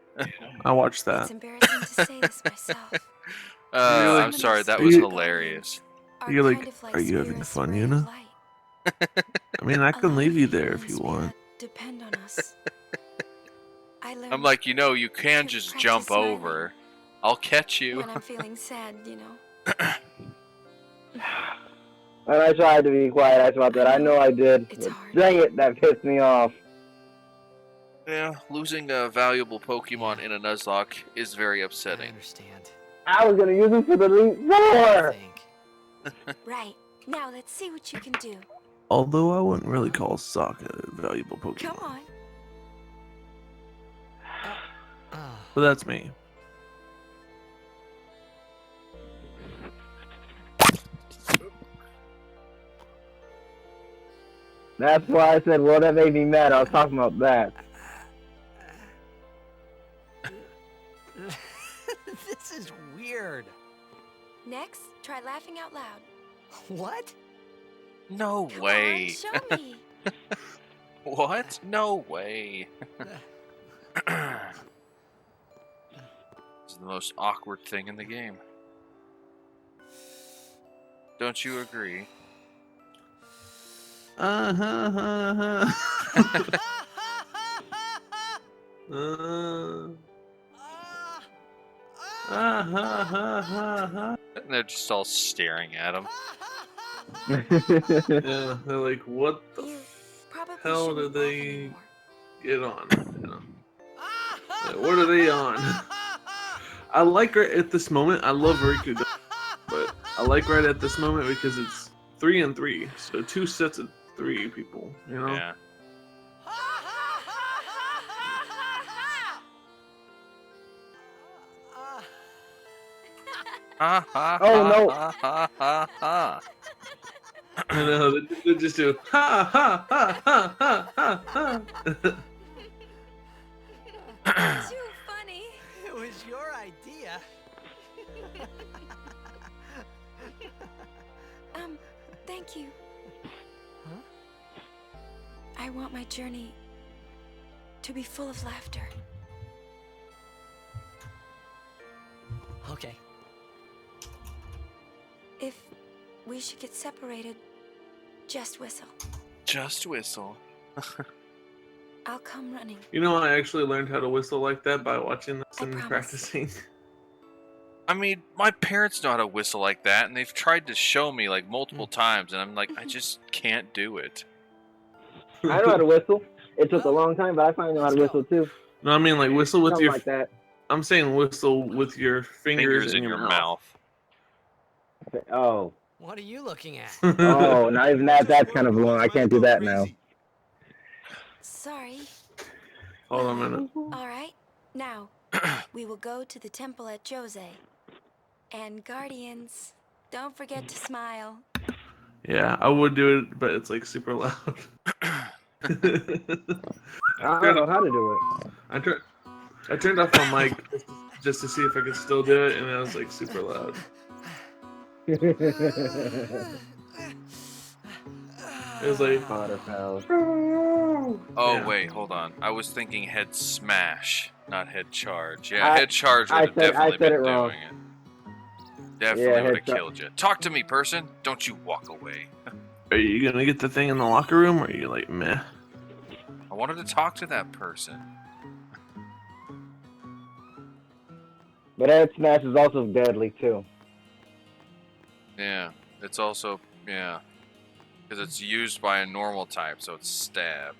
I watched It's that. embarrassing to say this myself. Really? I'm sorry, that Are was you- hilarious. You're Kind like, of like are you having Spira's fun, ray of Yuna? light. I mean, I A can lot leave of you there if heroes you may want. not depend on us. I learned I'm like, you can to just practice jump smiling over. I'll catch you. when I'm feeling sad, you know. And I tried to be quiet about that. I know I did. It's But hard. dang it, that pissed me off. Yeah, losing a valuable Pokemon in a Nuzlocke is very I upsetting. understand. I was gonna use him for the Elite Four. Right. Now let's see what you can do. Although I wouldn't really call Sokka a valuable Come Pokemon. on. But that's me. That's why I said, well, that made me mad. I was talking about that. This is weird. Next, try laughing out loud. What? No Come way. on, show me. What? No way. the most awkward thing in the game. Don't you agree? And they're just all staring at him. Yeah, they're like, what the Probably hell shouldn't did they get on? You know? Like, what are they on? I like right at this moment. I love Riku, but I like right at this moment because it's 3 and 3, so 2 sets of 3 people. You know? Yeah. Ha ha Oh, ha no. ha ha ha ha. I know, they just do ha ha ha ha ha ha. Too funny. It was your idea. Thank you. Huh? I want my journey to be full of laughter. Okay. If we should get separated, just whistle. Just whistle. I'll come running. You know, I actually learned how to whistle like that by watching this and promise. practicing. I mean, my parents know how to whistle like that, and they've tried to show me like multiple times, and I'm like, I just can't do it. I know how to whistle. It took a long time, but I finally know how to whistle too. No, I mean like whistle with Something your. like that. I'm saying whistle with your fingers in your mouth. Oh. What are you looking at? Oh, not even that. That's kind of long. I can't do that now. Sorry. Hold on a minute. All right. Now, we will go to the temple at Jose. And Guardians, don't forget to smile. Yeah, I would do it, but it's like super loud. I don't know how to do it. I turned off my mic just to see if I could still do it, and it was like super loud. It was like waterfowl. Oh Yeah. wait, hold on. I was thinking head smash, not head charge. Yeah, head charge would have I definitely said been it wrong. doing it. Definitely Yeah, would have head char- killed you. Talk to me, person. Don't you walk away. Are you gonna get the thing in the locker room, or are you like meh? I wanted to talk to that person. But head smash is also deadly too. Yeah, it's also because it's used by a normal type, so it's stab.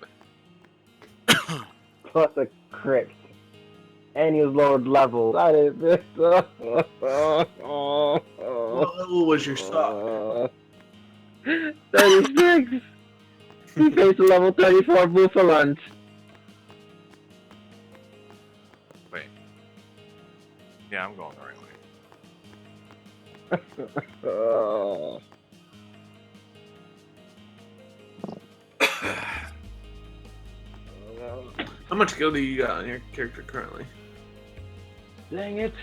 Plus a crit. And use lowered level. That is this. What level was your stock? 36. He faced a level 34 Buffalant. Wait. Yeah, I'm going the right way. Oh. How much go do you got on your character currently? Dang it.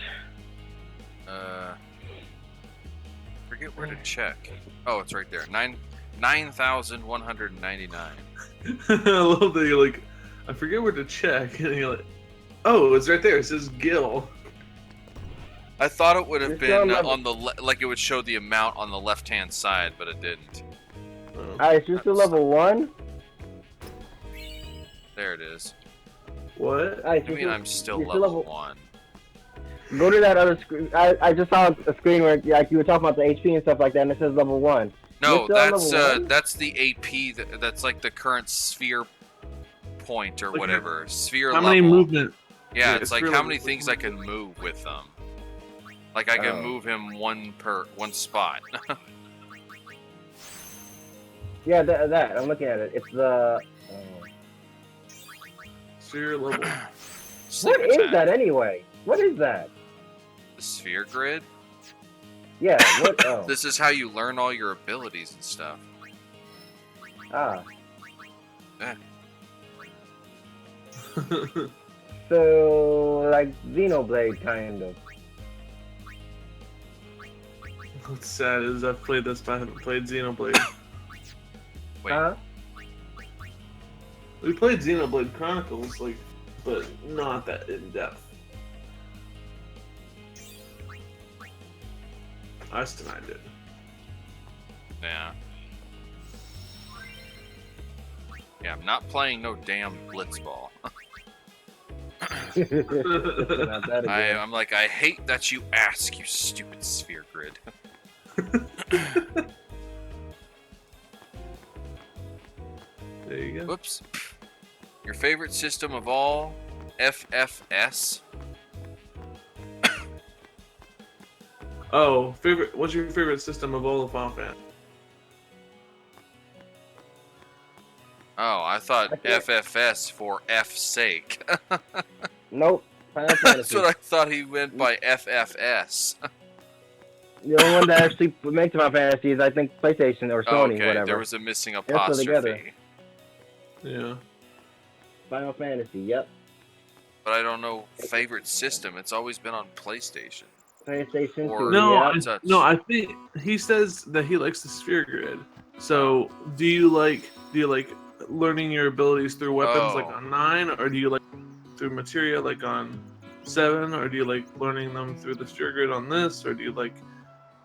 Forget where to check. Oh, it's right there. 9,199. I love that you're like, I forget where to check, and you're like, oh, it's right there. It says Gil. I thought it would have You're been still on the like it would show the amount on the left-hand side, but it didn't. Alright, so you're still level 1? There it is. What? Alright, I mean, I'm still you're level 1. Go to that other screen. I just saw a screen where like you were talking about the HP and stuff like that, and it says level 1. No, You're still level 1? that's the AP. That's like the current sphere point or Like whatever. Sphere How level. many movement? Yeah, it's like sphere how level. many things I can move with them. Like I can move him one spot. Yeah, that. I'm looking at it. It's the... Sphere level. What is that anyway? What is that? The sphere grid. Yeah, what? Oh. This is how you learn all your abilities and stuff. Ah. Yeah. So, like Xenoblade, kind of. What's sad is I've played this, but I haven't played Xenoblade. Wait. Huh? We played Xenoblade Chronicles, like, but not that in depth. Us denied it. Yeah. Yeah, I'm not playing no damn blitzball. Not that again. I'm like, I hate that you ask, you stupid sphere grid. There you go. Whoops. Your favorite system of all? FFS? Oh, favorite. What's your favorite system of all the Final Fantasy? Oh, I thought FFS for F's sake. Nope. Final That's Fantasy. what I thought he meant by FFS. The only one that actually makes Final Fantasy is, I think, PlayStation or Sony, okay, whatever. there was a missing They're still together. apostrophe. Yeah. Final Fantasy, yep. But I don't know favorite system. It's always been on PlayStation. PlayStation Or 2, No, yep. I think he says that he likes the sphere grid. So, do you like learning your abilities through weapons like on 9, or do you like through materia like on 7, or do you like learning them through the sphere grid on this, or do you like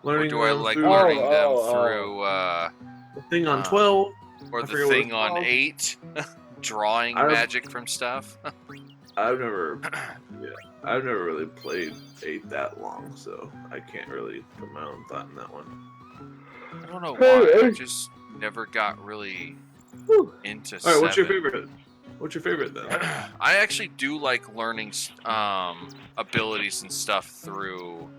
learning Or do I them like through learning them through the thing on 12, or I the forget what thing it's on called. 8, drawing I've- magic from stuff? I've never really played 8 that long, so I can't really put my own thought in that one. I don't know why. I just never got really into. All right, what's your 7. favorite? What's your favorite then? I actually do like learning abilities and stuff through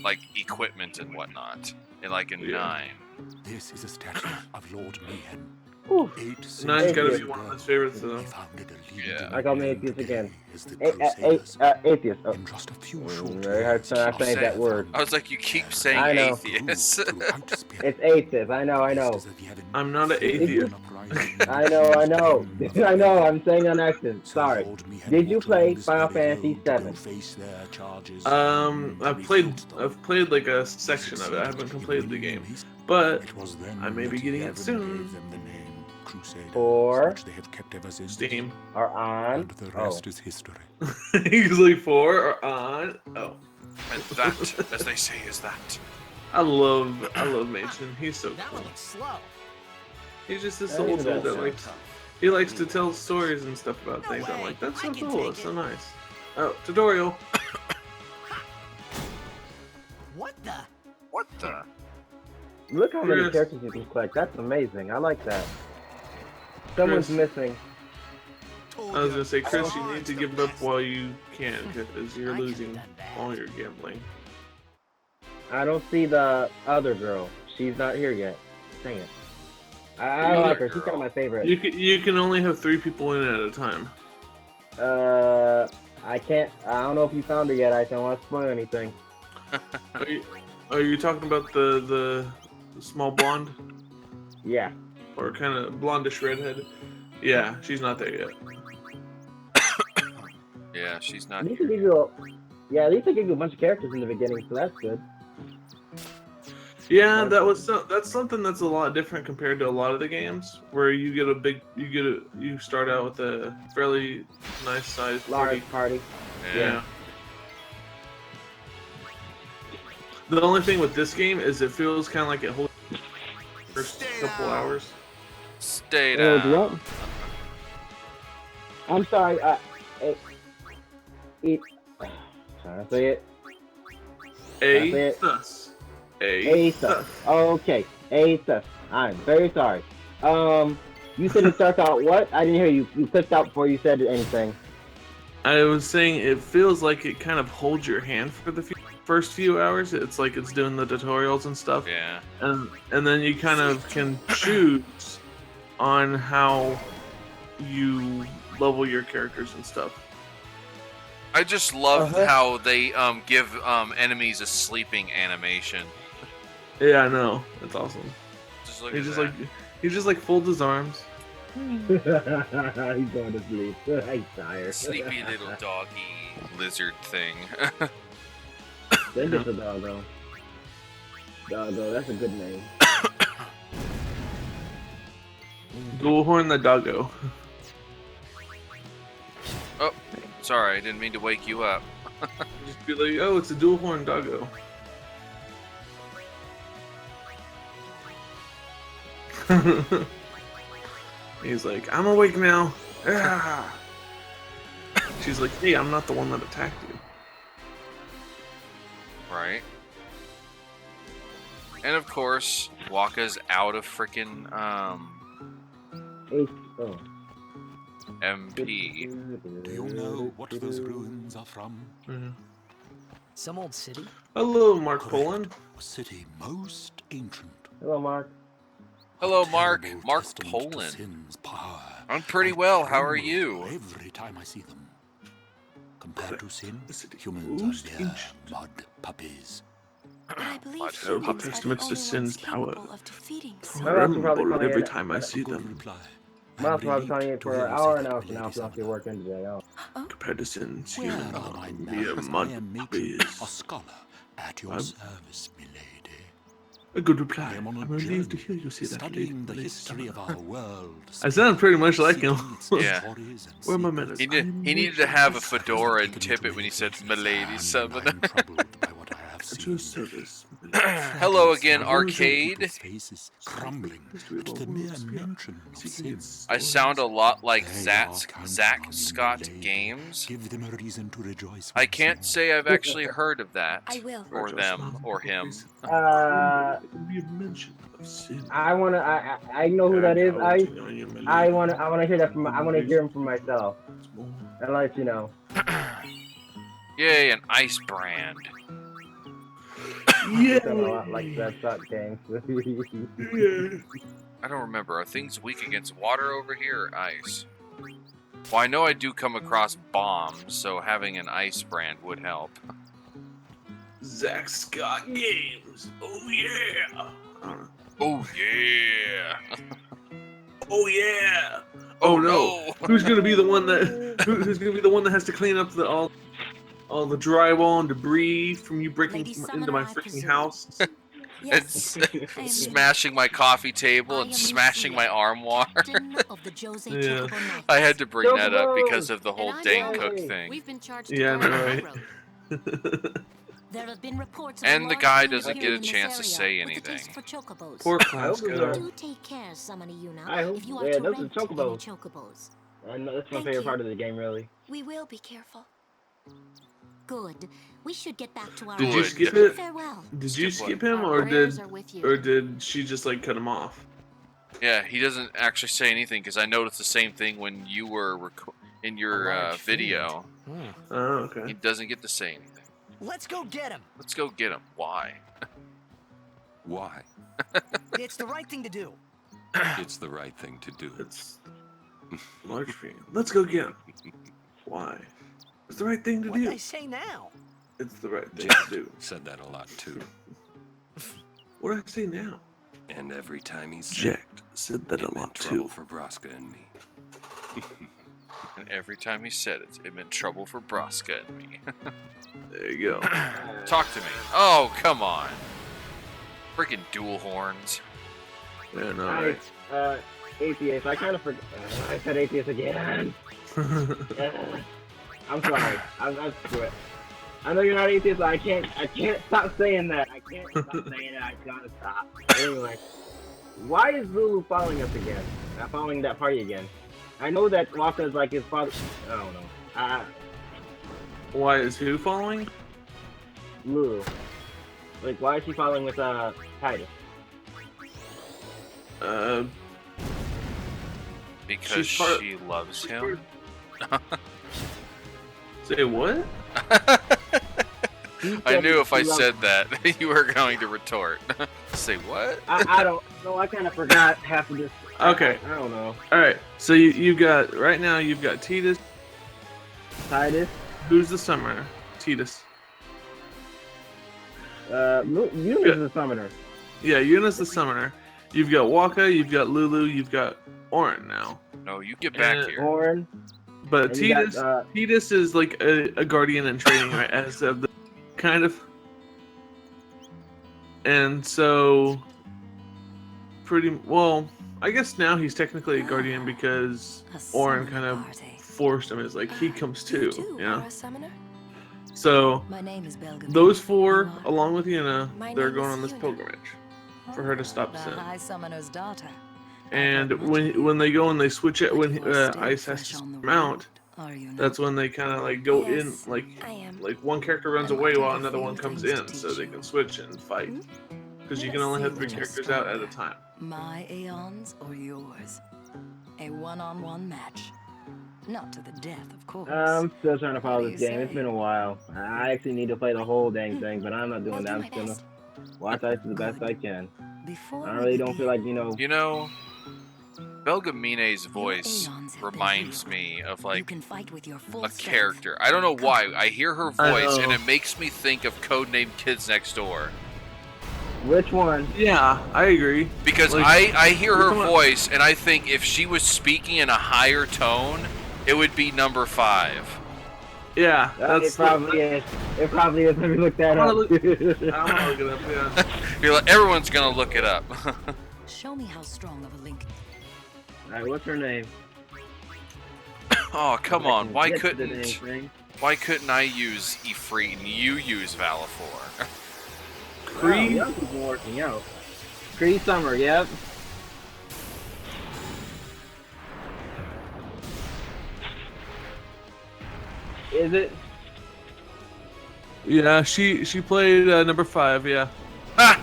like equipment and whatnot. And like in 9. This is a statue of Lord Mayhem. 9's gotta be one of his favorites though. Yeah. I call me atheist again. Atheist. Oh. Very hard to say that word. I was like, you keep saying I know. atheist. It's atheist. I know. I'm not an atheist. I know. I know. I'm saying on accident. Sorry. Did you play Final Fantasy 7? I've played like a section of it. I haven't completed the game, but I may be getting it soon. For Steam or on. The rest is history. Usually 4 or on. Oh. And that, as they say, is that. I love Mason. He's so cool. Slow. He's just this old dude that he likes to tell stories and stuff about things. I'm like, that's so cool. That's so nice. Oh, tutorial. What the? What the? Look how many Yes. characters you can collect. That's amazing. I like that. Someone's Chris. missing. I was gonna say, Chris, you need to give up while you can, because you're losing all your gambling. I don't see the other girl. She's not here yet. Dang it. I like her. She's kind of my favorite. You can only have 3 people in at a time. I can't. I don't know if you found her yet. I don't want to spoil anything. Are you talking about the small blonde? Yeah. Or kind of blondish redhead? Yeah, she's not there yet. Yeah, she's not At least here. they give you at least they give you a bunch of characters in the beginning, so that's good. Yeah, that's something that's a lot different compared to a lot of the games, where you start out with a fairly nice sized Large party. Yeah. The only thing with this game is it feels kind of like it holds the first couple hours. Stay Oh, down. what? I'm sorry. Trying to say it. Asus. Asus. Okay. Asus. I'm very sorry. You said it starts out what? I didn't hear you. You clicked out before you said anything. I was saying it feels like it kind of holds your hand for the first few hours. It's like it's doing the tutorials and stuff. Yeah. And then you kind of can choose on how you level your characters and stuff. I just love how they give enemies a sleeping animation. Yeah, I know. That's awesome. Just look He's at just that. like he just like folds his arms. He's going to sleep. He's tired. Sleepy little doggy lizard thing. Send it to Doggo. Doggo, that's a good name. Bullhorn the doggo. Oh, sorry, I didn't mean to wake you up. Just be like, oh, it's a dual horn doggo. He's like, I'm awake now. Ah. She's like, hey, I'm not the one that attacked you. Right. And of course, Waka's out of freaking MP. Do you know what those ruins are from? Some old city? Hello, Mark Poland. A city most ancient. Hello, Mark. Hello, Mark. Mark Poland. I'm pretty well. How are you? Every time I see them. Compared to sin, humans are mere mud puppies. I believe Terrible testaments to sin's power. of defeating Tremble every time I see them. I'm also probably telling you for an hour now, so now I'm still working today. Compared to sin's humans are mere mud puppies. A scholar at your service, milady. A good reply. I'm relieved to hear you say that. Studying the history of our world. I sound pretty much like him. Yeah. Where are my manners? He needed to have a fedora and tip it when he said "Milady Summoner." At your service. Hello again, Arcade. I sound a lot like Zack Scott Games. I can't say I've actually heard of that. I will. Or them, or him. I know who that is. I wanna hear that from. I wanna hear him for myself. I'll let you know. Yay, an ice brand. Yeah. I don't like that suck games. I don't remember. Are things weak against water over here or ice? Well, I know I do come across bombs, so having an ice brand would help. Zack Scott Games. Oh yeah. Oh yeah. Oh yeah. Oh no. Who's gonna be the one that? Who's gonna be the one that has to clean up all the drywall and debris from you breaking into my freaking house? It's smashing my coffee table and smashing my armoire. Yeah. I had to bring that up because of the whole Dane Cook thing. Yeah, I know, right? There have been reports And the guy doesn't get a chance to say anything. Poor Clasco. Do take care, Summoner Yuna, I hope. if you are Yeah, to those are rent any chocobos. chocobos. I know that's my Thank favorite you. part of the game, really. We will be careful. Good. We should get back to our Did you work. skip it? Farewell. Did you skip him, or did she just like cut him off? Yeah, he doesn't actually say anything because I noticed the same thing when you were in your video. Oh, okay. He doesn't get to say anything. Let's go get him. Let's go get him. Why? Why? It's the right thing to do. It's the right thing to do. It's large fan. Let's go get him. Why? It's the right thing to What'd do. I say now? It's the right thing to do. Said that a lot too. What did I say now? And every time he said Jack said that it a meant lot trouble too. for Braska and me. And every time he said it, it meant trouble for Braska and me. There you go. Talk to me. Oh, come on. Freaking dual horns. Yeah, no, right. Atheist. I kind of forgot. I said atheist again. I'm sorry. I'm screw it. I know you're not atheist, but I can't stop saying that. I can't stop saying it. I gotta stop. Anyway, why is Lulu following us again? Not following that party again. I know that Waka is like his father. I don't know. Why is who following? Lulu. Like, why is she following with Titus? Because she loves him. Say what? I knew if I said that, you were going to retort. Say what? I don't know. I kind of forgot half of this. Okay. I don't know. Alright, so you've got, right now, you've got Titus. Who's the summoner? Titus. Yuna's the summoner. Yeah, Yuna's the summoner. You've got Waka, you've got Lulu, you've got Orin now. No, you get back here. Orin. But Titus is like a guardian in training, right? As of the kind of. And so, well, I guess now he's technically a guardian because Orin kind of forced him. It's like he comes too, you know? So My name is Belgamy. those four, along with Yuna, My they're name going is on this Yuna. pilgrimage for her to stop The sin. High Summoner's daughter. And when they go and they switch it, when you are still Ice has fresh to on the swim out, Are you that's not? when they kind of like go in, Yes, I am. like one character runs And what away do while you another feel one comes things to in, so teach they you? can switch and fight. Because you Let can us only see have 3 which is characters out at a stronger. time. My aeons or yours? A one-on-one match. Not to the death, of course. I'm still trying to What follow do this you game. It's say? been a while. I actually need to play the whole dang thing, but I'm not doing I'll that. do I'm my just gonna best. watch Ice the best I can. Before I we really don't begin, feel like, you know. You know, Belgamine's voice reminds me of like can fight with your full a strength. character. I don't know why. I hear her I voice and know. it makes me think of Codename Kids Next Door. Which one? Yeah, I agree. Because Like, I hear her which one? voice and I think if she was speaking in a higher tone, it would be number 5. Yeah, It probably is. It probably is. Let me look that I'm up. gonna look it up. Yeah. You're like, everyone's gonna look it up. Show me how strong of a link. Alright, what's her name? Oh, come on. Why Get to the couldn't dang thing. I use Ifrit and you use Valifor? Wow, y'all keep working out. Cree Summer, yep. Is it? Yeah, she played number 5. Yeah. Ah!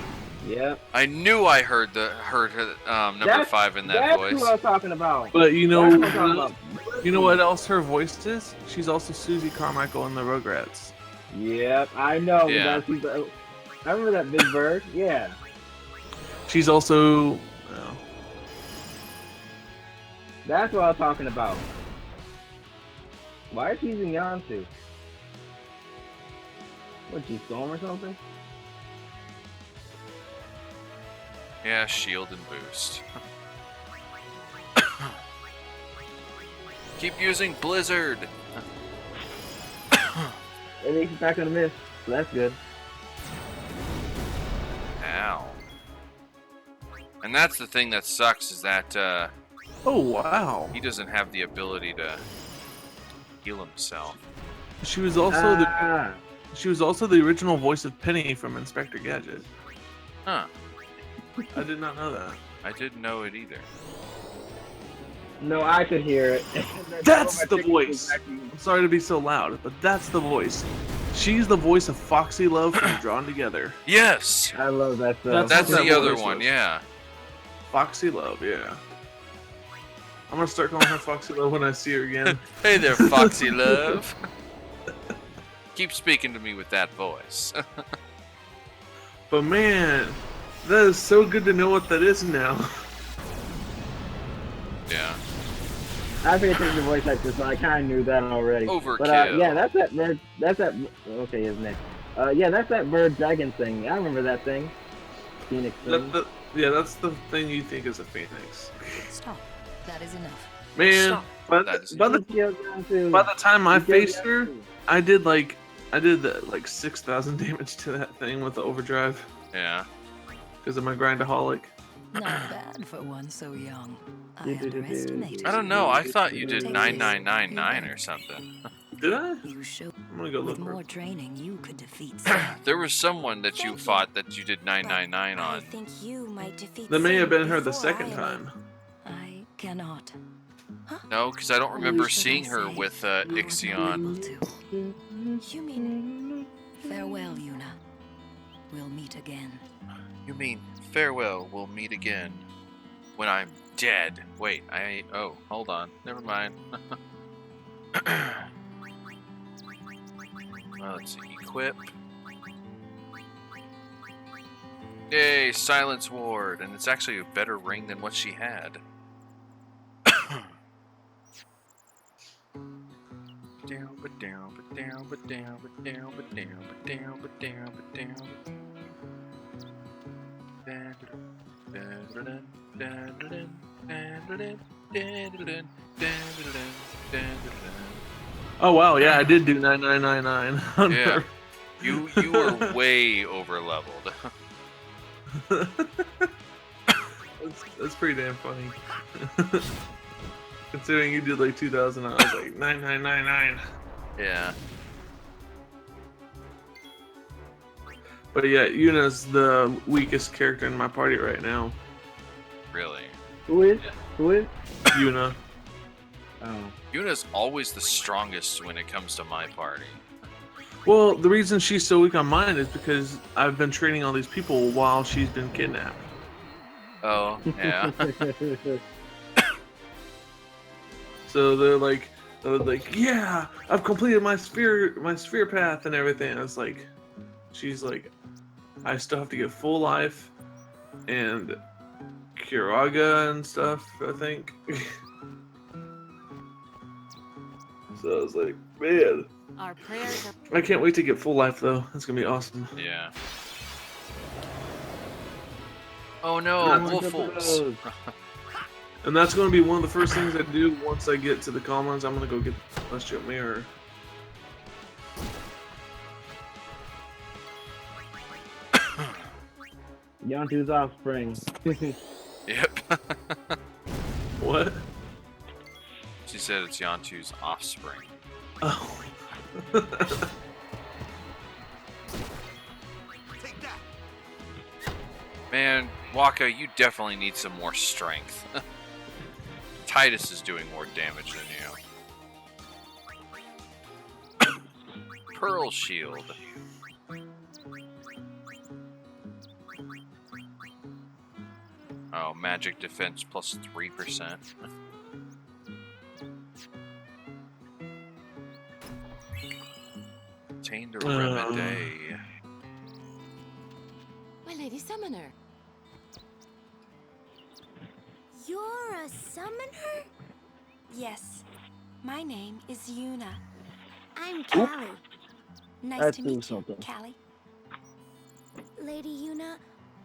Yep. I knew I heard number 5 in that that's voice. That's what I was talking about. But you know, That's what I'm talking about. you know what else her voice is? She's also Susie Carmichael in the Rugrats. Yep, I know. Yeah. I remember that big bird. Yeah. She's also. That's what I was talking about. Why is she using Yansu? What, she Storm or something? Yeah, shield and boost. Keep using Blizzard. At least it's not gonna miss, so that's good. Ow. And that's the thing that sucks is that oh wow, he doesn't have the ability to heal himself. She was also the original voice of Penny from Inspector Gadget. Huh. I did not know that. I didn't know it either. No, I could hear it. That's the voice. I'm sorry to be so loud, but that's the voice. She's the voice of Foxy Love from Drawn Together. Yes. I love that stuff. That's what the that other voice one, was. yeah. Foxy Love, yeah. I'm gonna start calling her Foxy Love when I see her again. Hey there, Foxy Love. Keep speaking to me with that voice. But man, that is so good to know what that is now. Yeah. I paid attention to voice actors, so I kind of knew that already. Overkill. But yeah, that's that bird. That's that. Okay, isn't it? Yeah, that's that bird dragon thing. I remember that thing. Phoenix thing. Yeah, that's the thing you think is a phoenix. Stop. That is enough. Man, by the time I faced her, I did like 6,000 damage to that thing with the overdrive. Yeah. Because of my grindaholic. Not bad for one so young. I underestimated. I don't know. I thought you did 9999 or something. Did I? You showed I'm gonna go with look. more training you could defeat. There was someone that you fought that you did 999 I on. think you might defeat That may have been her the before second I am. time. I cannot. No, because I don't remember seeing her with Ixion. You mean Farewell, Yuna. We'll meet again. You mean farewell, we'll meet again when I'm dead. Wait, oh, hold on. Never mind. Well, let's see. Equip. Yay, Silence Ward. And it's actually a better ring than what she had. Down, but down, but down, but down, but down, but down, but down, but down, but down. Oh wow, yeah, I did do 9999. Yeah, you were way over leveled. That's pretty damn funny. Considering you did like 2,000, I was like 9999. Yeah. But yeah, Yuna's the weakest character in my party right now. Really? Who is? Who is? Yuna. Oh. Yuna's always the strongest when it comes to my party. Well, the reason she's so weak on mine is because I've been training all these people while she's been kidnapped. Oh, yeah. So they're like, yeah, I've completed my sphere path and everything. And it's like, she's like, I still have to get full life and Kiraga and stuff, I think. So I was like, man, Our prayers are... I can't wait to get full life though. That's gonna be awesome. Yeah. Oh no, Wolfles. And that's going to be one of the first things I do once I get to the commons. I'm going to go get the Celestial Mirror. Yontu's offspring. Yep. What? She said it's Yantu's offspring. Oh. Man, Waka, you definitely need some more strength. Titus is doing more damage than you. Pearl Shield. Oh, magic defense plus 3%. Obtained a remedy. My Lady Summoner. You're a summoner? Yes. My name is Yuna. I'm Callie. Nice to meet you, Callie. Lady Yuna,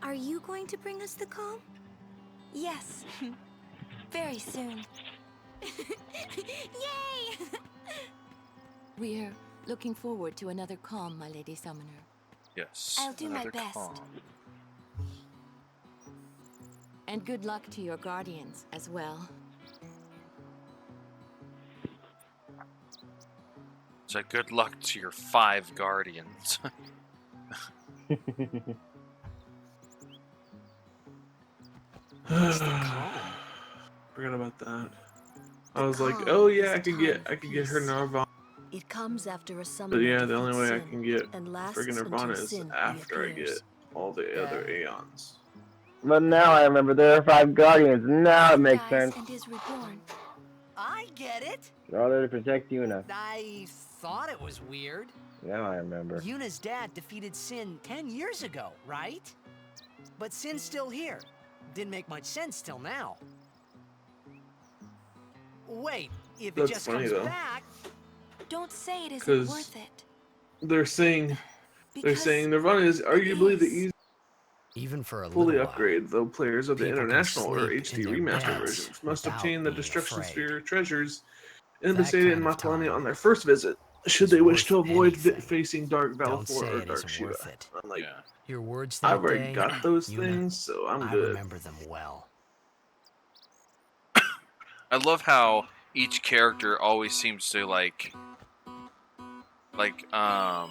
are you going to bring us the calm? Yes. Very soon. Yay! We're looking forward to another calm, my Lady Summoner. Yes. I'll do my best. Calm. And good luck to your guardians as well. So good luck to your 5 guardians. Forgot about that. I was like, oh yeah, I could get her Nirvana. It comes after a summoner. But yeah, the only way I defeats can sin get and lasts friggin' Nirvana until is sin after I reappears. get all the other Aeons. But now I remember there are 5 guardians. Now it makes sense. And is reborn. I get it. They're all there to protect Yuna. I thought it was weird. Now I remember. Yuna's dad defeated Sin 10 years ago, right? But Sin's still here. Didn't make much sense till now. Wait, if That's it just funny, comes though. back... Don't say it isn't 'Cause worth it. They're saying Because Nirvana is arguably the easiest Even for a fully little while. upgrade, though players of the People can international or sleep HD in their remaster beds versions must without obtain the being Destruction afraid. Sphere treasures in That Besaida and kind of Makalani time on their first visit, should is they wish to worth avoid anything. facing Dark Don't say Valefor or it Dark isn't Shiva. worth it. I'm like, Your words that I've already day, got those Yuna, things, so I'm I good. remember them well. I love how each character always seems to oh, I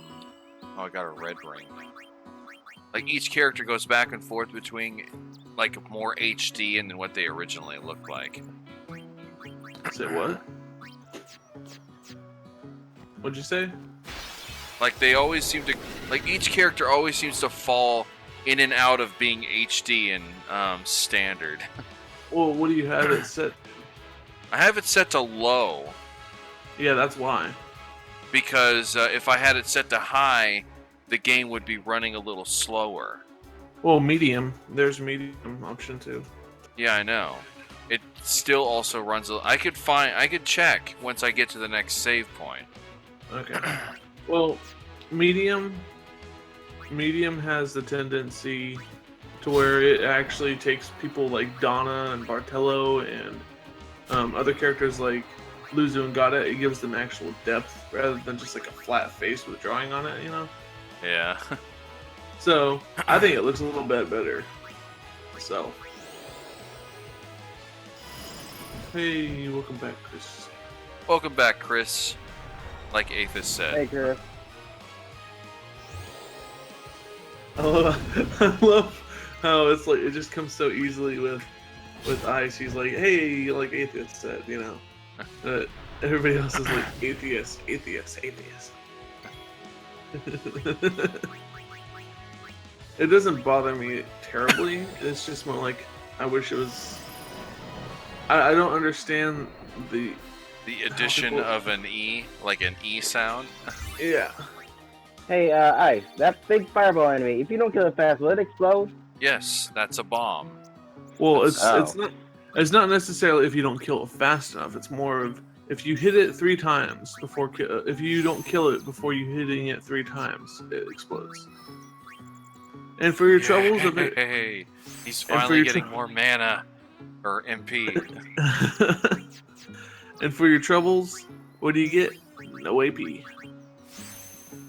got a red ring. Like each character goes back and forth between like more HD and than what they originally looked like. Say what? What'd you say? Like they always seem to, like each character always seems to fall in and out of being HD and standard. Well, what do you have it set? I have it set to low. Yeah, that's why. Because if I had it set to high, the game would be running a little slower. Well, medium. There's medium option too. Yeah, I know. It still also runs. I could check once I get to the next save point. Okay. Well, medium has the tendency to where it actually takes people like Donna and Bartello and other characters like Luzu and Gata. It gives them actual depth rather than just like a flat face with drawing on it, you know? Yeah. So I think it looks a little bit better. So, hey, welcome back, Chris. Welcome back, Chris. Like Aethys said. Hey, Chris. I love how it's like it just comes so easily with Ice. He's like, "Hey, like atheist said," you know. Everybody else is like atheist, atheist, atheist. It doesn't bother me terribly. It's just more like I wish it was. I don't understand the addition of an E, like an E sound. Yeah. Hey, Ice, that big fireball enemy, if you don't kill it fast, will it explode? Yes, that's a bomb. Well, it's not necessarily if you don't kill it fast enough. It's more of if you hit it 3 times before if you don't kill it before you hitting it 3 times, it explodes. And for your troubles of it, Hey, he's finally getting more mana or MP. And for your troubles, what do you get? No AP.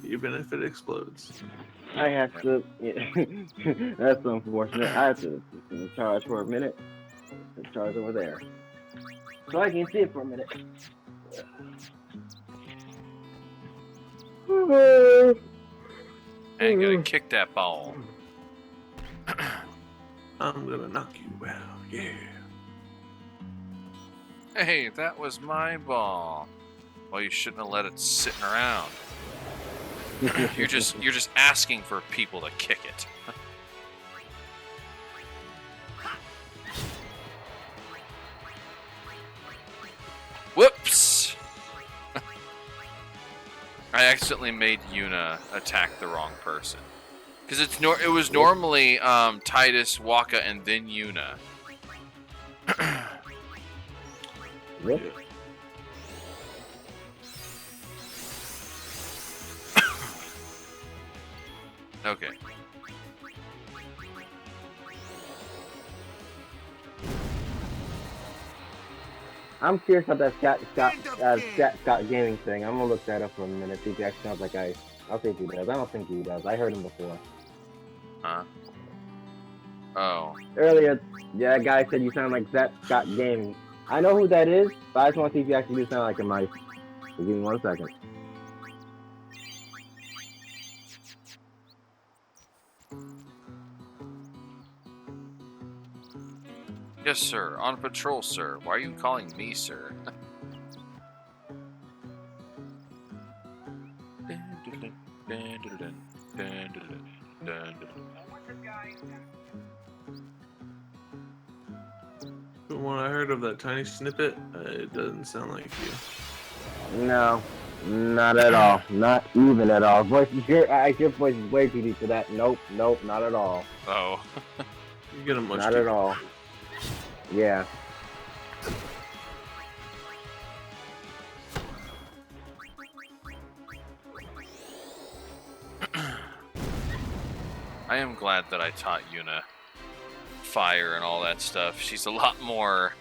Even if it explodes. I have to. Yeah. That's unfortunate. I have to charge for a minute. Charge over there, so I can see it for a minute. I ain't gonna kick that ball. I'm gonna knock you out, yeah. Hey, that was my ball. Well, you shouldn't have let it sitting around. You're just asking for people to kick it. Whoops! I accidentally made Yuna attack the wrong person. Because it was normally Titus, Waka, and then Yuna. Okay. I'm curious about that Scott Gaming thing. I'm gonna look that up for a minute. See if he actually sounds like Ice. I'll see if he does. I don't think he does. I heard him before. Huh? Oh. Earlier, yeah, that guy said you sound like Scott Gaming. I know who that is, but I just want to see if you actually do sound like him, Ice. So give me 1 second. Yes, sir. On patrol, sir. Why are you calling me, sir? But when I heard of that tiny snippet, it doesn't sound like you. No, not at all. Not even at all. Your voice is way too deep for that. Nope, not at all. Oh. You get a much not at all. Yeah. I am glad that I taught Yuna fire and all that stuff. She's a lot more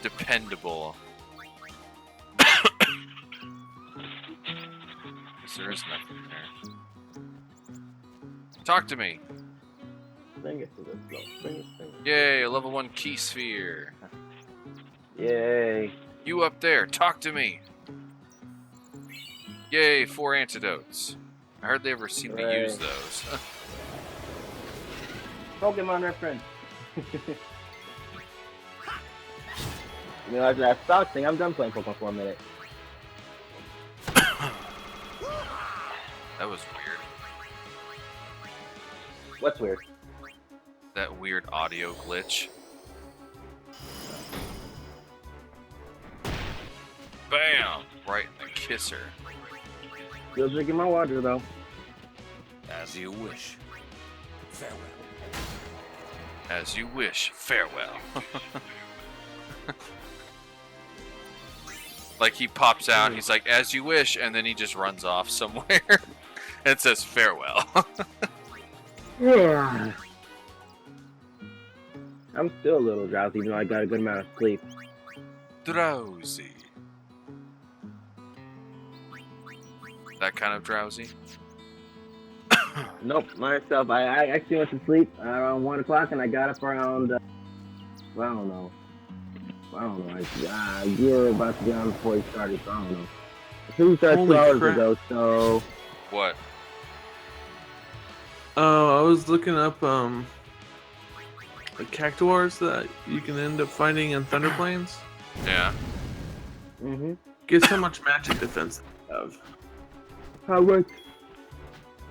dependable. There is nothing there. Talk to me. Bring it to this blow. Bring it. Yay, a level 1 key sphere. Yay. You up there, talk to me. Yay, 4 antidotes. I hardly ever seem to use those. Pokemon reference. You know, after that stock thing, I'm done playing Pokemon for a minute. That was weird. What's weird? That weird audio glitch. Bam! Right in the kisser. Still drinking my water, though. As you wish. Farewell. As you wish. Farewell. Like he pops out, he's like, as you wish, and then he just runs off somewhere. And it says farewell. Yeah. I'm still a little drowsy, even though I got a good amount of sleep. Drowsy. That kind of drowsy? Nope, myself. I actually went to sleep around 1 o'clock, and I got up around, I don't know. You were about to get on before you started, so I don't know. I think we started 2 hours ago, so... What? I was looking up the cactuars that you can end up finding in Thunder Plains. Yeah. Guess how much magic defense they have? How much?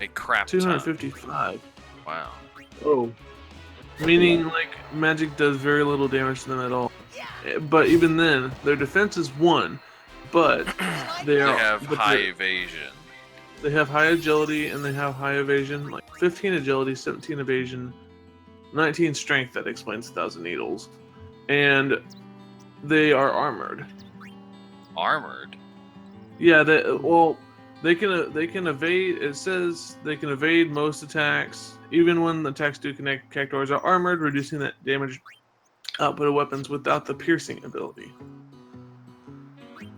A crap ton. 255. Wow. Oh. Meaning, like, magic does very little damage to them at all. But even then, their defense is 1, but they have high evasion. They have high agility and they have high evasion, like 15 agility, 17 evasion, 19 strength. That explains 1,000 needles, and they are armored. Armored? Yeah. They can evade. It says they can evade most attacks, even when the attacks do connect. Cactuars are armored, reducing that damage output of weapons without the piercing ability.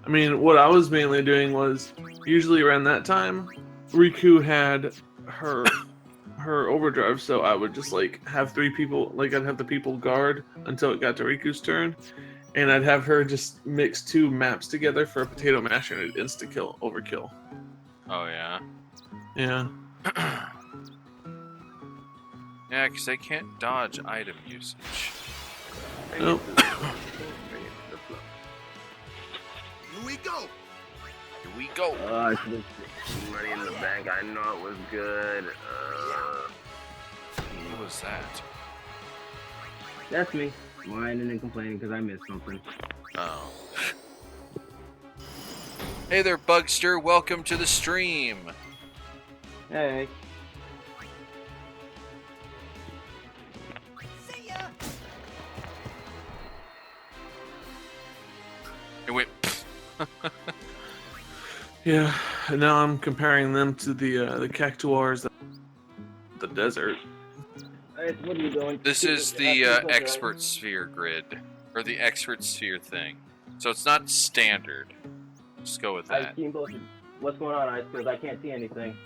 I mean, what I was mainly doing was usually around that time, Riku had her overdrive, so I would just like have 3 people, like I'd have the people guard until it got to Riku's turn, and I'd have her just mix 2 maps together for a potato masher and it'd insta kill overkill. Oh yeah. Yeah. Yeah, because they can't dodge item usage. Nope. Here we go. Here we go. I should have money in the bank. I know it was good. What was that? That's me. Whining and complaining because I missed something. Oh. Hey there, Bugster. Welcome to the stream. Hey. It went. Yeah. And now I'm comparing them to the cactuars, the desert. What are you doing? This is the expert sphere grid, or the expert sphere thing. So it's not standard. Just go with that. What's going on, Ice? Because I can't see anything.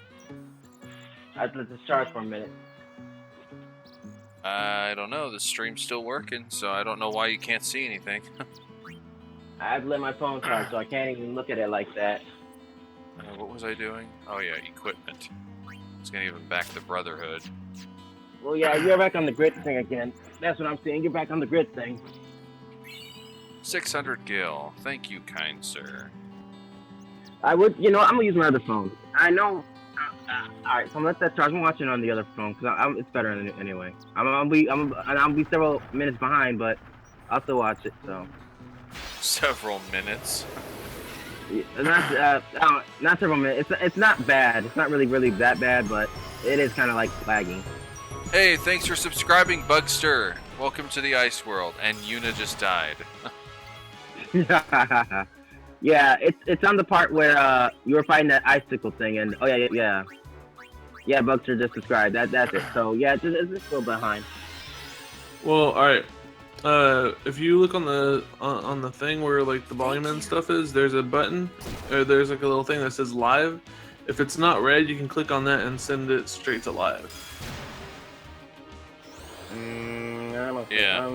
I have to charge for a minute. I don't know. The stream's still working, so I don't know why you can't see anything. I have to let my phone charge, so I can't even look at it like that. What was I doing? Oh yeah, equipment. It's gonna give him back the Brotherhood. Well, yeah, you're back on the grid thing again. That's what I'm saying. You're back on the grid thing. 600 gil. Thank you, kind sir. I would, I'm gonna use my other phone. I know. Alright, so let that charge. I'm watching on the other phone because it's better anyway. I'll be several minutes behind, but I'll still watch it. So. Several minutes. Not several minutes. It's not bad. It's not really that bad, but it is kind of like lagging. Hey, thanks for subscribing, Bugster. Welcome to the Ice World. And Yuna just died. Yeah, it's on the part where you were fighting that icicle thing, and yeah, Bugster just subscribed. That's it. So yeah, it's still behind. Well, all right. If you look on the thing where like the volume and stuff is, there's a button, or there's like a little thing that says live. If it's not red, you can click on that and send it straight to live. Yeah.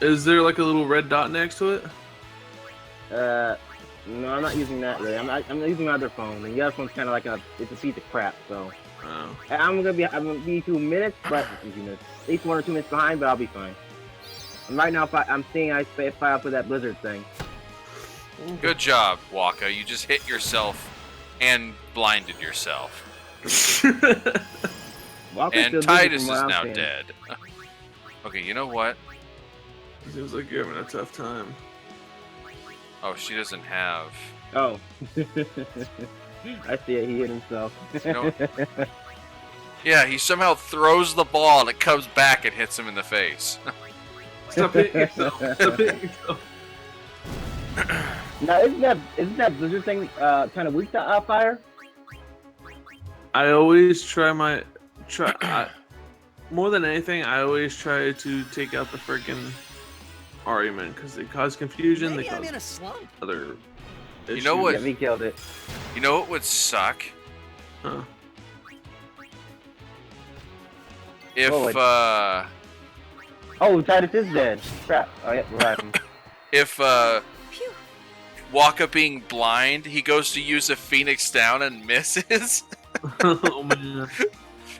Is there like a little red dot next to it? No, I'm not using that really. I'm using my other phone. And the other phone's kind of like it's a piece of crap. So I'm gonna be 2 minutes, but at least 1 or 2 minutes behind, but I'll be fine. And right now, I'm seeing I fire up with that blizzard thing. Good job, Waka. You just hit yourself and blinded yourself. And Titus is now dead. Okay, you know what? Seems like you're having a tough time. Oh, she doesn't have. Oh. I see it. He hit himself. You know, yeah, he somehow throws the ball and it comes back and hits him in the face. Stop hitting yourself. Stop hitting yourself. Now, isn't that blizzard thing kind of weak to fire? I always try more than anything, I always try to take out the freaking argument because they cause confusion. Maybe they I'm cause in a slump. other issues. You know what? Yeah, he killed it. You know what would suck? Huh. If Oh, Titus is dead. Crap. Oh yeah, what happened? If Waka being blind, he goes to use a Phoenix down and misses. Oh man.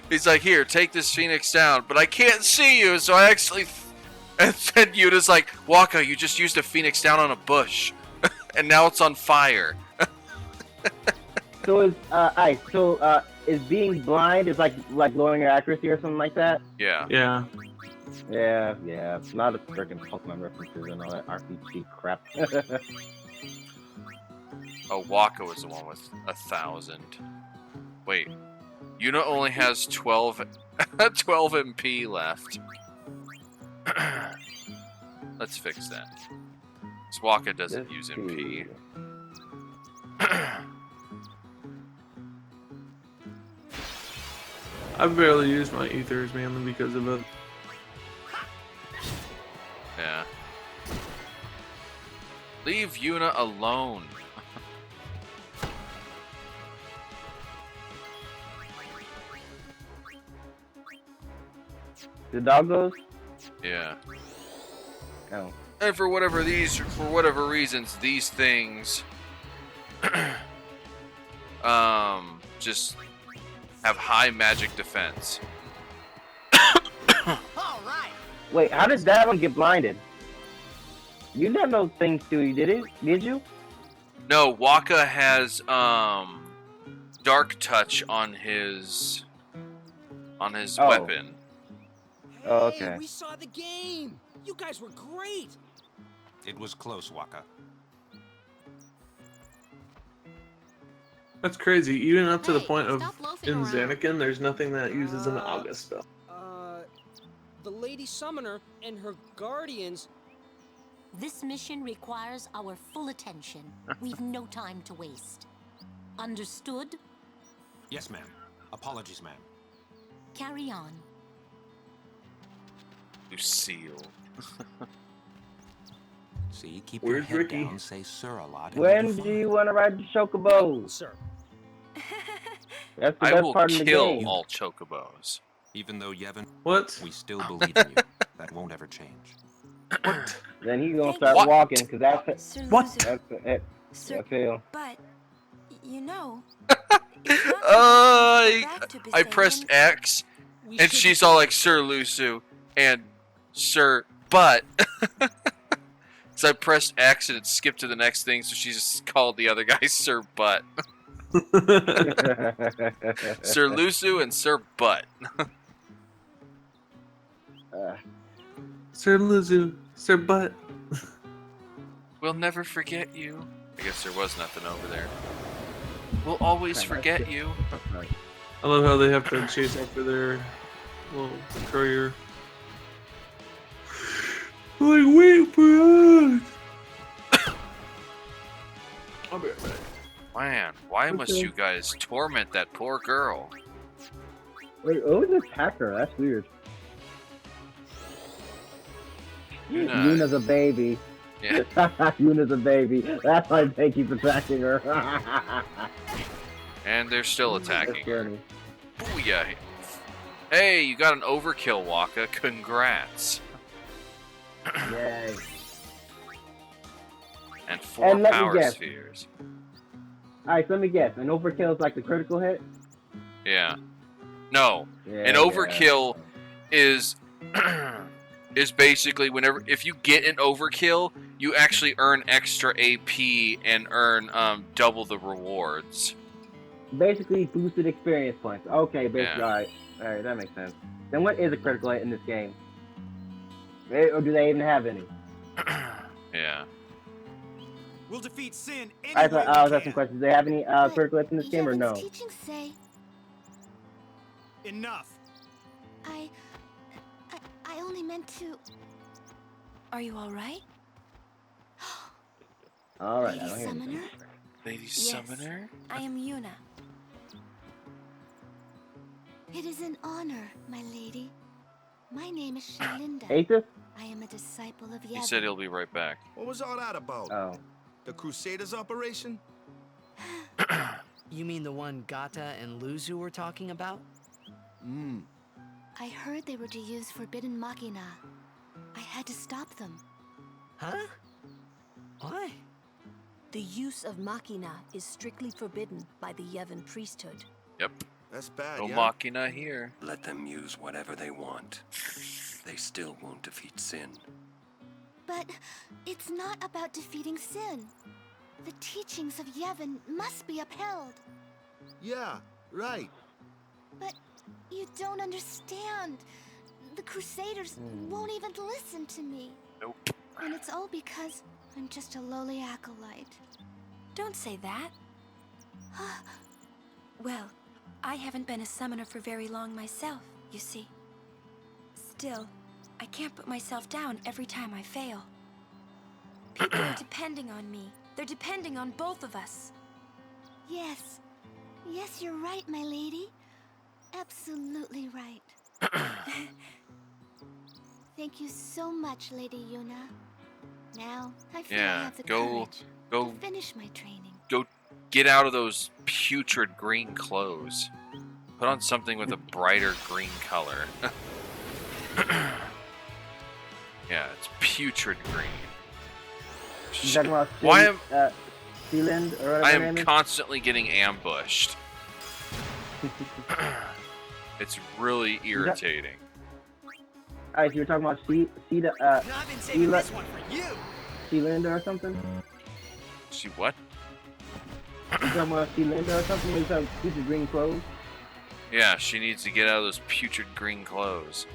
He's like, here, take this phoenix down, but I can't see you, so I actually... And then Yuna's like, Waka, you just used a phoenix down on a bush, and now it's on fire. So is being blind is like lowering your accuracy or something like that? Yeah. Yeah. Yeah. A lot of freaking Pokemon references and all that RPG crap. Oh, Waka was the one with 1,000. Wait. Yuna only has 12 MP left. Let's fix that. Waka doesn't use MP. I barely use my ethers mainly because of it. Yeah. Leave Yuna alone. The doggos? Yeah. Oh. And for whatever reasons, these things just have high magic defense. Wait, how did that one get blinded? You didn't have no things to, did you? No, Waka has dark touch on his weapon. Oh, okay. Hey, we saw the game. You guys were great. It was close, Waka. That's crazy. Even up to the point of in Xanakin, there's nothing that uses an August spell. The Lady Summoner and her guardians. This mission requires our full attention. We've no time to waste. Understood? Yes, ma'am. Apologies, ma'am. Carry on. Lucille. See, keep your head down, say sir a lot. When do you want to ride the chocobo? Sir. That's the I best will part of the kill game. all chocobos. Even though Yevon, what? We still believe in you. That won't ever change. What? Then he's gonna start walking, because that's it. What? That's it. I feel. But, you know... I pressed X, and she's all like, Sir Lusu, and Sir Butt. So I pressed X, and it skipped to the next thing, so she just called the other guy Sir Butt. Sir Lusu and Sir Butt. Sir Luzu, Sir Butt. We'll never forget you. I guess there was nothing over there. We'll always forget you. I love how they have to chase after their little courier. Like, wait for us! I'll be right back. Man, why must you guys torment that poor girl? Wait, what was attack her? That's weird. Yuna's a baby. Yeah. Yuna's a baby. That's why they keep attacking her. And they're still attacking her. Booyah. Hey, you got an overkill, Waka. Congrats. Yay. And 4 let me power guess. spheres. Alright, so let me guess. An overkill is like the critical hit? Yeah. No. Yeah, An overkill is is basically if you get an overkill, you actually earn extra AP and earn double the rewards. Basically boosted experience points. Okay, basically, yeah. Alright, that makes sense. Then what is a critical hit in this game? Or do they even have any? Yeah. We'll defeat Sin I was asking questions. Do they have any critical hits in this game or no? Teachings say... Enough. I only meant to... Are you alright? Alright, Lady Summoner? Lady Yes, Summoner? I am Yuna. It is an honor, my lady. My name is Shalinda. Aethys? I am a disciple of Yevon. He said he'll be right back. What was all that about? Oh. The Crusaders operation? You mean the one Gata and Luzu were talking about? I heard they were to use Forbidden Machina. I had to stop them. Huh? Why? The use of Machina is strictly forbidden by the Yevon priesthood. Yep. That's bad, No yeah? Machina here. Let them use whatever they want. They still won't defeat sin. But it's not about defeating sin. The teachings of Yevon must be upheld. Yeah, right. But you don't understand. The Crusaders won't even listen to me. Nope. And it's all because I'm just a lowly acolyte. Don't say that. Well, I haven't been a summoner for very long myself, you see. Still, I can't put myself down every time I fail. People are depending on me. They're depending on both of us. Yes. Yes, you're right, my lady. Absolutely right. Thank you so much, Lady Yuna. Now, I feel I have the courage to finish my training. Go get out of those putrid green clothes. Put on something with a brighter green color. Yeah, it's putrid green. You talking about Why am Sealand or whatever I her name am is? constantly getting ambushed. It's really irritating. Alright, so you're talking about I've been saving this one for you. Sealinda or something? See what? You talking about Sealinda or something? You talking about green clothes? Yeah, she needs to get out of those putrid green clothes.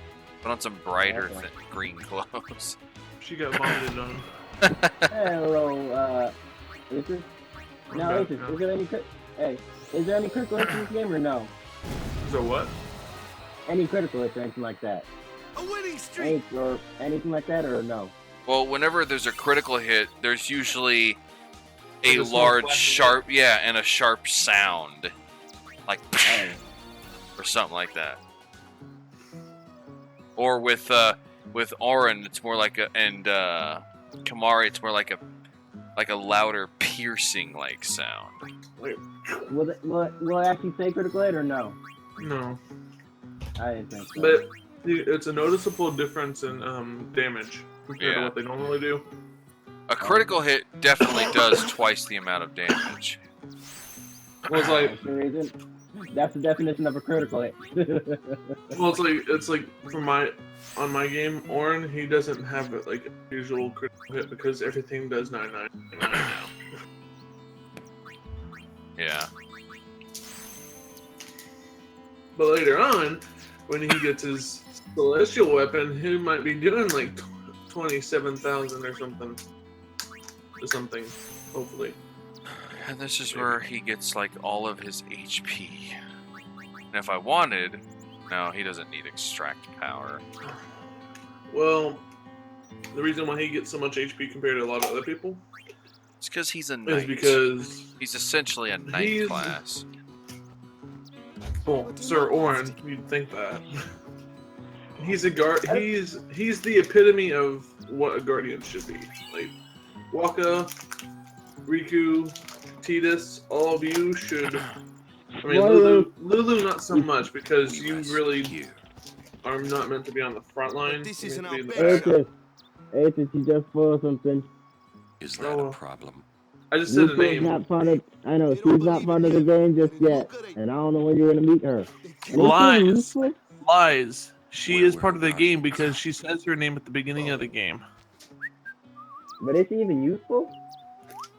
Put on some brighter Okay. green clothes. She got vomited on. Hello, Aces? Now, Aces, is there any is there any critical hits in this game or no? Is there what? Any critical hits or anything like that? A winning streak! Or anything like that or no? Well, whenever there's a critical hit, there's usually a Like a small large, flash. sharp, and a sharp sound. Like, or something like that. Or with Auron, it's more like and Kamari, it's more like a louder, piercing like sound. Wait. Will it actually say critical hit or no? No. I didn't think so. But it's a noticeable difference in damage compared to Yeah. what they normally do. A critical hit definitely does twice the amount of damage. Well, it's like, That's the reason. That's the definition of a critical hit. well, it's like on my game, Auron, he doesn't have like a usual critical hit because everything does 999 now. Yeah. But later on, when he gets his celestial weapon, he might be doing like 27,000 or something. Or something, hopefully. And this is where he gets like all of his HP. And if I wanted, no, he doesn't need extract power. Well, the reason why he gets so much HP compared to a lot of other people It's because he's a is knight. because He's essentially a knight he's- class. well, Sir Auron, you'd think that. He's a guard. He's the epitome of what a guardian should be. Like Waka, Riku, Tidus, all of you should. I mean, Lulu not so much because you really are not meant to be on the front line. This You're isn't meant to be our in the back. Aces, you just spoiled something. Is that a problem? I just said a Luco's name. not part of. I know she's not part of the game just yet, and I don't know when you're gonna meet her. And Lies. Lies. She is part of the game because she says her name at the beginning of the game. But is she even useful?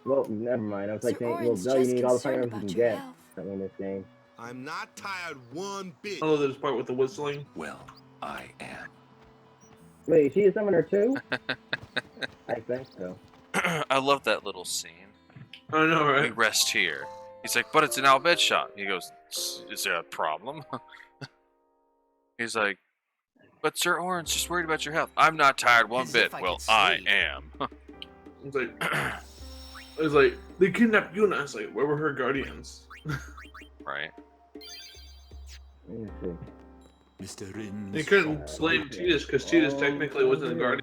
Well, never mind. I was like saying, well, Bell, you need all the firearms you can get in this game. I'm not tired one bit. Oh, there's part with the whistling. Well, I am. Wait, is she a summoner too? I think so. I love that little scene. I know, right? We rest here. He's like, but it's an Al-Bhed shop. He goes, is there a problem? He's like, but Sir Auron's just worried about your health. I'm not tired one bit. Well, I am. It's like they kidnapped Yuna. It's like, where were her guardians? Right. Mr. Rin. They couldn't blame Tidus because Tidus technically wasn't a guardian.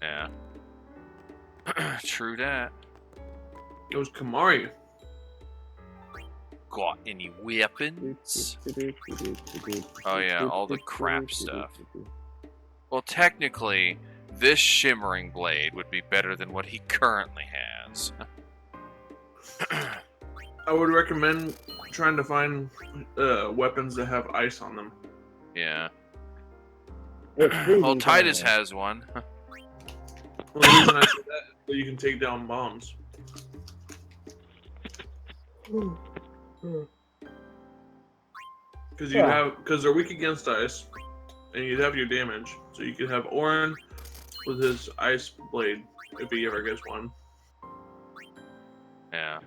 Yeah. True that. It was Kamari. Got any weapons? Oh yeah, all the crap stuff. Well, technically, this shimmering blade would be better than what he currently has. I would recommend trying to find weapons that have ice on them. Yeah. It's freezing Well, Titus cold. has one. Well, the reason I say that is so you can take down bombs. Because they're weak against ice, and you'd have your damage. So you could have Orin with his ice blade if he ever gets one. Yeah.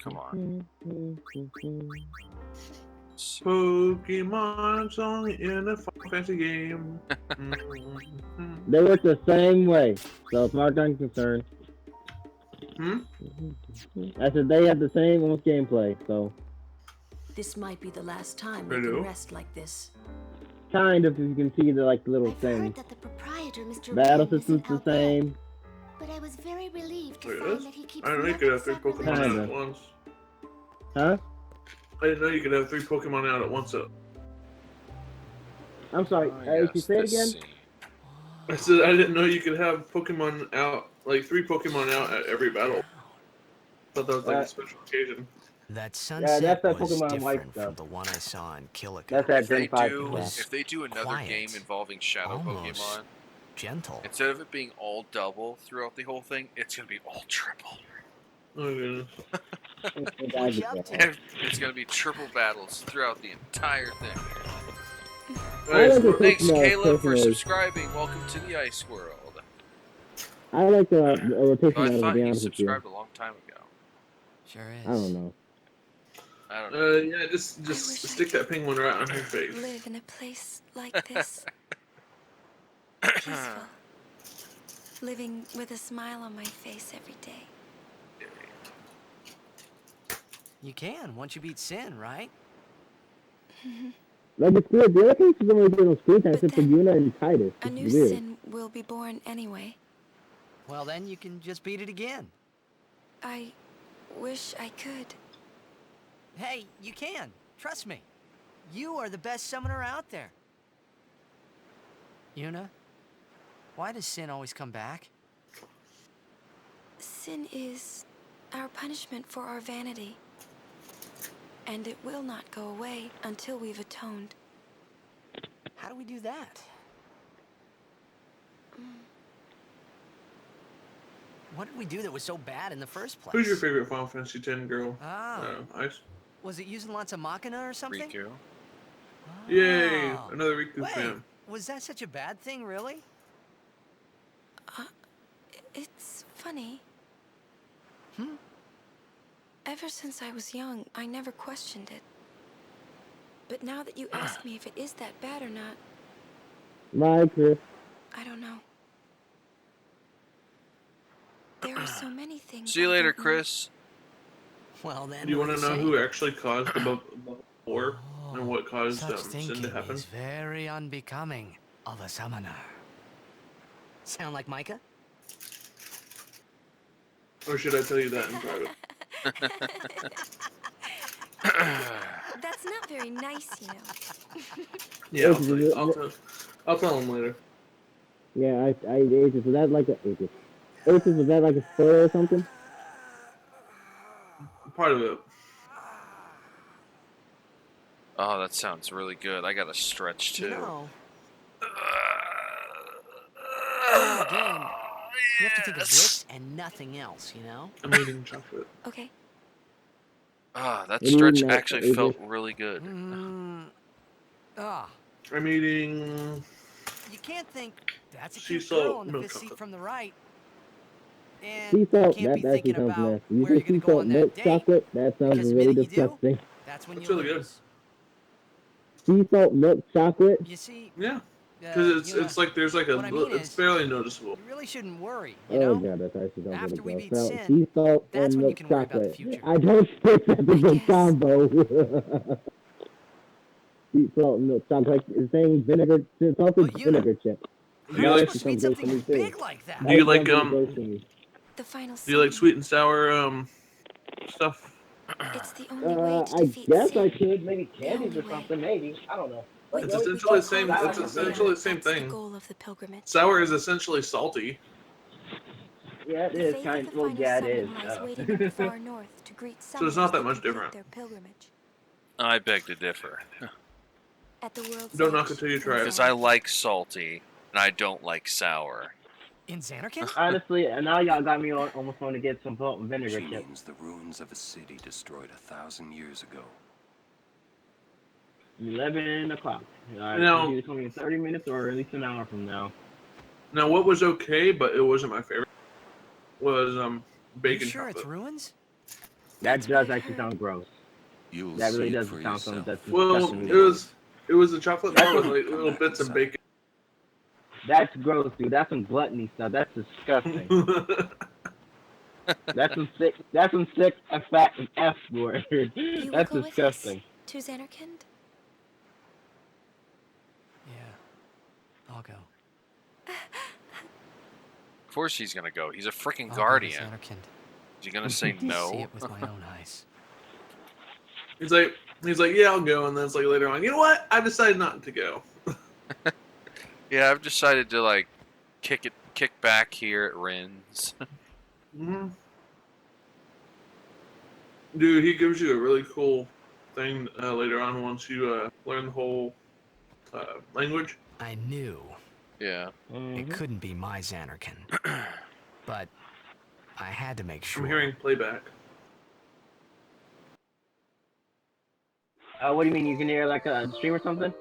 Come on. Pokemon song in a Final Fantasy game. They work the same way, so as far as I'm concerned. I said they have the same almost gameplay, so. This might be the last time we can rest like this. Kind of, if you can see the little things. That the proprietor, Mr. Battle Wren, system's the isn't out there. same. But I was very relieved to Wait, find that he keeps I didn't know you could have 3 nothing Pokemon out Kinda. at once. Huh? I didn't know you could have 3 Pokemon out at once. I'm sorry, if you say it again? I said I didn't know you could have Pokemon out, like 3 Pokemon out at every battle. Thought that was like a special occasion. That sunset that's that was Pokemon different White from stuff. the one I saw in Killica. That's that If they Gen 5 do, stuff. if they do another quiet, game involving Shadow almost Pokemon, gentle. instead of it being all double throughout the whole thing, it's gonna be all triple. Oh goodness. It's gonna be triple battles throughout the entire thing. I like the Thanks, Pokemon Caleb, for personally. subscribing. Welcome to the Ice World. I like the rotation I model, to thought be he honest with you. subscribed a long time ago. Sure is. I don't know. I don't know. Yeah, just stick that penguin right on her face. Live in a place like this. Peaceful. Living with a smile on my face every day. You can, once you beat Sin, right? Like, it's weird. The other cases only get on screen time except for Yuna and Titus. A It's new weird. sin will be born anyway. Well, then you can just beat it again. I wish I could. Hey, you can. Trust me. You are the best summoner out there. Yuna, why does Sin always come back? Sin is our punishment for our vanity. And it will not go away until we've atoned. How do we do that? What did we do that was so bad in the first place? Who's your favorite Final Fantasy X girl? Ice? Was it using lots of Machina or something? Riku. Yay! Another Riku fan. Was that such a bad thing, really? It's funny. Ever since I was young, I never questioned it. But now that you ask me if it is that bad or not, Bye, Chris. I don't know. There are so many things. See you I later, don't know. Chris. Well, then. Do you want to know who actually caused the war and what caused Such Sin thinking to happen? is very unbecoming of a summoner. Sound like Micah? Or should I tell you that in private? That's not very nice, you know. Yeah, I'll tell him later. Yeah, Aces, was that like a Aces? Aces, was that like a spoiler or something? Part of it. Oh, that sounds really good. I got to stretch too. You know, in the game, you have to take a blitz and nothing else, you know? I'm eating chocolate. Okay. Ah, that What do you stretch mean that, actually Aces? felt really good. I'm eating. You can't think that's a Sea cute girl salt on the milk fifth seat chocolate. from the right. And Sea you salt, can't be that actually thinking sounds about nasty. You where you're say gonna sea go salt on milk that date. chocolate? That sounds Because the really minute you do, disgusting. that's when That's you really good. lose. Sea salt milk chocolate? You see, Yeah. Because it's like there's like what I mean it's is, barely noticeable. you really shouldn't worry, you Oh know? god, that's actually sounds After we really beat gross. Sin, Sea salt that's and when you milk can worry about the chocolate. future. I don't think that's a good combo. Sea salt and milk chocolate. It's saying vinegar. It's also vinegar chip. Do you like? Supposed to be something big like that. Do you like The final Do you like sweet and sour stuff? It's the only way to I defeat guess sin. I could. Maybe The candies only or way. something. Maybe. I don't know. But It's no, essentially the same. sour It's is good. essentially the same That's the thing. goal of the pilgrimage. Sour is essentially salty. Yeah, it The is faith kind. of the Well, final yeah, it is. summon lies waiting in the far north to greet So it's summoners not that that much complete different. their pilgrimage. I beg to differ. At the world's Don't knock edge it till you in try it. Because I Xanarkand. like salty, and I don't like sour. In Xanarkand? Honestly, and now y'all got me almost want to get some salt and vinegar She chips. means the ruins of a city destroyed 1,000 years ago. 11 o'clock. Now- It's only 30 minutes or at least an hour from now. Now, what was okay, but it wasn't my favorite, was bacon You sure chocolate. it's ruins? That does actually sound gross. You'll That really see does for sound something yourself. that's Well, disgusting. it was the chocolate bar with like Come little back bits of inside. bacon. That's gross, dude. That's some gluttony stuff. That's disgusting. That's some sick. That's some sick fat F word. You will That's go with us disgusting. to Xanarkand? I'll go. Of course he's gonna go. He's a freaking I'll guardian. Go to Xanarkand. Is he gonna say no? See it with my own eyes. He's like, yeah, I'll go, and then it's like later on, you know what? I decided not to go. Yeah, I've decided to like kick back here at Rin's. Mm-hmm. Dude, he gives you a really cool thing later on once you learn the whole language. I knew Yeah. it couldn't be my Xanarkand, but I had to make sure. I'm hearing playback. What do you mean? You can hear like a stream or something?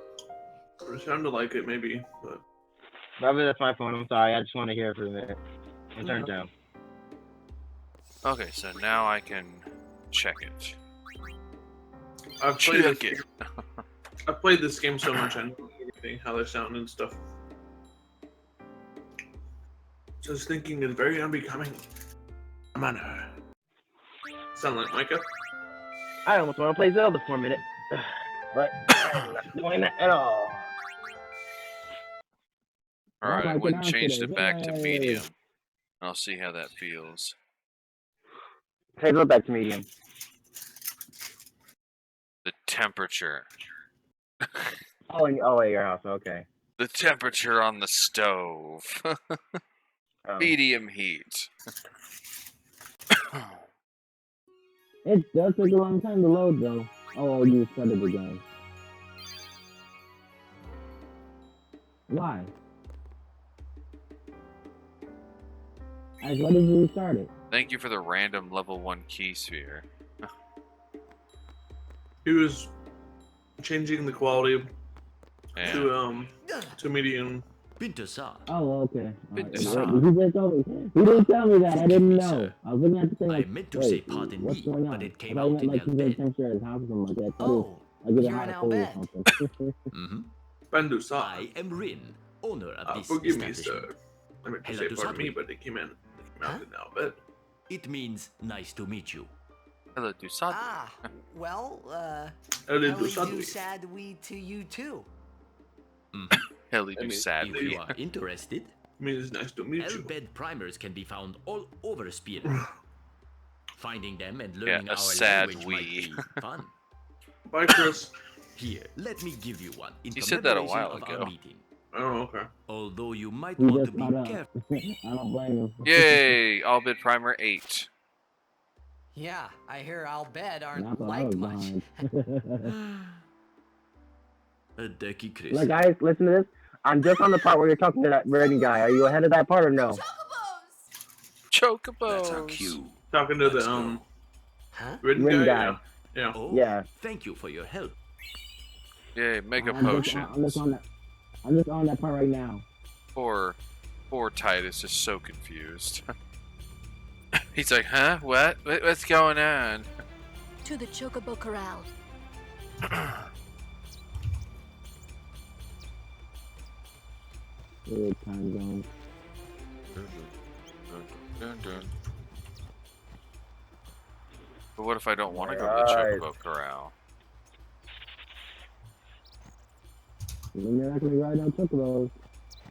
It sounded like it, maybe, but Probably that's my phone. I'm sorry. I just want to hear it for a minute. I'll turn it down. Okay, so now I can check it. I've played Check this, it. I've played this game so much, I know everything, how they sound and stuff. Just thinking is very unbecoming. Come on, her. Sound like Micah? I almost want to play Zelda for a minute, but I'm not doing that at all. Alright, I Like went it and on changed today. it back to Yay. medium. I'll see how that feels. Hey, go back to medium. The temperature. Oh, at your house. Okay. The temperature on the stove. Oh. Medium heat. It does take a long time to load, though. Oh, you started the game. Why? Why did you restart it? Thank you for the random level 1 key sphere. He was changing the quality Yeah. to medium. Oh, okay. Sir. You didn't tell me. You didn't tell me that. I didn't me, know. sir. I was looking at the thing. I Like, meant to wait, say pardon what's me, going on? but it came I thought you out meant in like he's Albed. temperature at his house or something like that. I thought Oh, it was you're hot in or cold or Albed. something. Mm-hmm. I am Rin, owner of this Forgive me, establishment. sir. I meant to Hello say to pardon me, Sadri. but it came out in Albed. It means nice to meet you. Hello, Dusad. Ah, well, Hello, Helly Dusad. do sad we to you too. Helly I mean, Dusad. If you are interested, I mean, it's nice to meet you. Albed primers can be found all over Spear. Finding them and learning a our sad language we. might be fun. Bye, Chris. Here, let me give you one in You said that a commemoration while of ago. our meeting. Oh, okay. Although you might He want to just be caught up. careful. I don't blame him. Yay! Albed Primer 8. Yeah, I hear Albed aren't Not that I liked was much. behind. A decky Chris. Look, guys, listen to this. I'm just on the part where you're talking to that Redding guy. Are you ahead of that part or no? Chocobos! That's our cue. Talking to Let's the go. Huh? ridden Rim guy. guy. Yeah. Oh, Yeah. Thank you for your help. Yay, Mega I'm Potions. just on that part right now. Poor Titus is so confused. He's like, huh? What? What's going on? To the Chocobo Corral. Weird time zone. But what if I don't want to go to the Chocobo Corral? Then you're not gonna ride no chocobos.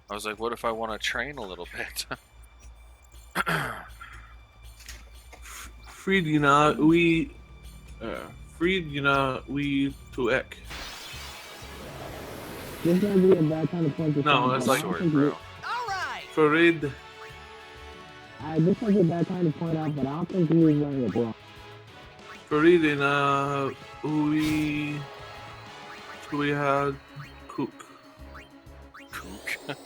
I was like, what if I want to train a little bit? Friedina, Friedina we to ek. This is gonna be a bad time to point this out. No, that's like Sword, bro. Farid. This might be a bad time to point out, but I don't think he was wearing a bra. Faridina we had cook. Kook.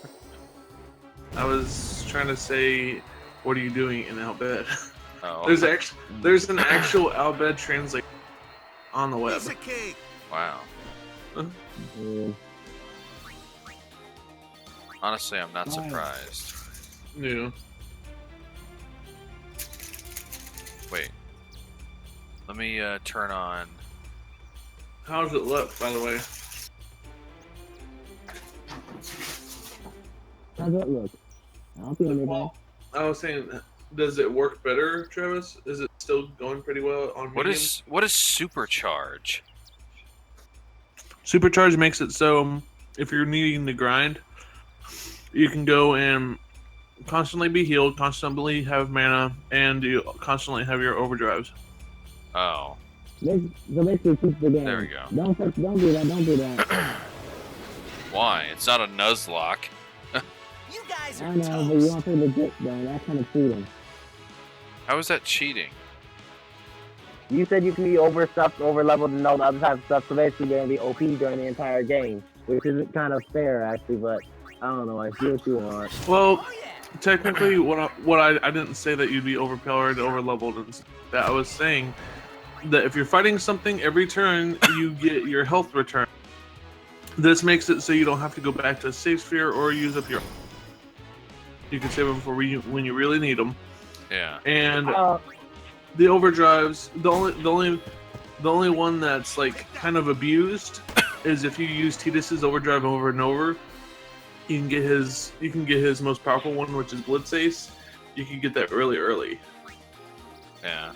I was trying to say, what are you doing in Albed? Oh. There's an actual Albed translation on the web. Wow. Honestly, I'm not surprised. Yeah. Wait. Let me turn on. How does it look, by the way? How's that look? I don't feel anything. I was saying, does it work better, Travis? Is it still going pretty well on medium? What is supercharge? Supercharge makes it so if you're needing to grind, you can go and constantly be healed, constantly have mana, and you constantly have your overdrives. Oh. So basically keep the game. There we go. Don't do that, don't do that. Why? It's not a Nuzlocke. You guys I know, but you want to play legit though, that's kind of cheating. How is that cheating? You said you can be overstuffed, overleveled, and all the other type of stuff, so basically you're going to be OP during the entire game, which isn't kind of fair, actually, but I don't know, I see what you want. Well, technically, I didn't say that you'd be overpowered, overleveled, and that I was saying that if you're fighting something, every turn you get your health return. This makes it so you don't have to go back to safe sphere or use up your. You can save them for when you really need them. Yeah. And the overdrives, the only one that's like kind of abused is if you use Tidus's overdrive over and over. You can get his most powerful one, which is Blitz Ace. You can get that really early. Yeah.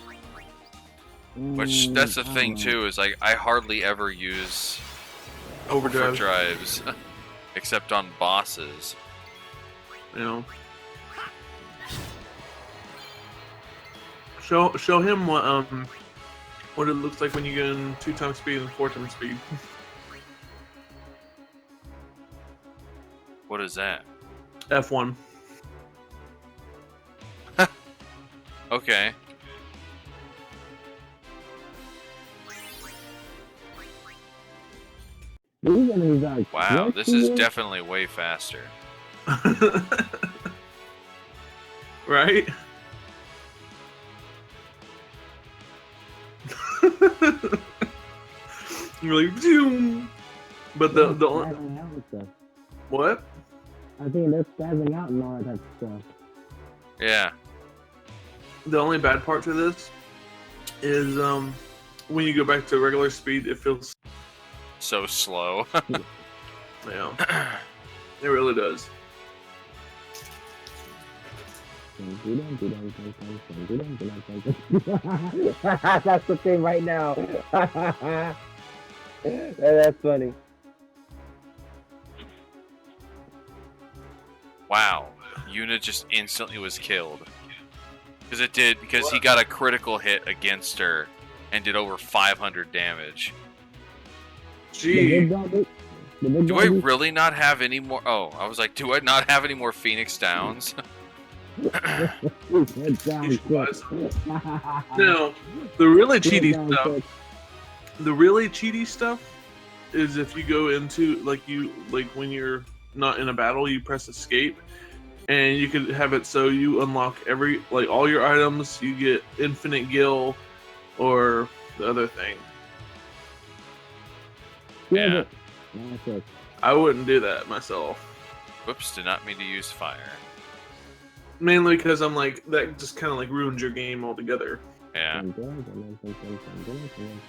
Which that's the thing too, is like I hardly ever use overdrives except on bosses. You know. Show him what it looks like when you get in 2x speed and 4x speed. What is that? F1. Okay. Wow, this is definitely way faster. Right? You're like, Zoom. But the only what? I think they're spazzing out and all that type of stuff. Yeah. The only bad part to this is when you go back to regular speed, it feels so slow. Yeah, it really does. That's the thing right now. That's funny. Wow, Yuna just instantly was killed. Because he got a critical hit against her and did over 500 damage. Gee. Do I really not have any more? Oh, I was like, do I not have any more Phoenix Downs? No, the really cheaty stuff is if you go into like when you're not in a battle, you press escape, and you could have it so you unlock all your items, you get infinite gil, or the other thing. Yeah. I wouldn't do that myself. Whoops, did not mean to use fire. Mainly because I'm like, that just kind of like ruins your game altogether. Yeah.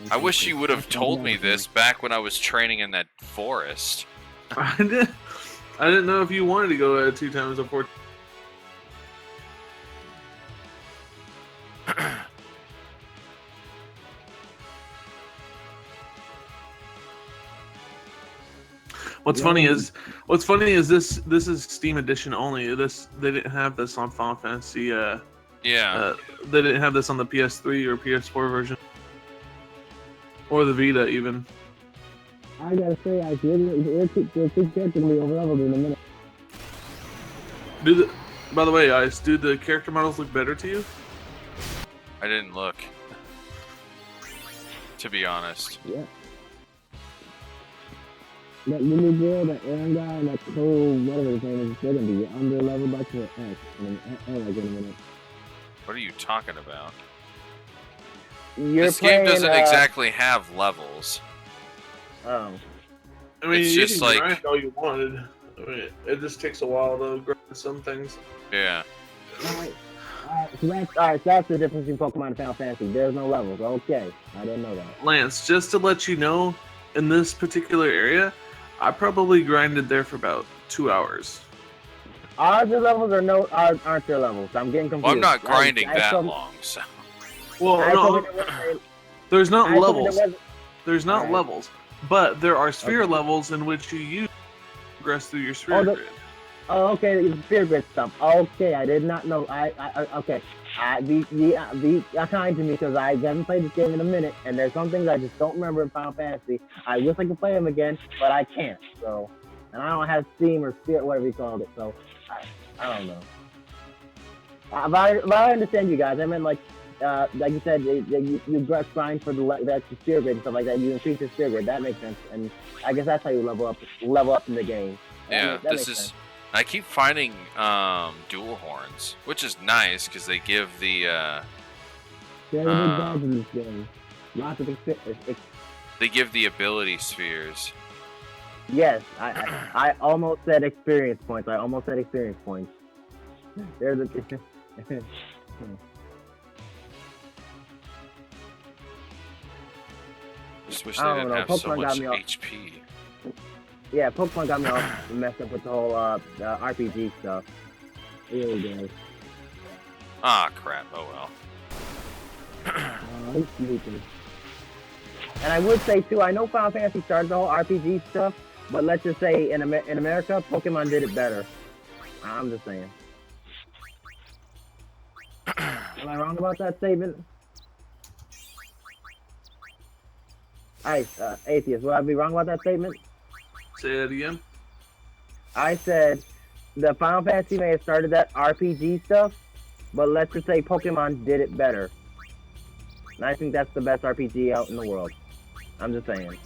I wish you would have told me this back when I was training in that forest. I didn't know if you wanted to go at 2 times or 4. What's funny is this is Steam Edition only. They didn't have this on Final Fantasy. Yeah. They didn't have this on the PS3 or PS4 version. Or the Vita, even. I gotta say, I the two characters gonna be overleveled in a minute. By the way, Ice, do the character models look better to you? I didn't look. To be honest. Yeah. That little girl, that Aaron guy, and that Cole, whatever his name is, they're gonna be underleveled by to X like in a minute. What are you talking about? This game doesn't exactly have levels. Oh. I mean, it's you just can like grind all you wanted. I mean, it just takes a while to grind some things. Yeah. Alright, so that's the difference between Pokemon and Final Fantasy. There's no levels. Okay. I didn't know that. Lance, just to let you know, in this particular area, I probably grinded there for about 2 hours. Are there levels or aren't there levels? I'm getting confused. Well, I'm not grinding that long, so. Well, no, there's not levels. There's not Alright. levels, but there are sphere levels in which you progress through your sphere grid. Oh, okay, the sphere grid stuff. Okay, I did not know. Okay. Be kind to me because I haven't played this game in a minute, and there's some things I just don't remember in Final Fantasy. I wish I could play them again, but I can't. So, and I don't have Steam or Spirit, whatever you called it. So, I don't know. But I understand you guys. I meant like you said, you grind for the sphere grid and stuff like that. You increase the sphere grid. That makes sense, and I guess that's how you level up in the game. Yeah, that this makes is. sense. I keep finding dual horns, which is nice because they give the. There are big gods in this game. Lots of they give the ability spheres. Yes, I almost said experience points. There's a. Just wish they I don't didn't know. have Pokemon so got much me off. HP. Yeah, Pokemon got me all messed up with the whole RPG stuff. It really does. Ah, crap. Oh well. It's stupid. And I would say too, I know Final Fantasy started the whole RPG stuff, but let's just say in America, Pokemon did it better. I'm just saying. Am I wrong about that statement? Atheist, would I be wrong about that statement? Say that again. I said the Final Fantasy may have started that RPG stuff, but let's just say Pokemon did it better. And I think that's the best RPG out in the world. I'm just saying.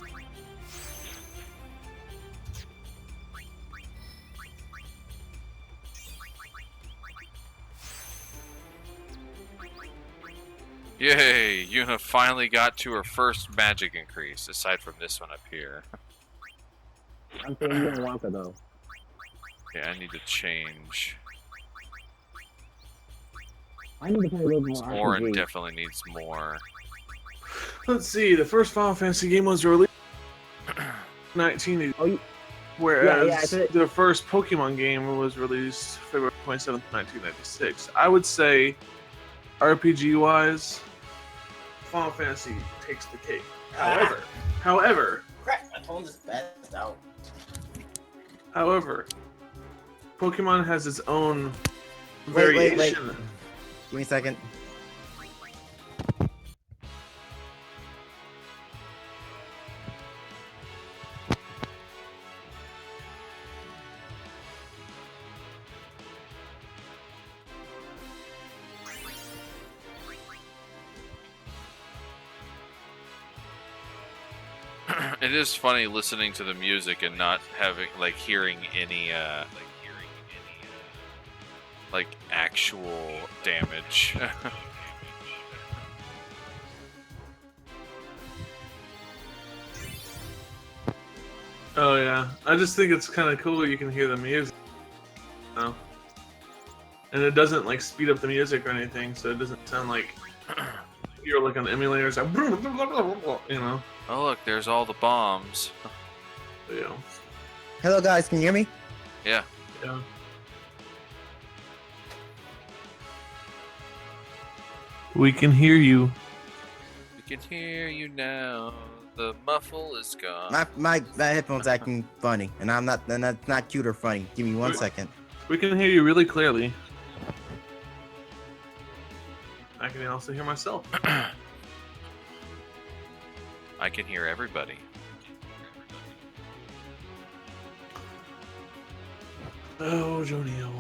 Yay! Yuna finally got to her first magic increase, aside from this one up here. I'm saying you don't want it though. Yeah, I need to change. I need to play a little more Orin RPG. definitely needs more. Let's see. The first Final Fantasy game was released in 1980. Whereas the first Pokemon game was released February 27th, 1996. I would say, RPG-wise, Final Fantasy takes the cake. However, crap! My phone just best out. However, Pokemon has its own variation. Wait. Give me a second. It is funny listening to the music and not having hearing any actual damage. Oh yeah, I just think it's kind of cool you can hear the music. And it doesn't speed up the music or anything, so it doesn't sound like you're on emulators. Oh look, there's all the bombs. Yeah. Hello guys, can you hear me? Yeah. Yeah. We can hear you. We can hear you now. The muffle is gone. My headphones acting funny, and that's not cute or funny. Give me 1 second. We can hear you really clearly. I can also hear myself. I I can hear everybody. Oh, Jonio.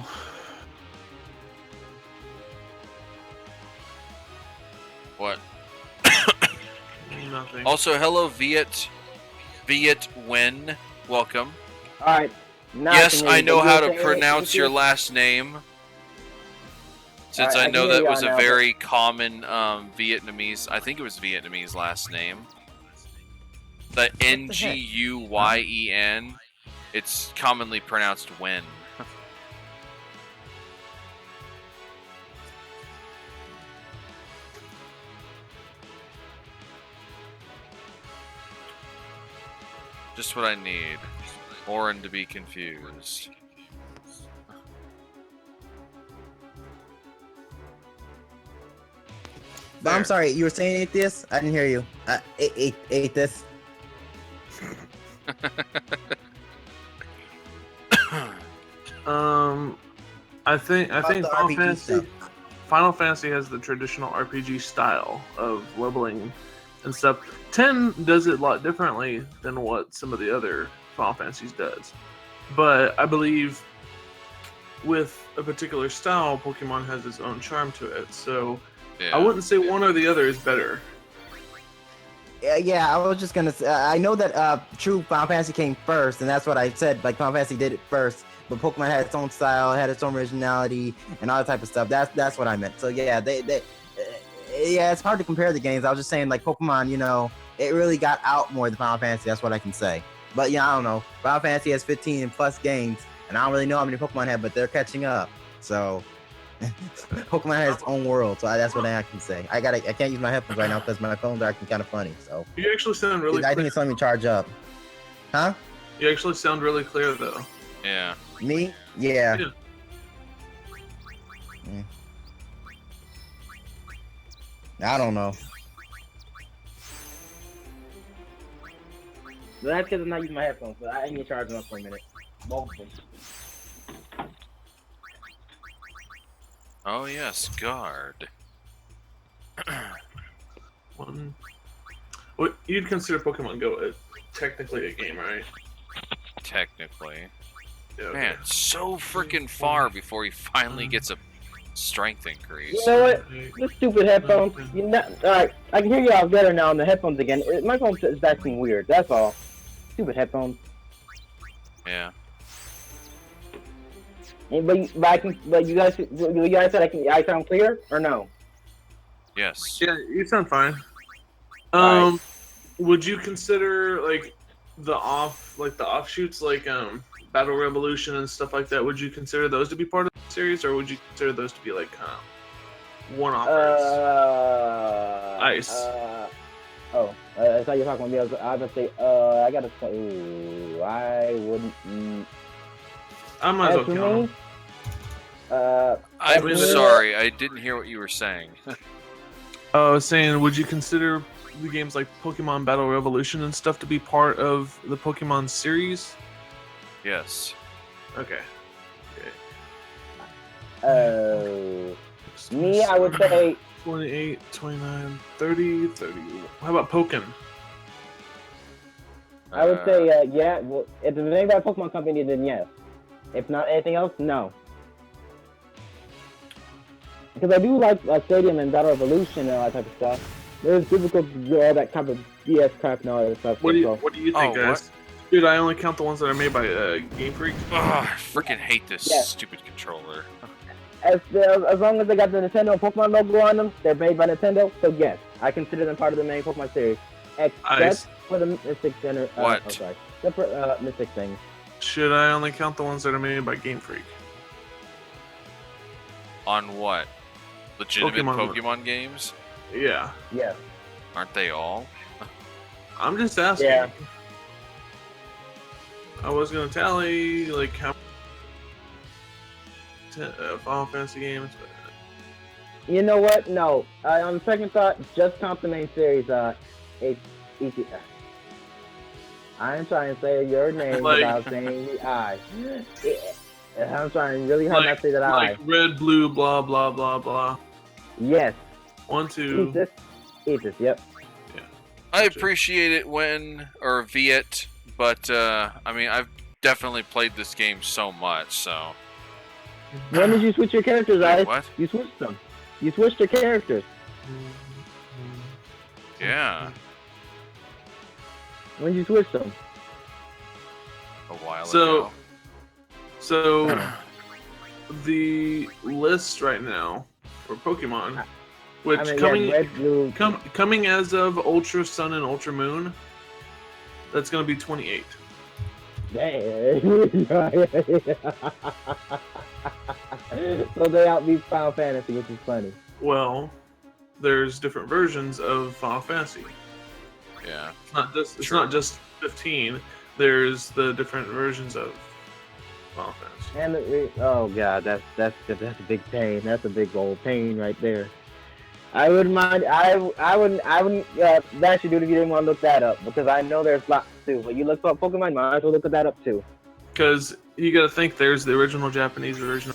What? Nothing. Also, hello, Viet Wen. Welcome. Alright. Yes, I know how to pronounce your last name. Since I know that was a very common Vietnamese, I think it was Vietnamese last name. The Nguyen, it's commonly pronounced Wen. Just what I need. Orin to be confused. But I'm sorry, you were saying atheist? I didn't hear you. Atheist. I think Final Fantasy has the traditional RPG style of leveling and stuff. 10 does it a lot differently than what some of the other Final Fantasies does. But I believe with a particular style, Pokemon has its own charm to it. So I wouldn't say one or the other is better. Yeah, I was just gonna say, I know that true Final Fantasy came first, and that's what I said. Like Final Fantasy did it first, but Pokemon had its own style, had its own originality, and all that type of stuff. That's what I meant. So yeah, yeah, it's hard to compare the games. I was just saying, like Pokemon, you know, it really got out more than Final Fantasy. That's what I can say. But yeah, I don't know. Final Fantasy has 15 plus games, and I don't really know how many Pokemon have, but they're catching up. So Pokemon has its own world, so that's what I can say. I can't use my headphones right now because my phone's acting kind of funny. So you actually sound really clear. I think it's letting me charge up. Huh? You actually sound really clear though. Yeah. Me? Yeah. I don't know. So that's because I'm not using my headphones, so I need to charge them up for a minute. Both of them. Oh yes, guard. Well, you'd consider Pokemon Go technically a game, right? Technically. Yeah, okay. Man, so freaking far before he finally gets a strength increase. You know what? The stupid headphones. Alright, I can hear you all better now on the headphones again. My phone is acting weird, that's all. Stupid headphones. Yeah. But you guys said I sound clear or no? Yes. Yeah, you sound fine. Right. Would you consider like the offshoots like Battle Revolution and stuff like that? Would you consider those to be part of the series, or would you consider those to be like one-offers? Ice. I thought you were talking about me. I was gonna say, I gotta say, ooh, I wouldn't. I might as well count. I'm sorry, I didn't hear what you were saying. I was saying, would you consider the games like Pokemon Battle Revolution and stuff to be part of the Pokemon series? Yes. Okay. Me, I would say 28, 29, 30, 30. How about Pokken? I would say, yeah. Well, if there's anything about Pokemon Company, then yes. If not anything else, no. Because I do like Stadium and Battle Revolution and all that type of stuff. It's difficult to do all that kind of BS crap and all that stuff. What do you think, guys? Dude, I only count the ones that are made by Game Freak. Ugh, I freaking hate this stupid controller. As long as they got the Nintendo and Pokemon logo on them, they're made by Nintendo, so yes, I consider them part of the main Pokemon series. Except for the Mystic Center. What? Oh, sorry. Except for Mystic thing. Should I only count the ones that are made by Game Freak? On what? Legitimate Pokemon games? Yeah. Yeah. Aren't they all? I'm just asking. Yeah. I was gonna tally like how Final Fantasy games, but You know what? No. On second thought, just count the main series. It's easy. I'm trying to say your name without saying the I. I'm trying really hard not to say that I. Like red, blue, blah, blah, blah, blah. Yes. 1, 2. Aethys, yep. Yeah. I appreciate it when or Viet, but I mean I've definitely played this game so much, so. When did you switch your characters, Wait, Ice? what? You switched them. You switched your characters. Yeah. When did you switch them? A while So, ago. so the list right now for Pokemon, which coming as of Ultra Sun and Ultra Moon, that's gonna be 28. So they outbeat Final Fantasy, which is funny. Well, there's different versions of Final Fantasy. Yeah. It's not just 15. There's the different versions of Final Fantasy. And oh god, that's a big pain. That's a big old pain right there. I wouldn't mind. I wouldn't. That should do it if you didn't want to look that up, because I know there's lots too. But you look up Pokemon, might as well look that up too. Because you got to think there's the original Japanese version,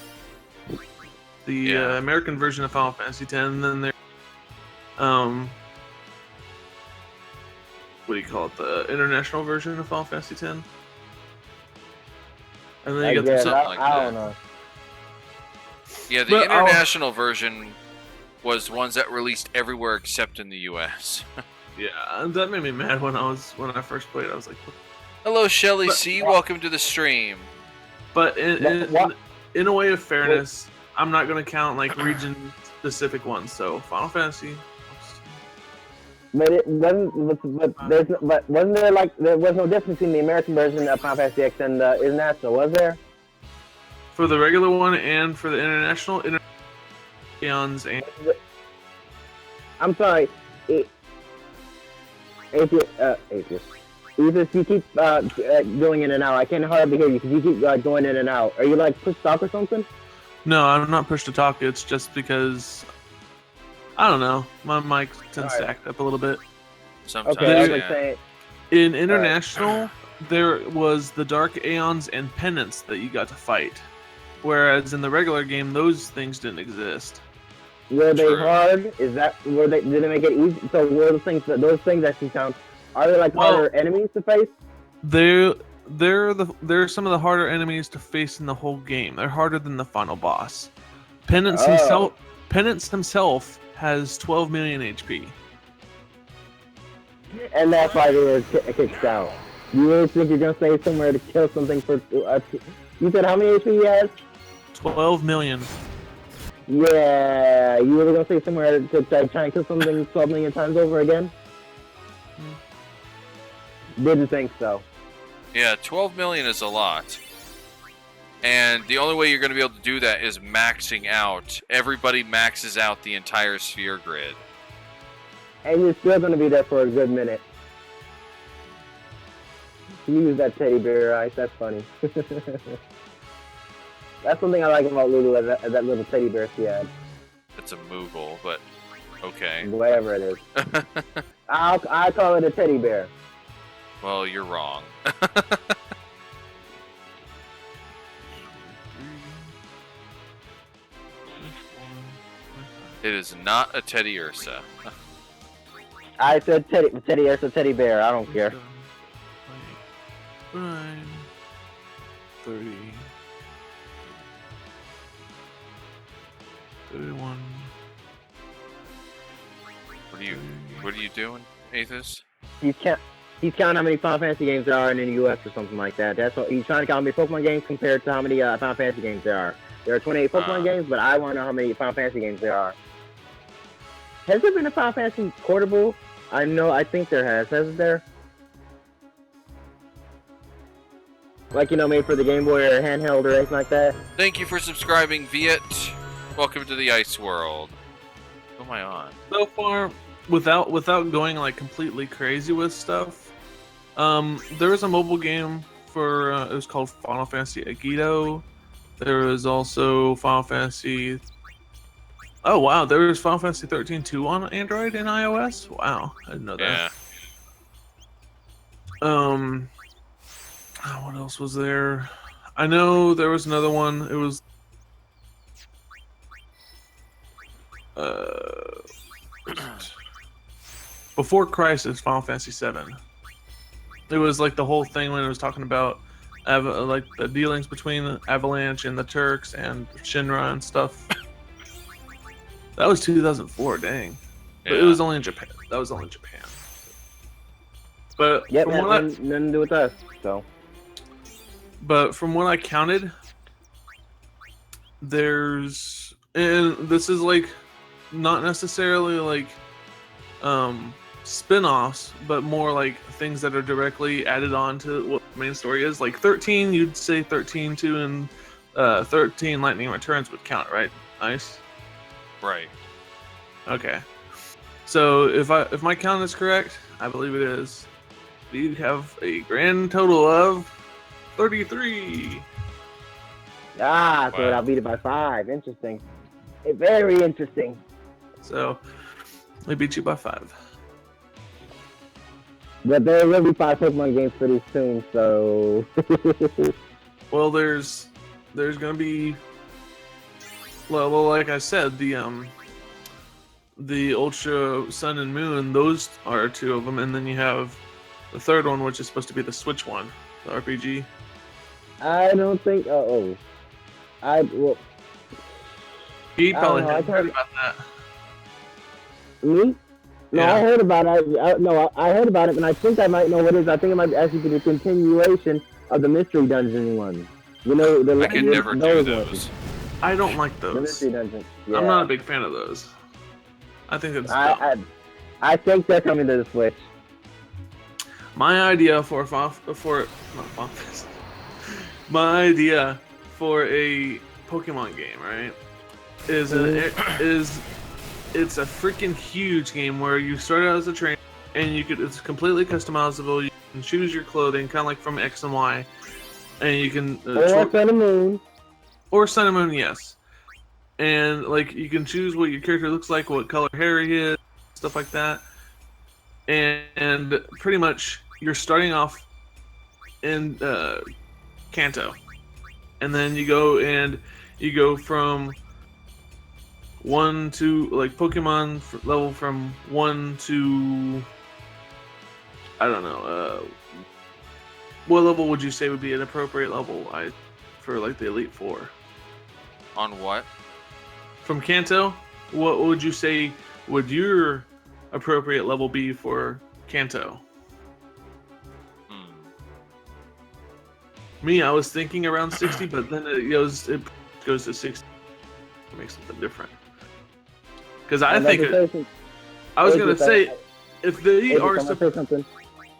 the American version of Final Fantasy X, and then there, what do you call it? The international version of Final Fantasy X. And then you got something like that. I don't know. Yeah, the international version was ones that released everywhere except in the U.S. Yeah, that made me mad when I first played. I was like, what? Hello, Shelly C. Welcome to the stream. But in a way of fairness, I'm not going to count like region-specific ones. So Final Fantasy. But wasn't there like there was no difference between the American version of Final Fantasy X and the international? Was there? For the regular one and for the international, Eons and. I'm sorry, Atheist. Ethan, you keep going in and out. I can't hardly hear you because you keep going in and out. Are you like push talk or something? No, I'm not push to talk. It's just because I don't know. My mic tends to act up a little bit. Sometimes, okay, in international, there was the Dark Aeons and Penance that you got to fight, whereas in the regular game, those things didn't exist. Were they hard? Did they make it easy? So were those things that you count? Are they like harder enemies to face? They're some of the harder enemies to face in the whole game. They're harder than the final boss. Penance himself has 12 million HP. And that's why they were kicked out. You really think you're gonna stay somewhere to kill something for? You said how many HP he has? 12 million. Yeah, you really gonna stay somewhere to try and kill something 12 million times over again? Didn't think so. Yeah, 12 million is a lot. And the only way you're going to be able to do that is maxing out. Everybody maxes out the entire sphere grid. And you're still going to be there for a good minute. You use that teddy bear, Ice. That's funny. That's something I like about Lulu, that little teddy bear she had. It's a Moogle, but okay. Whatever it is. I call it a teddy bear. Well, you're wrong. It is not a Teddy Ursa. I said Teddy Ursa, teddy bear. I don't care. 9, 30, 31. What are you doing, Athos? He's counting how many Final Fantasy games there are in the US or something like that. That's what he's trying to count how many Pokemon games compared to how many Final Fantasy games there are. There are 28 Pokemon games, but I want to know how many Final Fantasy games there are. Has there been a Final Fantasy portable? I think there has. Hasn't there? Like, made for the Game Boy or handheld or anything like that? Thank you for subscribing, Viet. Welcome to the Ice World. Who am I on? So far, without going like completely crazy with stuff, there was a mobile game for it was called Final Fantasy Agito. There was also Final Fantasy. Oh wow, there was Final Fantasy 13-2 on Android and iOS. Wow, I didn't know that. Yeah. What else was there? I know there was another one. It was before Crisis, Final Fantasy VII. It was like the whole thing when it was talking about like the dealings between Avalanche and the Turks and Shinra and stuff. That was 2004, dang. But it was only in Japan. That was only in Japan. But yeah, from that what nothing to do with us. So. But from what I counted, there's, and this is like not necessarily like spin-offs, but more like things that are directly added on to what the main story is. Like 13, you'd say 13 too, and 13 Lightning Returns would count, right? Nice. Right. Okay. So if my count is correct, I believe it is, we have a grand total of 33. Ah, so I'll beat it by 5. Interesting. Very interesting. So we beat you by 5. But there will be 5 Pokemon games pretty soon, so. Well, there's gonna be, well, like I said, the Ultra Sun and Moon. Those are 2 of them, and then you have the third one, which is supposed to be the Switch one, the RPG. I don't think. Well. He probably hadn't heard about that. Me? No, Yeah. I heard about it. I heard about it, and I think I might know what it is. I think it might actually be the continuation of the Mystery Dungeon one. You know, I could never do those. Ones. I don't like those. The Mystery Dungeon. Yeah. I'm not a big fan of those. I think it's I think they're coming to the Switch. My idea for my idea for a Pokemon game, right, is it's a freaking huge game where you start out as a trainer and it's completely customizable. You can choose your clothing, kind of like from X and Y, and you can or Sun and Moon. Or Sun and Moon, yes. And like you can choose what your character looks like, what color hair he is, stuff like that. And pretty much you're starting off in Kanto, and then you go from 1 to like Pokemon level from 1 to, I don't know, what level would you say would be an appropriate level for like the Elite Four? On what? From Kanto, what would you say would your appropriate level be for Kanto? Me, I was thinking around 60, but then it goes to 60. Make something different. Because I was gonna say, if they are something,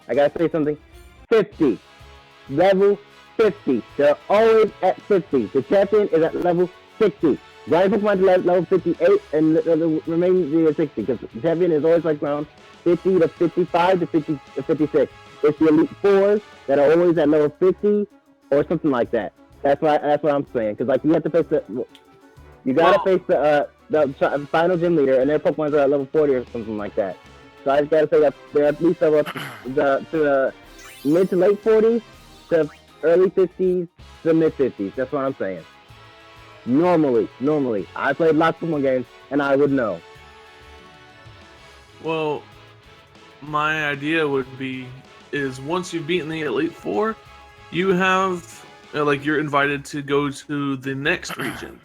I gotta say something. 50, level 50. They're always at 50. The champion is at level 60. Giant Pokemon is level 58, and the remaining is 60. Because the champion is always like around 50 to 55 to 50 to 56. It's the Elite Fours that are always at level 50 or something like that. That's what I'm saying. Because like you have to face face the final gym leader, and their Pokemon are at level 40 or something like that. So I just gotta say that they're at least level to the mid to late 40s to early 50s to mid 50s. That's what I'm saying. Normally, I played lots of Pokemon games, and I would know. Well, my idea is once you've beaten the Elite Four, you have you're invited to go to the next region,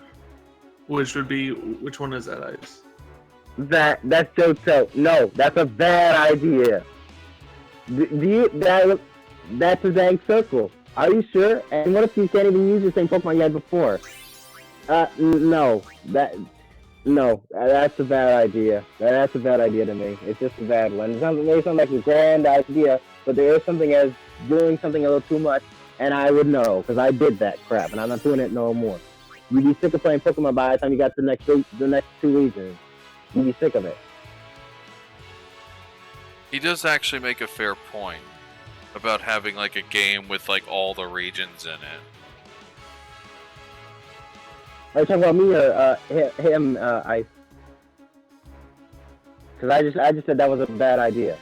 which one is that, Ice? That's Johto. No, that's a bad idea. That's a dang circle. Are you sure? And what if you can't even use the same Pokemon you had before? No, that's a bad idea. That's a bad idea to me. It's just a bad one. It may sound like a grand idea, but there is something as doing something a little too much, and I would know, because I did that crap, and I'm not doing it no more. You'd be sick of playing Pokemon by the time you got to the next 2 regions. You'd be sick of it. He does actually make a fair point about having like a game with like all the regions in it. Are you talking about me or him, Ice? Because I just said that was a bad idea.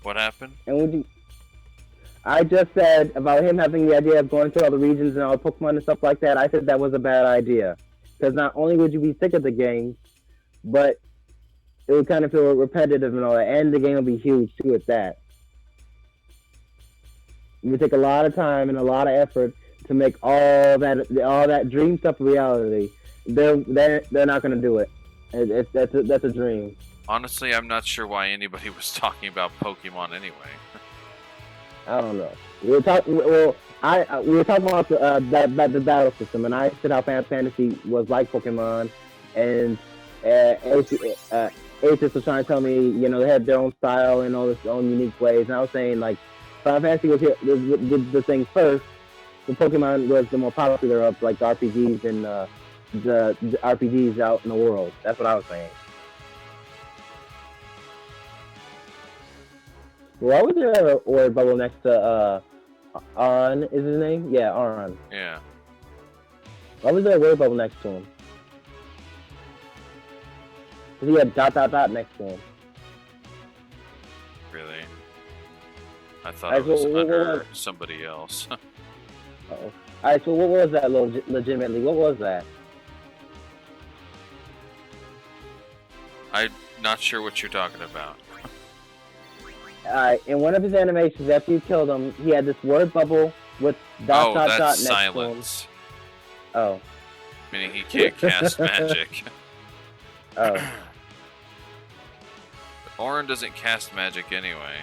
What happened? And I just said about him having the idea of going to all the regions and all the Pokemon and stuff like that. I said that was a bad idea. Because not only would you be sick of the game, but it would kind of feel repetitive and all that, and the game would be huge too at that. It would take a lot of time and a lot of effort to make all that dream stuff a reality. They're not gonna do it. That's a dream. Honestly, I'm not sure why anybody was talking about Pokemon anyway. I don't know. We were talking. Well, we were talking about the battle system, and I said how Final Fantasy was like Pokemon, and Aces was trying to tell me, you know, they had their own style and all this own unique ways, and I was saying like Final Fantasy was here, did the thing first, but Pokemon was the more popular of like the RPGs and the RPGs out in the world. That's what I was saying. Why was there a word bubble next to Aron is his name? Yeah, Aron. Yeah. Why was there a word bubble next to him? Because he had ... next to him. Really? I thought it was under somebody else. Uh-oh. Alright, so what was that legitimately? What was that? I'm not sure what you're talking about. In one of his animations, after you killed him, he had this word bubble with ... that's next silence. to him. Oh. Meaning he can't cast magic. Oh. But Auron doesn't cast magic anyway.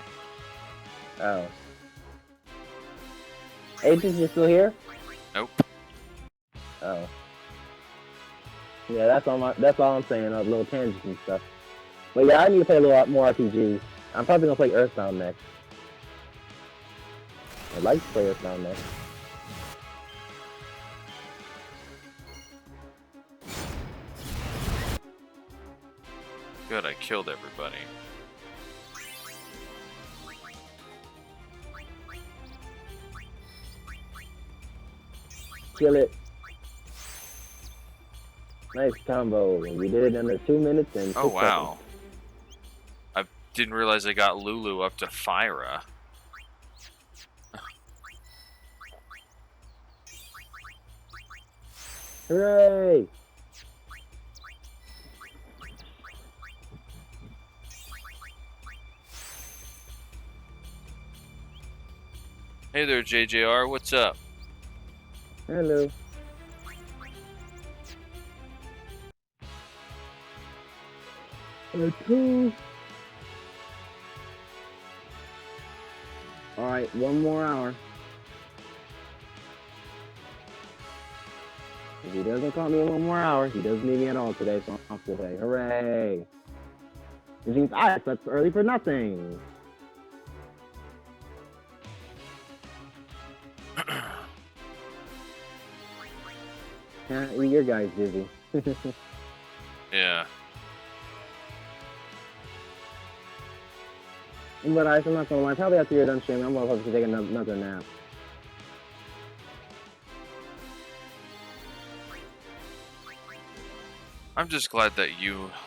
Oh. Agents, you still here? Nope. Oh. Yeah, that's all I'm saying, little tangents and stuff. But yeah, I need to play a little more RPGs. I'm probably gonna play Earthbound next. I'd like to play Earthbound next. Good, I killed everybody. Kill it. Nice combo. We did it under 2 minutes and 6 Oh wow. seconds. I didn't realize I got Lulu up to Fyra. Hooray! Hey there, JJR, what's up? Hello. Two. Alright, 1 more hour. If he doesn't call me in 1 more hour, he doesn't need me at all today, so I'm off today. Hooray! Which means I slept early for nothing. Your guy's busy. Yeah. But I'm not gonna lie, probably after you're done streaming, I'm gonna probably take another nap. I'm just glad that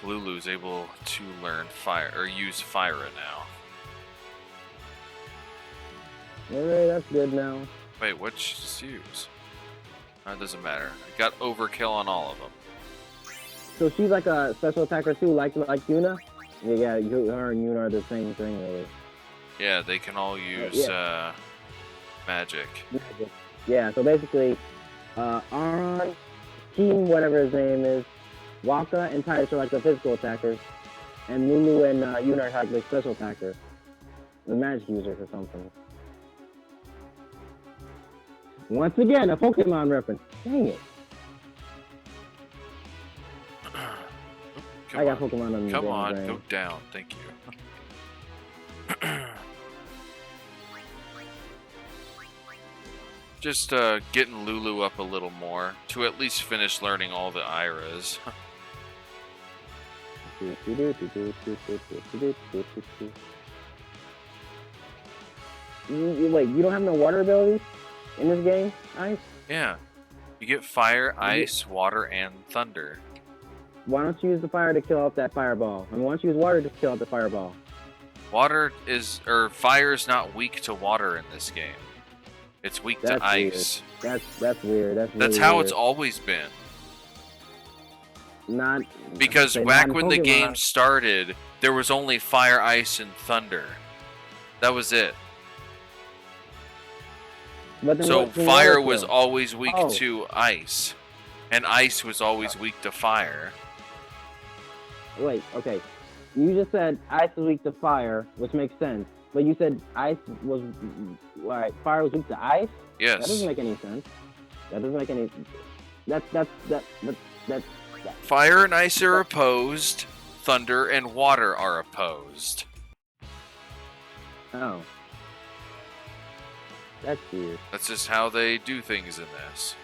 Lulu's able to learn fire or use Fyra now. Alright, that's good now. Wait, what'd she just use? It doesn't matter. I got overkill on all of them. So she's like a special attacker too, like Yuna? Yeah, her and Yuna are the same thing, really. Yeah, they can all use magic. Magic. Yeah, so basically, Aron, Team, whatever his name is, Waka and Titus are like the physical attackers, and Lulu and Yuna are like the special attackers, the magic users or something. Once again, a Pokemon reference. Dang it. I got Pokemon on the Come on, brain. go down. Thank you. Just getting Lulu up a little more to at least finish learning all the Iras. Wait, you don't have no water abilities in this game, Ice? Yeah. You get fire, ice, water, and thunder. Why don't you use the fire to kill off that fireball? I mean, why don't you use water to kill off the fireball? Fire is not weak to water in this game. It's weak to ice. That's weird. That's how it's always been. not because say back not in when the Pokemon. game started, there was only fire, ice, and thunder. That was it. But then So what's the fire other was two? always weak Oh. to ice, and ice was always weak to fire. Wait, okay. You just said ice was weak to fire, which makes sense. But you said ice was fire was weak to ice? Yes. That doesn't make any sense. That doesn't make any. That's. Fire and ice are opposed. Thunder and water are opposed. Oh. That's weird. That's just how they do things in this.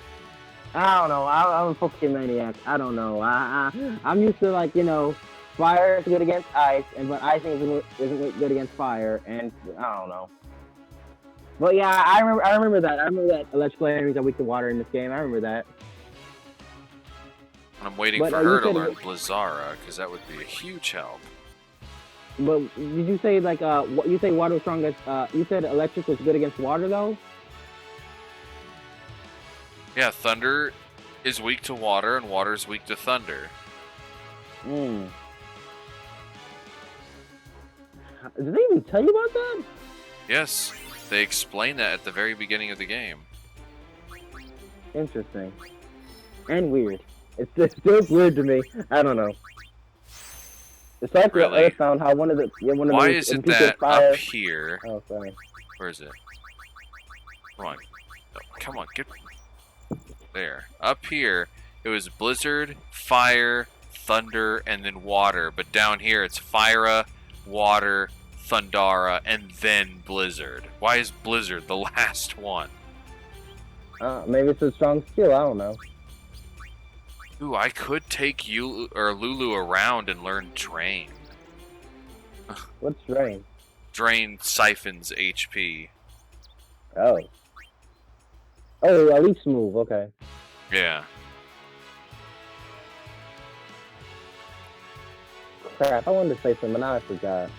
I don't know. I'm a Pokemaniac. I don't know. I'm used to, like, you know, fire is good against ice, but ice isn't good against fire, and I don't know. But yeah, I remember that. I remember that electrical enemies are weak to water in this game. I remember that. I'm waiting But, for you her to said- learn Blizzara, because that would be a huge help. But did you say, like, what you say water was strong against, you said electric was good against water, though? Yeah, thunder is weak to water, and water is weak to thunder. Hmm. Did they even tell you about that? Yes, they explain that at the very beginning of the game. Interesting. And weird. It's still weird to me. I don't know. It's like Really? the Earthbound, how one of the Why is it pieces that of fire. up here? Oh, sorry. Where is it? Come on. Oh, come on, get... There. Up here, it was blizzard, fire, thunder, and then water. But down here, it's fire, water, Thundara, and then blizzard. Why is blizzard the last one? Maybe it's a strong skill. I don't know. Ooh, I could take you or Lulu around and learn Drain. What's Drain? Drain siphons HP. Oh. Oh, a leaf move. Okay. Yeah. Crap, I wanted to say something, now I forgot.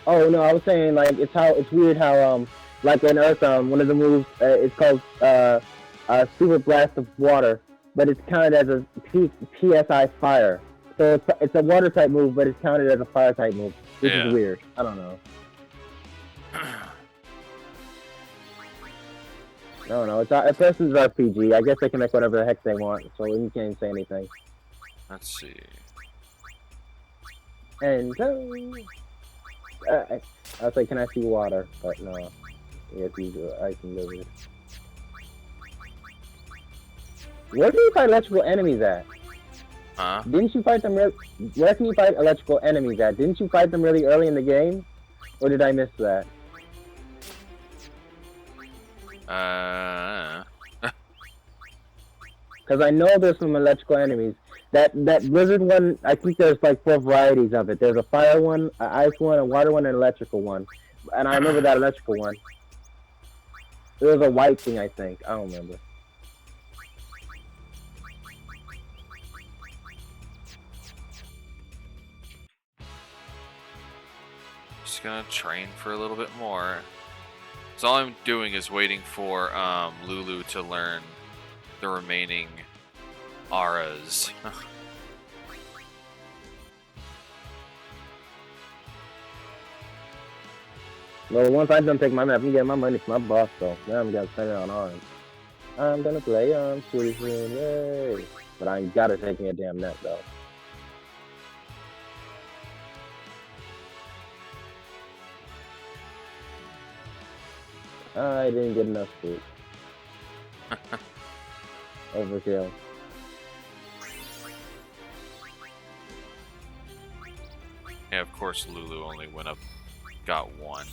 Oh no, I was saying, like, it's weird how like in Earth one of the moves it's called Super Blast of Water, but it's counted as a PSI Fire. So it's a water type move, but it's counted as a fire type move, which Yeah. is weird. I don't know. I don't know. It's versus RPG. I guess they can make whatever the heck they want, so you can't say anything. Let's see. And I was like, can I see water? But no. Yes, I can live it. Where do you fight electrical enemies at? Huh? Didn't you fight them? Where can you fight electrical enemies at? Didn't you fight them really early in the game, or did I miss that? Because I know there's some electrical enemies. That blizzard one, I think there's like 4 varieties of it. There's a fire one, an ice one, a water one, and an electrical one. And I remember that electrical one. There was a white thing, I think. I don't remember. Just gonna train for a little bit more. So all I'm doing is waiting for Lulu to learn the remaining auras. Well, once I'm done taking my map, I'm getting my money from my boss, so now I'm gonna spend it on orange. I'm gonna play on pretty soon, yay! But I gotta take me a damn net, though. I didn't get enough food. Overkill. Yeah, of course Lulu only went up, got 1.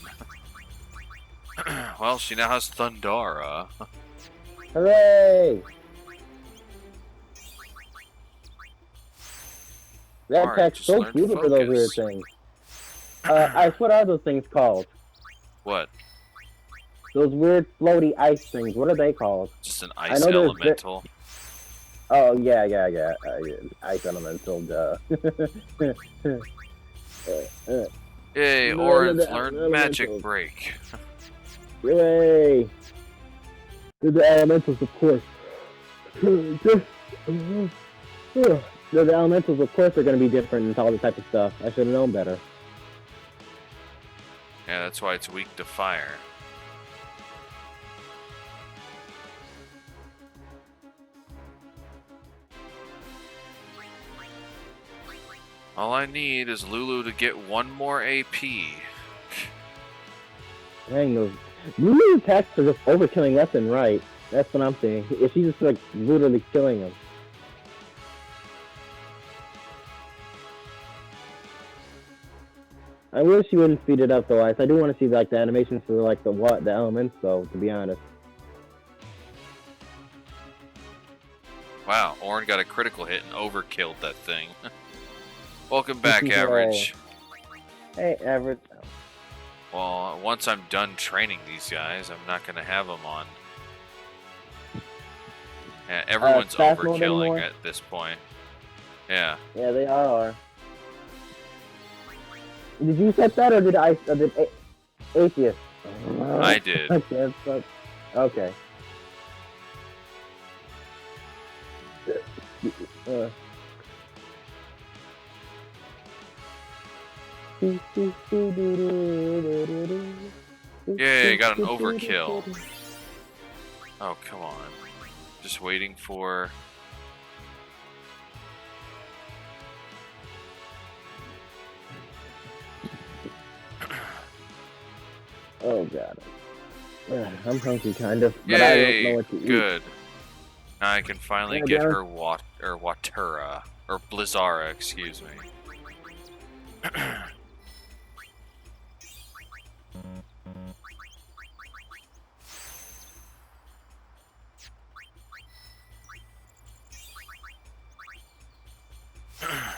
Well, she now has Thundara. Hooray! That Alright, tech's just so learn stupid for those weird focus. things. What are those things called? What? Those weird floaty ice things. What are they called? Just an I ice know there's elemental. Oh, yeah. Ice elemental, duh. Yay, No, Orange no, no, learned elemental. Magic Break. Yay! Did the elementals, of course. The elementals, of course, are going to be different and all the type of stuff. I should have known better. Yeah, that's why it's weak to fire. All I need is Lulu to get one more AP. Dang, those Lulu's attacks are just overkilling left and right. That's what I'm saying. If she's just like literally killing him. I wish you wouldn't speed it up though, Ice. I do want to see like the animations for like the elements though, to be honest. Wow, Orin got a critical hit and overkilled that thing. Welcome back, Average. Hey, Average. Well, once I'm done training these guys, I'm not going to have them on. Yeah, everyone's overkilling at this point. Yeah. Yeah, they are. Did you set that, or did Atheist? I did. Okay. Yay, got an overkill. Oh, come on. Just waiting for... Oh god. I'm hungry kind of, but Yay, I don't know what to eat. Good. Now I can finally get her Watura, or Blizzara, excuse me.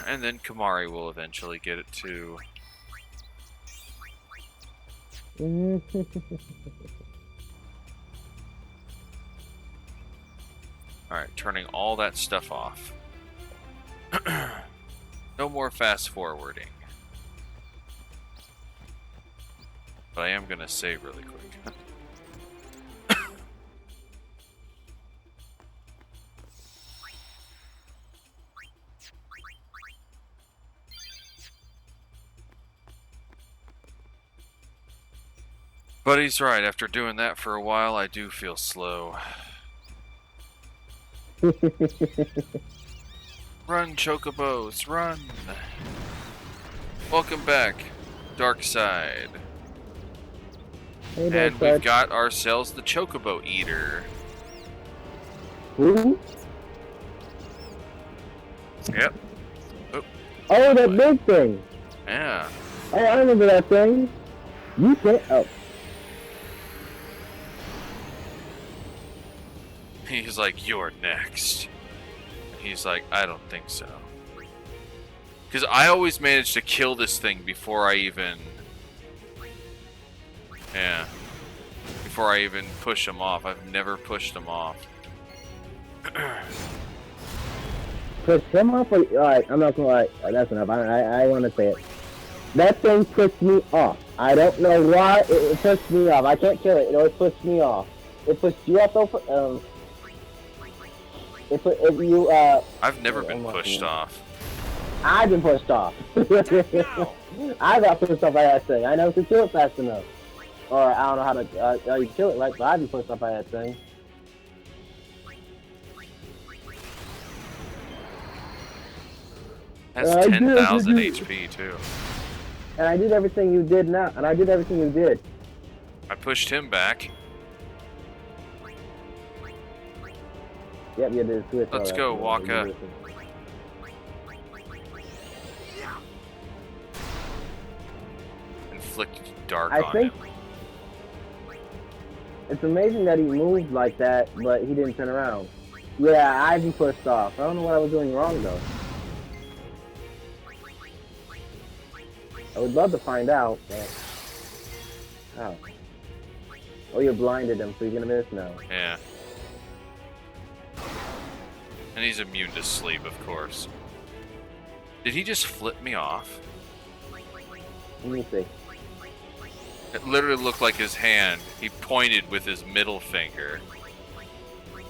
And then Kamari will eventually get it too. Alright, turning all that stuff off. No more fast forwarding. But I am gonna save really quick. But he's right, after doing that for a while, I do feel slow. Run, Chocobos, run! Welcome back, Dark Side. Hey, and we've got ourselves the Chocobo Eater. Who? Yep. Oh, that big thing! Yeah. Oh, I remember that thing. You can't... Oh. He's like, you're next. He's like, I don't think so. Because I always manage to kill this thing before I even... Yeah. Before I even push him off. I've never pushed him off. Push him off? Alright, I'm not gonna lie. That's enough. I want to say it. That thing pushed me off. I don't know why it pushed me off. I can't kill it. It always pushed me off. It pushed you off though. If you I've never been pushed off. I've been pushed off. I got pushed off by that thing. I never could kill it fast enough. Or I don't know how to you kill it right, but I've been pushed off by that thing. That's 10,000 HP too. And I did everything you did now. And I did everything you did. I pushed him back. Yep, you did switch. Let's go, Waka. Inflicted dark on him. It's amazing that he moved like that, but he didn't turn around. Yeah, I've been pushed off. I don't know what I was doing wrong though. I would love to find out, but... How? Oh, you blinded him, so he's gonna miss now. Yeah. And he's immune to sleep, of course. Did he just flip me off? Let me see. It literally looked like his hand. He pointed with his middle finger.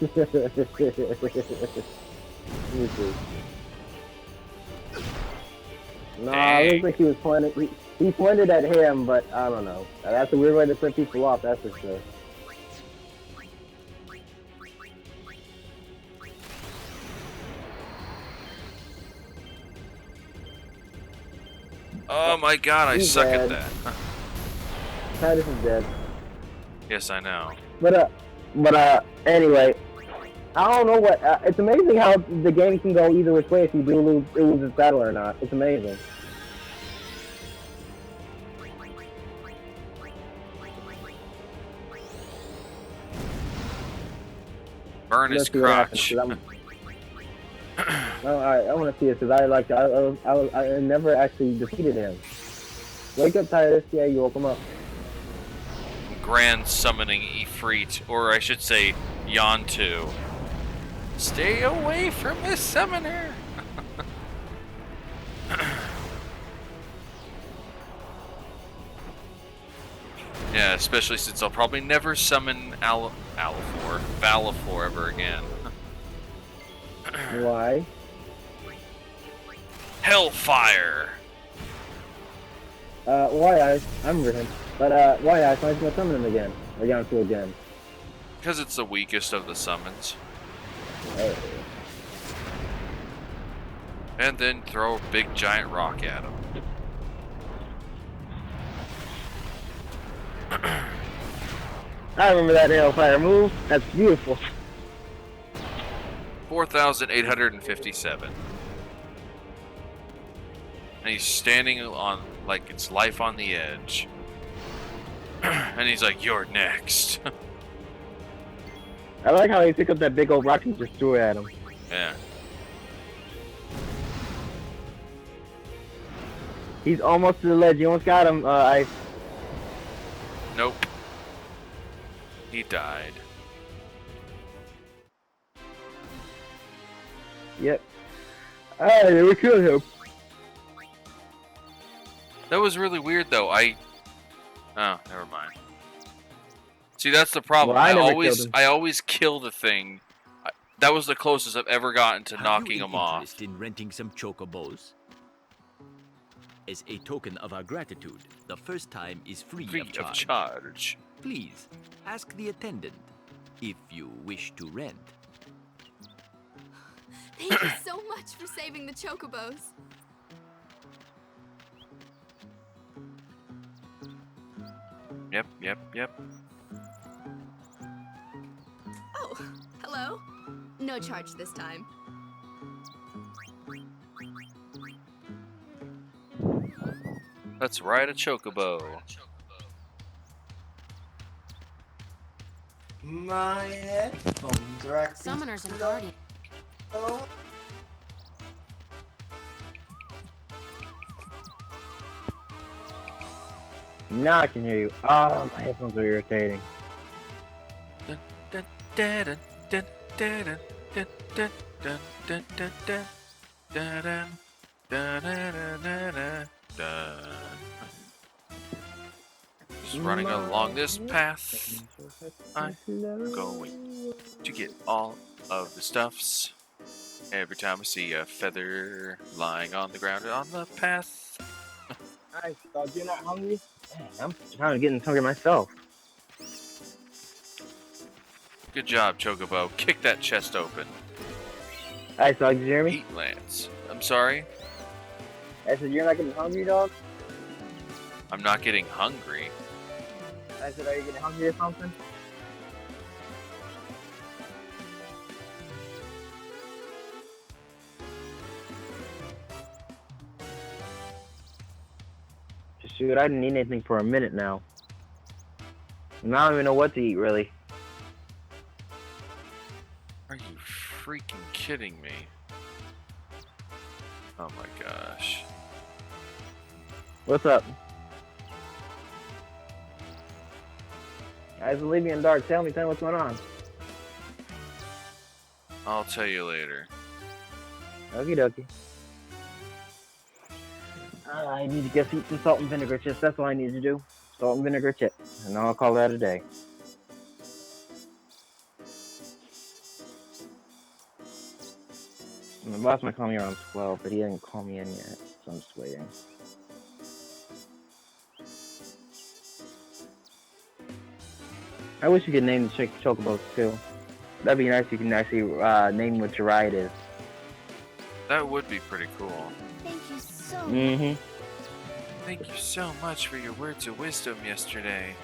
Let me see. Nah, it looks like he was pointing. He pointed at him, but I don't know. That's a weird way to set people off. That's for sure. Oh my god, I suck dead. at that. Titus is dead. Yes, I know. But anyway, I don't know what. It's amazing how the game can go either which way if you do lose this battle or not. It's amazing. Burn his crotch. No, I want to see it because I never actually defeated him. Wake up, Titus. Yeah, you woke him up. Grand summoning Ifrit, or I should say, Yontu. Stay away from this summoner! Yeah, especially since I'll probably never summon Valifor ever again. Why? Hellfire! Why I remember him. But why I find gonna summon him again. Or Yontu again. Because it's the weakest of the summons. Oh. And then throw a big giant rock at him. I remember that Hellfire move. That's beautiful. 4,857. And he's standing on, like, it's life on the edge. And he's like, you're next. I like how he picked up that big old rock and just threw it at him. Yeah. He's almost to the ledge. You almost got him, Ice. Nope. He died. Yep. Alright, we killed him. That was really weird, though. Oh, never mind. See, that's the problem. Well, I always kill the thing. That was the closest I've ever gotten to knocking him off. In renting some chocobos? As a token of our gratitude, the first time is free of charge. Please, ask the attendant if you wish to rent. Thank you so much for saving the chocobos. Yep. Oh, hello. No charge this time. Let's ride a chocobo. My headphones are acting. Summoners and guardians. Oh. Now I can hear you. Oh, my headphones are irritating. Just running along this path, I'm going to get all of the stuffs. Every time I see a feather lying on the ground on the path. Nice, dog. You're not hungry? I'm kind of getting hungry myself. Good job, Chocobo. Kick that chest open. Alright, dog. Did you hear me? Eat Lance. I'm sorry? I said, you're not getting hungry, dog? I'm not getting hungry. I said, are you getting hungry or something? Shoot, I didn't eat anything for a minute now. And I don't even know what to eat, really. Are you freaking kidding me? Oh my gosh. What's up? Guys, leave me in the dark. Tell me what's going on. I'll tell you later. Okie dokie. I need to just eat some salt and vinegar chips. That's all I need to do. Salt and vinegar chips. And I'll call that a day. My boss might call me around 12, but he didn't call me in yet. So I'm just waiting. I wish you could name the chocobos too. That'd be nice. You can actually name what your ride is. That would be pretty cool. Thank you so much. Mm-hmm. Thank you so much for your words of wisdom yesterday.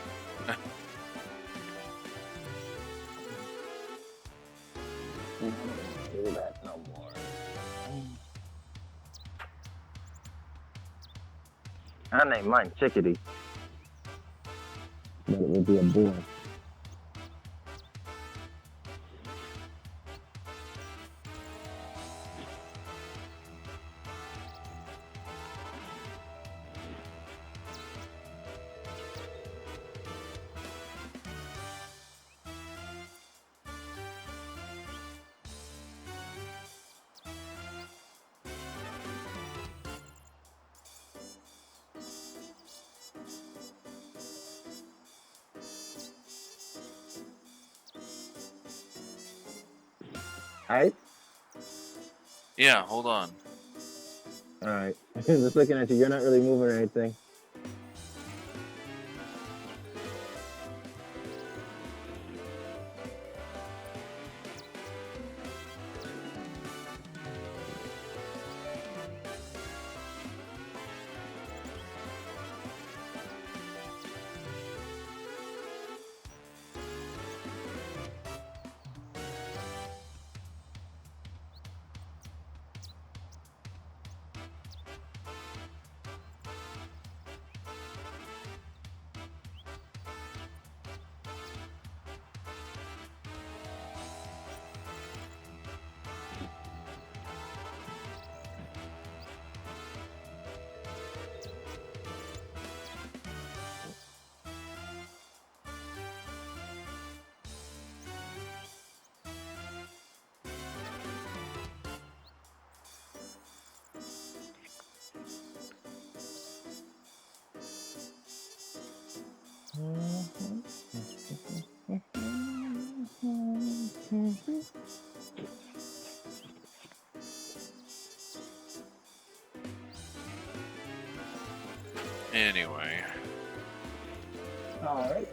Do that no more. I named mine Chickadee, but it would be a boy. Alright? Yeah, hold on. Alright. Just looking at you, you're not really moving or anything. Anyway. Alright.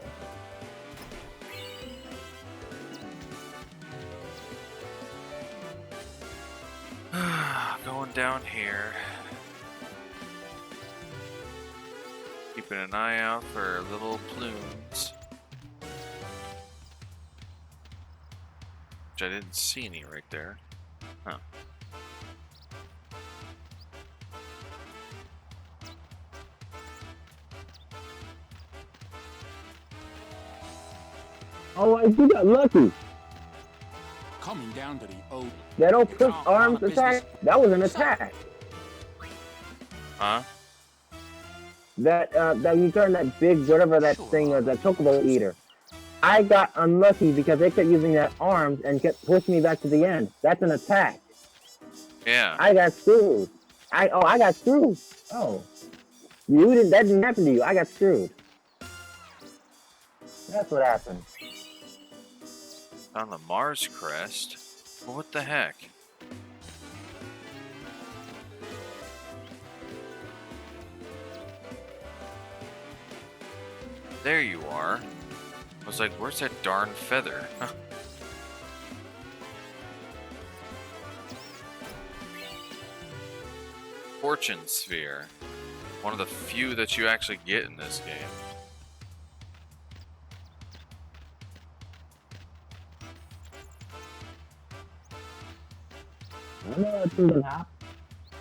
Going down here. Keeping an eye out for little plumes. Which I didn't see any right there. Huh. Oh, you got lucky. Coming down to the old. That old push arms attack, that was an attack. Huh? That you turn that big whatever that thing was, that chocobo eater. I got unlucky because they kept using that arms and kept pushing me back to the end. That's an attack. Yeah. I got screwed. I got screwed. Oh. That didn't happen to you. I got screwed. That's what happened. On the Mars crest? Well, what the heck? There you are. I was like, where's that darn feather? Fortune Sphere. One of the few that you actually get in this game.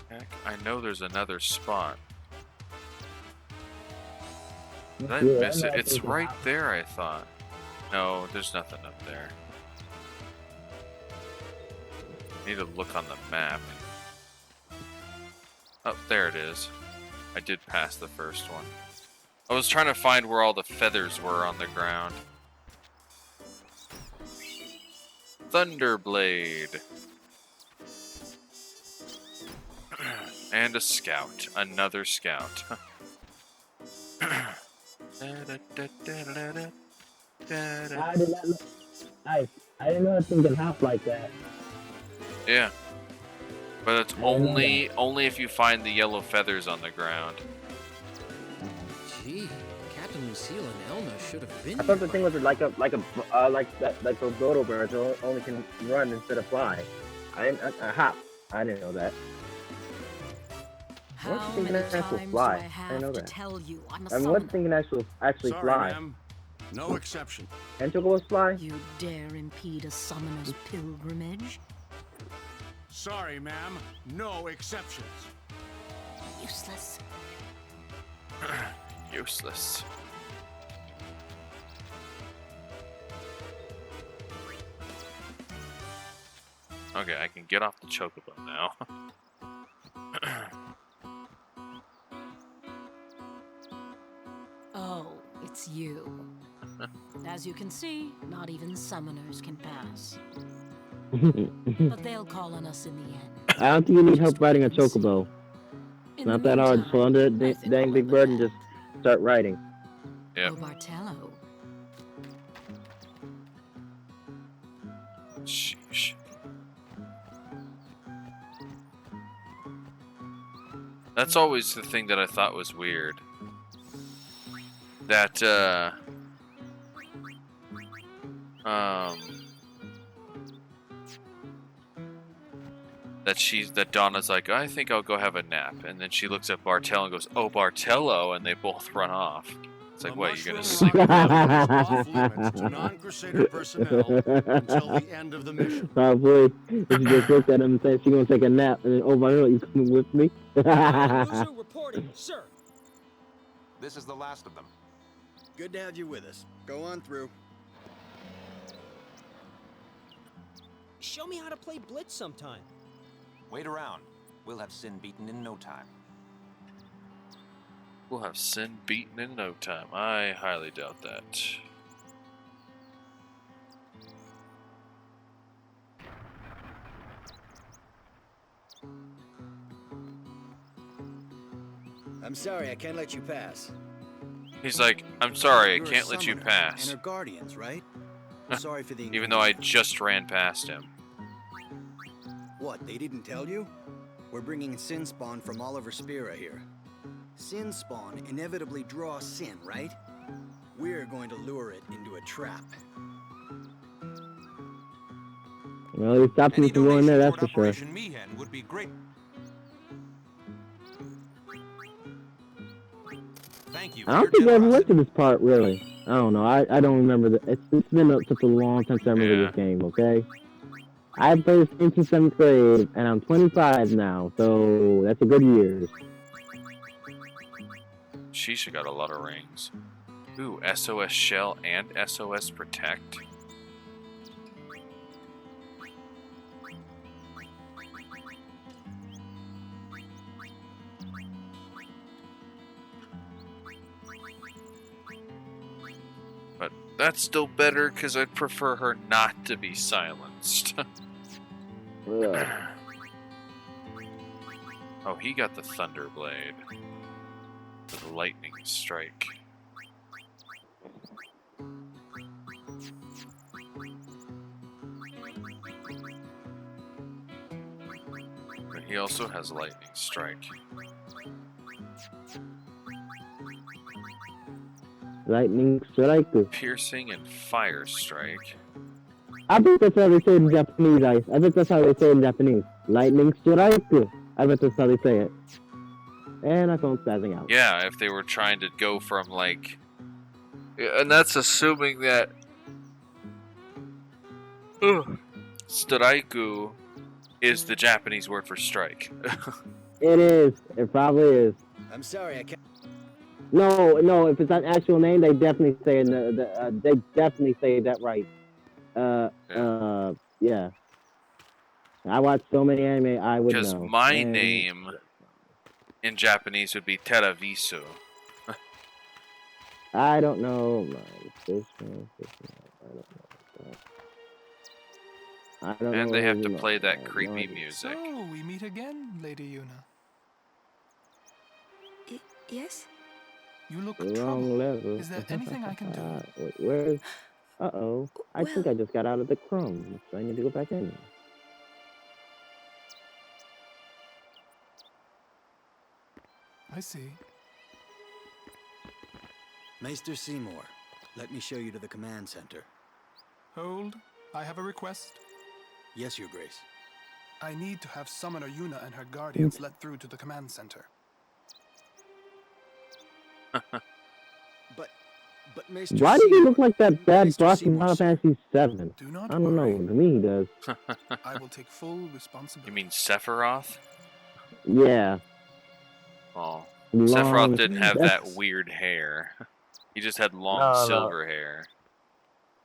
Heck, I know there's another spot. Did I miss it? It's right there, I thought. No, there's nothing up there. Need to look on the map. Oh, there it is. I did pass the first one. I was trying to find where all the feathers were on the ground. Thunderblade. And a scout. Another scout. I didn't know it could half like that. Yeah. But it's only if you find the yellow feathers on the ground. Gee, Captain Lucille and Elma should have been I thought here the thing by was like those dodo birds only can run instead of fly. I hop. I didn't know that. How many times do I have to tell you I'm a summoner? What's thinking actually Sorry, fly? ma'am. No exception. And chocobos fly? You dare impede a summoner's pilgrimage? Sorry, ma'am. No exceptions. Useless. Useless. Okay, I can get off the chocobo now. Oh, it's you. As you can see, not even summoners can pass. But they'll call on us in the end. I don't think you need help riding a chocobo. It's not that hard. Just hold under the dang big bird and just start riding. Yeah. Oh, Bartello. Sheesh. That's always the thing that I thought was weird. That, that Donna's like, I think I'll go have a nap. And then she looks at Bartello and goes, oh, Bartello, and they both run off. It's like, what, you're gonna sleep? Off limits to non-Crusader personnel until the end of the mission. Probably. If you just looked at him and said she's gonna take a nap, and then, oh, Bartello, you coming with me? Loser reporting, sir. This is the last of them. Good to have you with us. Go on through. Show me how to play Blitz sometime. Wait around. We'll have Sin beaten in no time. We'll have Sin beaten in no time. I highly doubt that. I'm sorry, I can't let you pass. He's like, I'm sorry, You're I can't let you pass. And her guardians, right? I'm sorry for the Even though I just ran past him. What, they didn't tell you? We're bringing Sin Spawn from Oliver Spira here. Sin Spawn inevitably draws Sin, right? We're going to lure it into a trap. Well, he stopped me from going there, that's for sure. Operation Meehan would be great. Thank you. I don't think I ever went to this part, really. I don't know. I don't remember. It's been such a long time since I remember this game, okay? I've played this game since 7th grade, and I'm 25 now, so that's a good years. Shisha got a lot of rings. Ooh, SOS Shell and SOS Protect. But that's still better because I'd prefer her not to be silenced. Oh, he got the Thunder Blade. The Lightning Strike. But he also has Lightning Strike. Lightning Strike. Piercing and Fire Strike. I bet that's how they say it in Japanese, I bet that's how they say it in Japanese. Lightning Strike. I bet that's how they say it. And I phone's spazzing out. Yeah, if they were trying to go from like... And that's assuming that... Straiku is the Japanese word for strike. It is. It probably is. I'm sorry, I can't... No, if it's an actual name, they definitely say they definitely say that right. Yeah. I watch so many anime, I would know. Because my name in Japanese would be Teravisu. I don't know. I don't know. And they have to play that creepy music. So, we meet again, Lady Yuna. Yes? You look Wrong troubled. level. Is there anything I can do? Wait, where's... Uh-oh. I think I just got out of the crumbs. I need to go back in. I see. Maester Seymour, let me show you to the command center. Hold. I have a request. Yes, Your Grace. I need to have Summoner Yuna and her guardians let through to the command center. But Maester Why does he Seymour, look like that bad boss in Seymour, Final Fantasy VII? Do not I don't know. worry. To me, he does. I will take full responsibility. You mean Sephiroth? Yeah. Oh, Long. Sephiroth didn't have that That's- weird hair. He just had long No. silver hair.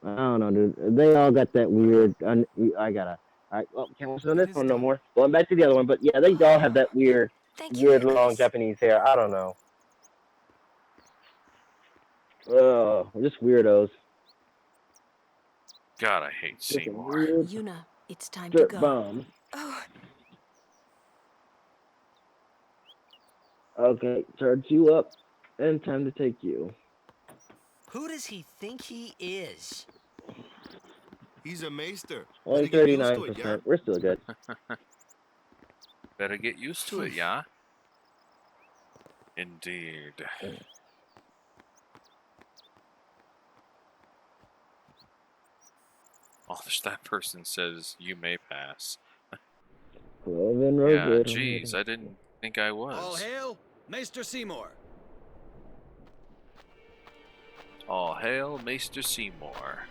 I don't know, dude. They all got that weird. I gotta. Alright, well, can't listen to this one no more. Going back to the other one, but yeah, they all have that weird, long Japanese hair. I don't know. Just weirdos. God, I hate Seymour. Yuna, it's time Strip to go. bombs. Oh, Okay, charge you up, and time to take you. Who does he think he is? He's a maester. Only Better get used to it, 39%. yeah? We're still good. Better get used to it, yeah? Indeed. Oh, that person says, you may pass. Well, then, Yeah, good. jeez, I didn't think I was. All hail, Maester Seymour. All hail, Maester Seymour.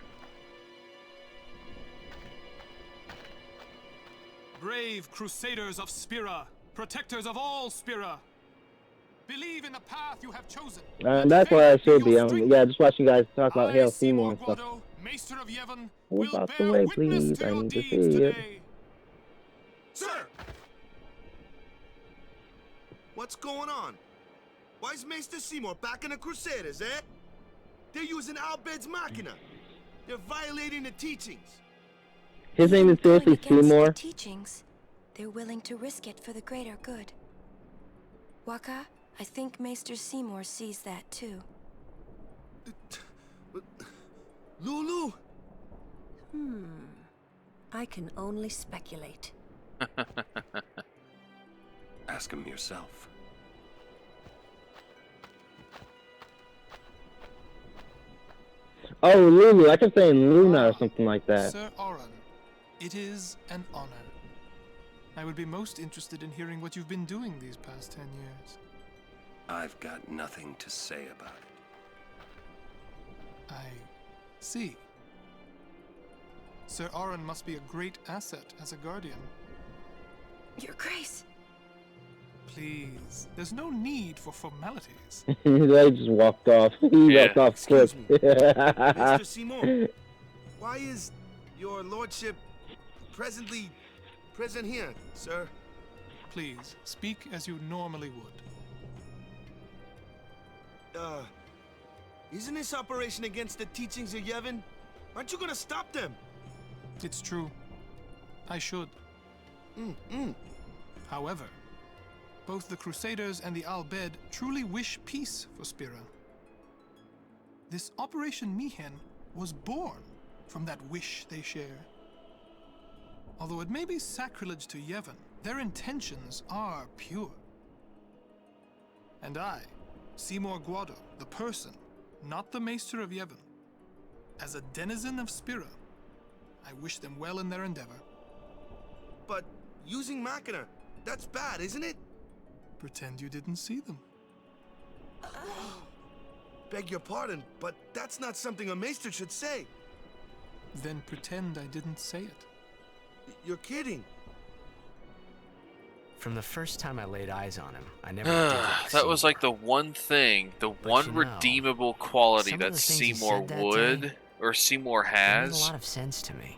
Brave Crusaders of Spira, protectors of all Spira. Believe in the path you have chosen. That's where I should be. Yeah, just watching you guys talk about Hail Seymour and stuff. Maester of Yevon, Move out the way, please. I need to see it. Sir! What's going on? Why is Maester Seymour backing the Crusaders, eh? They're using Albed's Machina. They're violating the teachings. His name is seriously Seymour. Teachings. They're willing to risk it for the greater good. Waka, I think Maester Seymour sees that too. Lulu? I can only speculate. Ask him yourself. Oh, Lulu. I kept saying Luna or something like that. Sir Oran, it is an honor. I would be most interested in hearing what you've been doing these past 10 years. I've got nothing to say about it. I see. Sir Oran must be a great asset as a guardian. Your Grace. Please, there's no need for formalities. They just walked off. He walked off quick. Mr. Seymour, why is your lordship present here, sir? Please, speak as you normally would. Isn't this operation against the teachings of Yevon? Aren't you gonna stop them? It's true. I should. However, both the Crusaders and the Al-Bhed truly wish peace for Spira. This Operation Mihen was born from that wish they share. Although it may be sacrilege to Yevon, their intentions are pure. And I, Seymour Guado, the person, not the Maester of Yevon, as a denizen of Spira, I wish them well in their endeavor. But using Machina, that's bad, isn't it? Pretend you didn't see them. Beg your pardon, but that's not something a maester should say. Then pretend I didn't say it. You're kidding. From the first time I laid eyes on him, I never did like That was like the one thing, the one you know, redeemable quality some of that the things he Seymour said that would, day, or Seymour It made a has. lot of sense to me.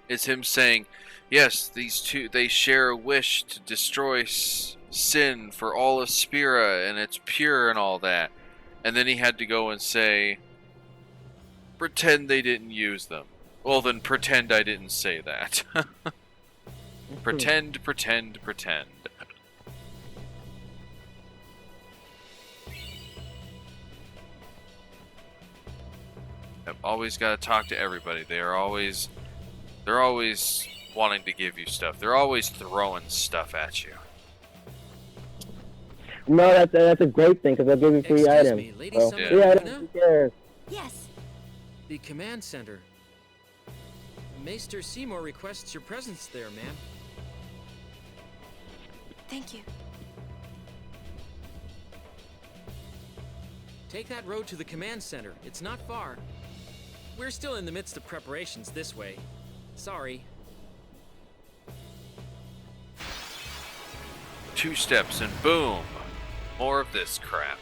It's him saying, yes, these two, they share a wish to destroy sin for all of Spira, and it's pure and all that. And then he had to go and say, pretend they didn't use them. Well, then pretend I didn't say that. Pretend, pretend, pretend. I've always got to talk to everybody. They're always wanting to give you stuff. They're always throwing stuff at you. No, that's a great thing because they'll give you free Excuse items. me, Lady So, Summoner free items, Luna? who cares? Yes. The command center. Maester Seymour requests your presence there, ma'am. Thank you. Take that road to the command center. It's not far. We're still in the midst of preparations this way. Sorry. 2 steps and boom! More of this crap.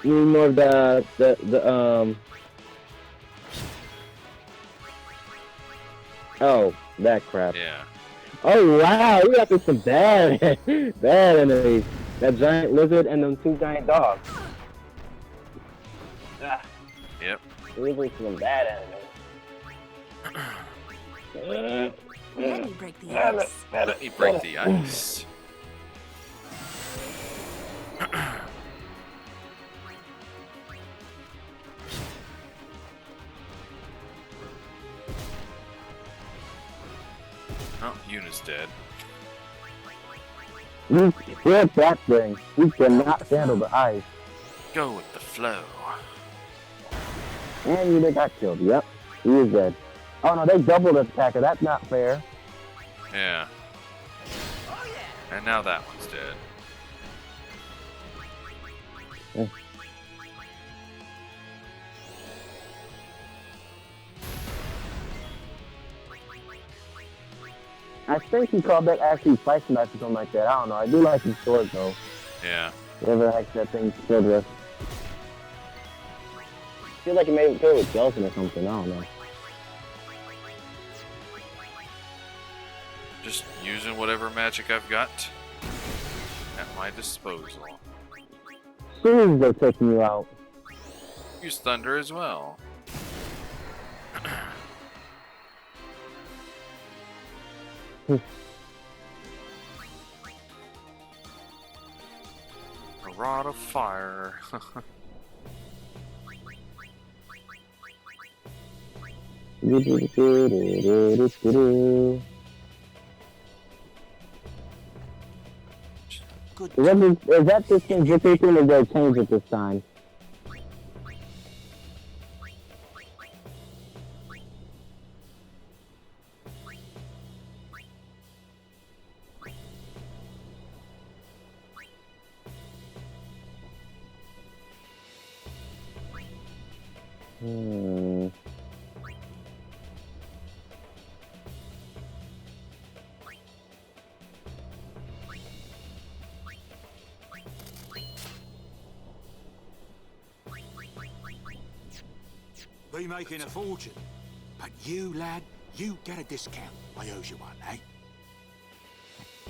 You need more of the Oh, that crap. Yeah. Oh wow, we got some bad bad enemies. That giant lizard and them 2 giant dogs. Yep. These are some bad enemies. Let me break the ice. Let me break the ice. Oh, Yuna's dead. We're that thing. We cannot handle the ice. Go with the flow. And Yuna got killed. Yep, he is dead. Oh no, they doubled the attacker. That's not fair. Yeah. And now that one's dead. I think he called that actually Spice Knife or something like that. I don't know. I do like his sword though. Yeah. Whatever the heck that thing's filled with. I feel like he made it filled with gelatin or something. I don't know. Just using whatever magic I've got at my disposal. Soon as they're taking you out. Use thunder as well. A rod of fire. Is that this thing's victory thing or did they change it this time? Be making a fortune. But you, lad, you get a discount. I owes you one, eh?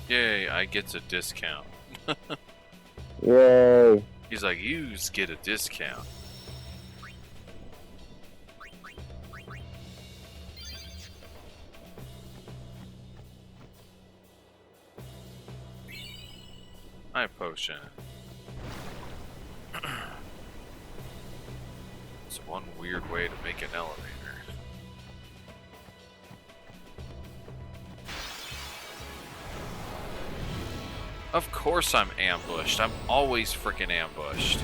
Yay, I gets a discount. Yay. He's like, yous get a discount. Eye potion. It's one weird way to make an elevator. Of course I'm ambushed. I'm always freaking ambushed.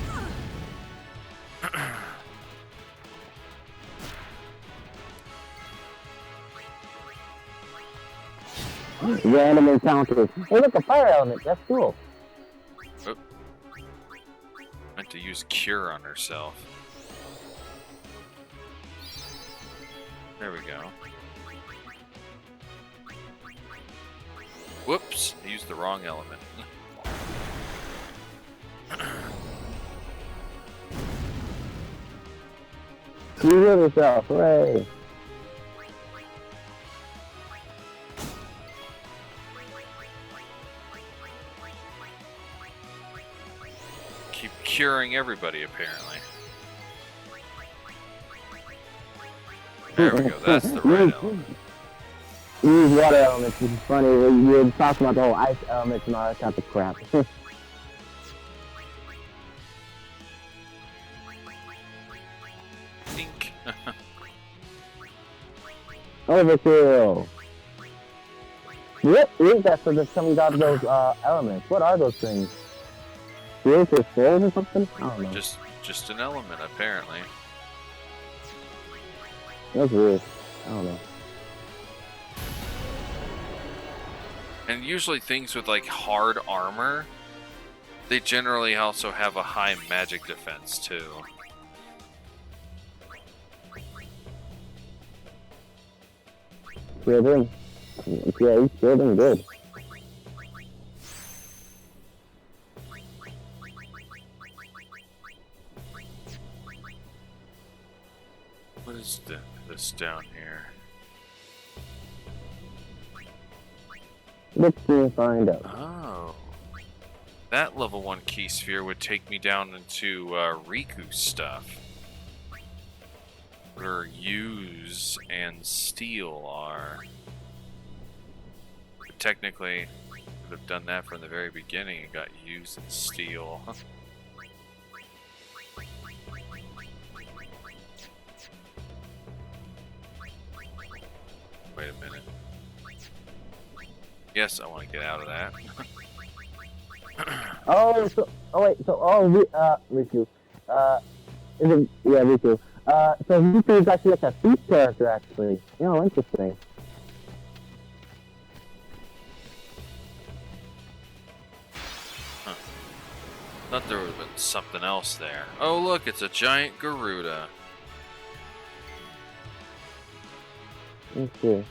Random encounters. Hey, look, a fire element. That's cool. Oop. Meant to use cure on herself. There we go. Whoops, I used the wrong element. You heal yourself, hooray. Keep curing everybody, apparently. There we go, that's the right element. You use water elements, which is funny. You're talking about the whole ice elements and all that type of crap. Think. Overkill. What is that stuff that's coming out of those elements? What are those things? Spiritual souls or something? I don't know. Just an element, apparently. That's weird. I don't know. And usually things with like hard armor, they generally also have a high magic defense too. Yeah, he's building good. What is this down here? Let's see find out. Oh. That level 1 key sphere would take me down into Riku stuff. Where use and steal are. But technically, could have done that from the very beginning and got use and steal. Wait a minute. Yes, I want to get out of that. Riku. Riku. So Riku is actually like a thief character, actually. You know, interesting. Huh. Thought there would have been something else there. Oh, look, it's a giant Garuda. Let's see.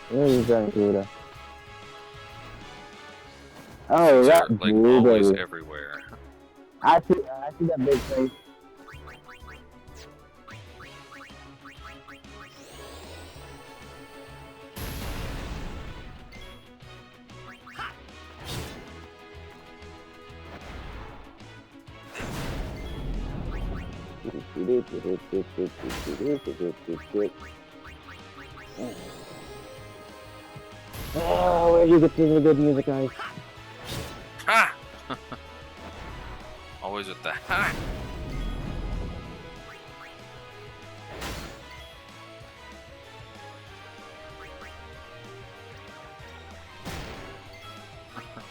Where is that Garuda? Oh, These that are, like, blueberry. always everywhere. I see that big thing. Oh, where do you get the good music, guys? Ha! Always with the ha!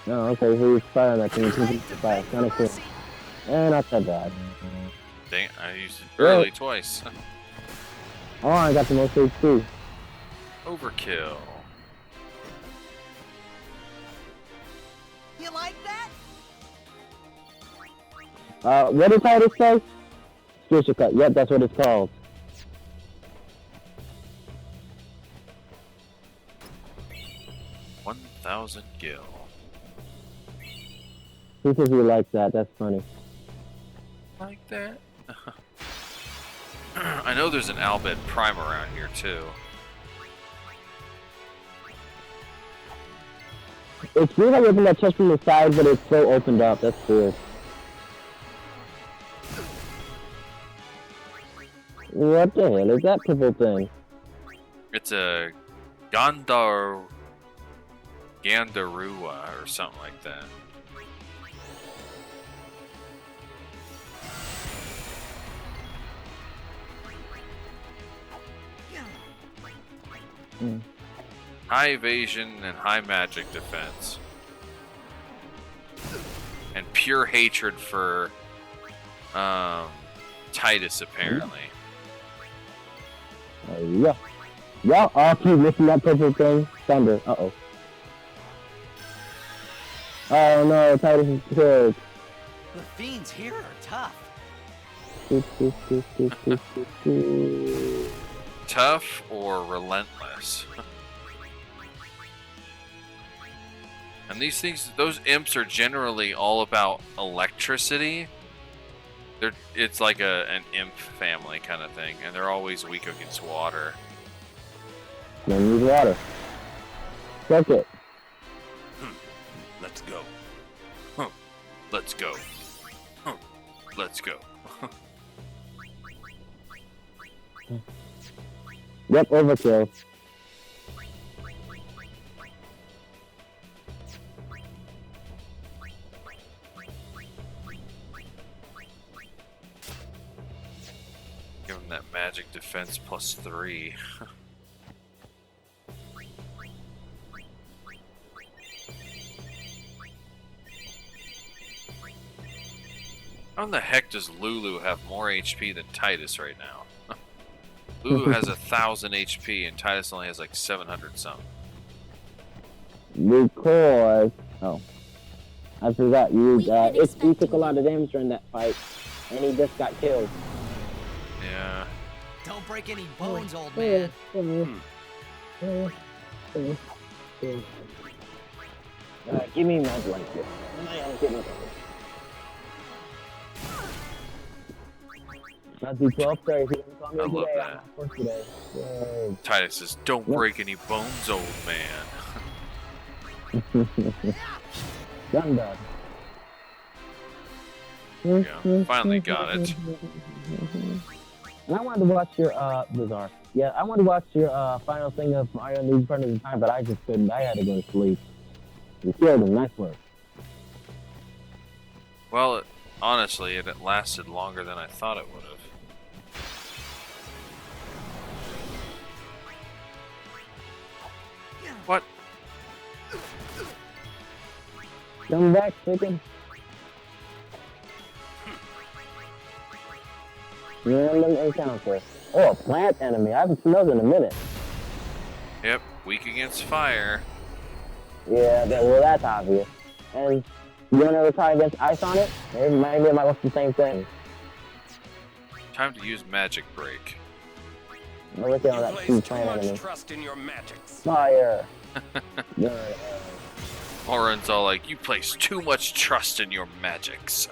No, okay, so he's firing that thing. He's fire. Kind of cool. Not that bad. Dang, I used it early twice. Oh, I got the most HP. Overkill. You like that? What did Titus say? Spiritual cut. Yep, that's what it's called. $1,000 gil. He says you like that. That's funny. Like that? I know there's an Albed Prime around here too. It's weird how you open that chest from the side, but it's so opened up. That's weird. What the hell is that purple thing? It's a Gandarua or something like that. High evasion and high magic defense. And pure hatred for Titus, apparently. Yeah. Y'all all keep missing that purple thing. Thunder. Uh-oh. Oh no, Titus is killed. The fiends here are tough. Tough or relentless. And these things, those imps are generally all about electricity. It's like an imp family kind of thing, and they're always weak against water. No need water. Check it. Let's go. Let's go. Let's go. Yep, overkill. Give him that magic defense +3. How in the heck does Lulu have more HP than Titus right now? Lulu has 1,000 HP and Titus only has like 700 something. Because I forgot you took a lot of damage during that fight, and he just got killed. Yeah. Don't break any bones, old man. Give me my blanket. Not the 12, sorry, if you didn't call me I love today, that. I'm off work today. Yay. Titus says, "Don't break any bones, old man." Done. Yeah, finally got it. And I wanted to watch your Bizarre. Yeah, I wanted to watch your final thing of Mario New Front of the Time, but I just couldn't. I had to go to sleep. You killed him. Nice work. Well, honestly, it lasted longer than I thought it would have. What? Come back, chicken. Random encounter. Oh, a plant enemy. I haven't seen those in a minute. Yep, weak against fire. Yeah, well, that's obvious. And you want to try against ice on it? Maybe it might look the same thing. Time to use magic break. I'm looking on that two plant enemy. Trust in your magics. Fire. Oren's all like, "You place too much trust in your magics."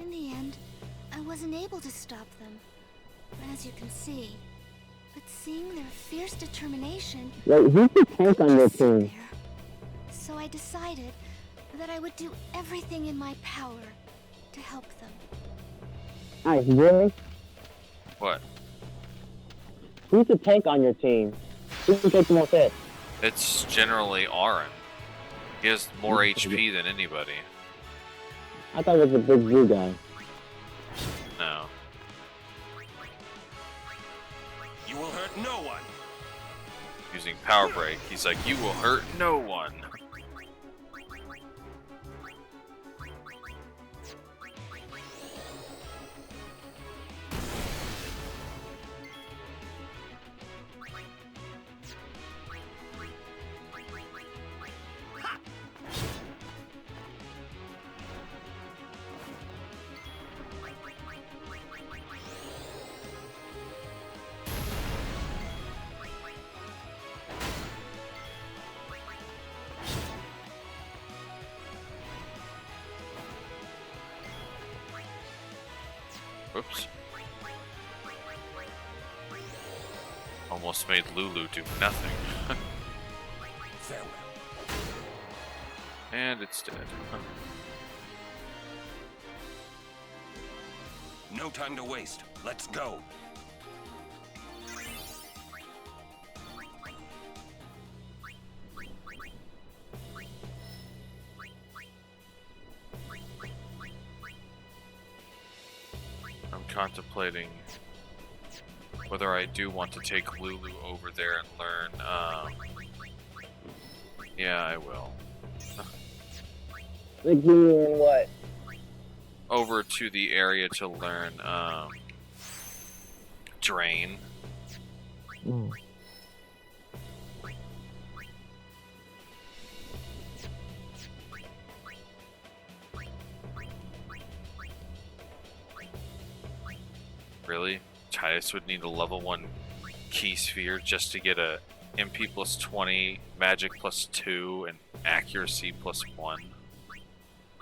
In the end, I wasn't able to stop them, as you can see. But seeing their fierce determination... Wait, who's the tank on your team? So I decided that I would do everything in my power to help them. Ice, really? What? Who's the tank on your team? Who can take the most hits? It's generally Oren. He has more HP than anybody. I thought it was the big blue guy. No. You will hurt no one. Using power break, he's like, "You will hurt no one." Oops. Almost made Lulu do nothing. Farewell. And it's dead. No time to waste. Let's go. I'm contemplating whether I do want to take Lulu over there and learn, yeah, I will. Like Lulu and what? Over to the area to learn, Drain. Really? Titus would need a level 1 key sphere just to get a MP plus 20, magic plus 2, and accuracy plus 1.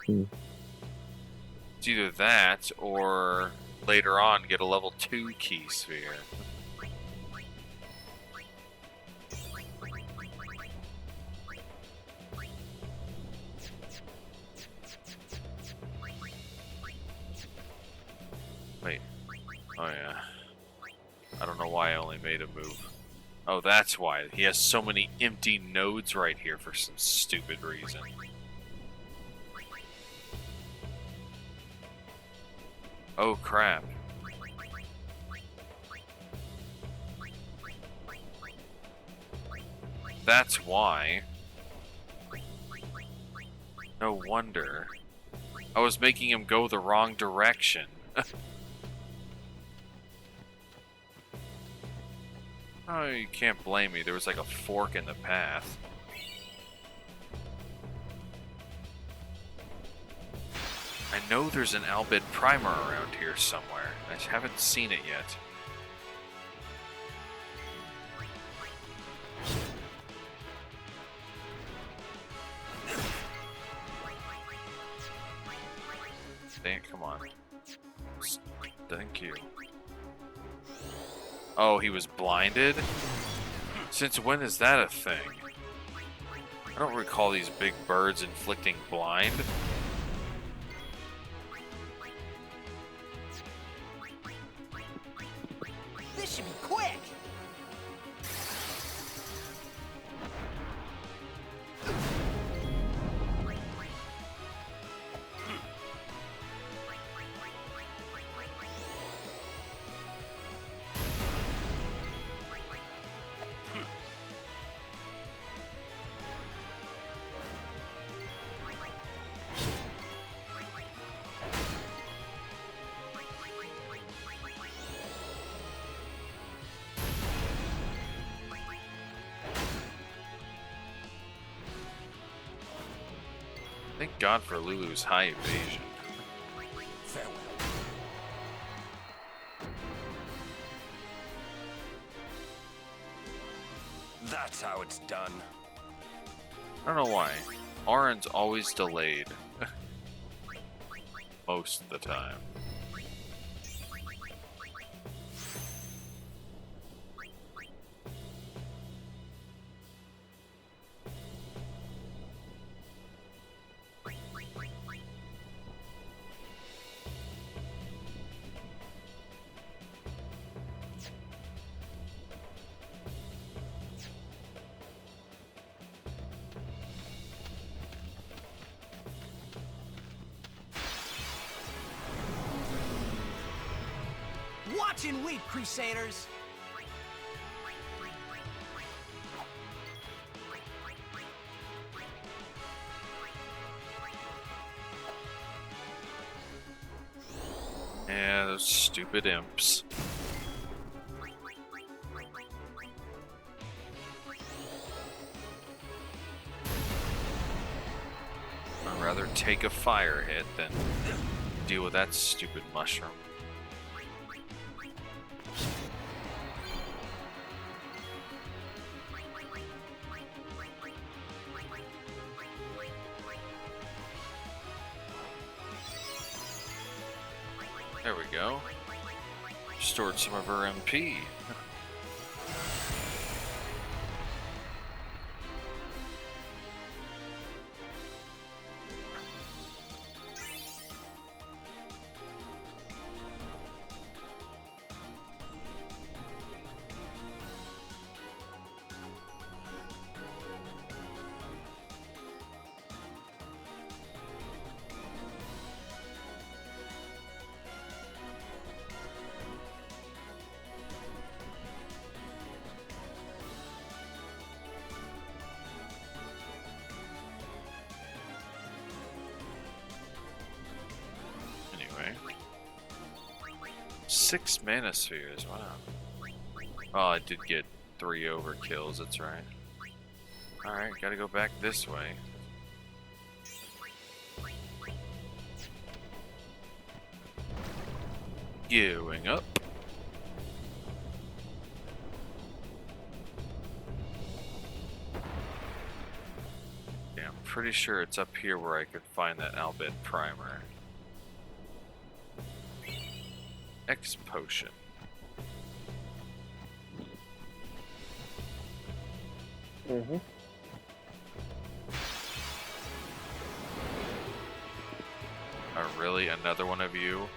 It's either that or later on get a level 2 key sphere. Wait. Oh yeah. I don't know why I only made a move. Oh, that's why. He has so many empty nodes right here for some stupid reason. Oh crap. That's why. No wonder. I was making him go the wrong direction. Oh, you can't blame me. There was like a fork in the path. I know there's an Albid primer around here somewhere. I haven't seen it yet. Dang it, come on. Thank you. Oh, he was blinded? Since when is that a thing? I don't recall these big birds inflicting blind. This should be quick! Thank God for Lulu's high evasion. Farewell. That's how it's done. I don't know why. Auron's always delayed. Most of the time. Watch and weep, Crusaders! Yeah, those stupid imps. I'd rather take a fire hit than deal with that stupid mushroom. There we go. Restored some of her MP. Anyway. 6 mana spheres, wow. Oh, I did get 3 overkills, that's right. Alright, gotta go back this way. Going up. Yeah, I'm pretty sure it's up here where I could find that Albed primer. X potion. Mm-hmm. Oh, really? Another one of you?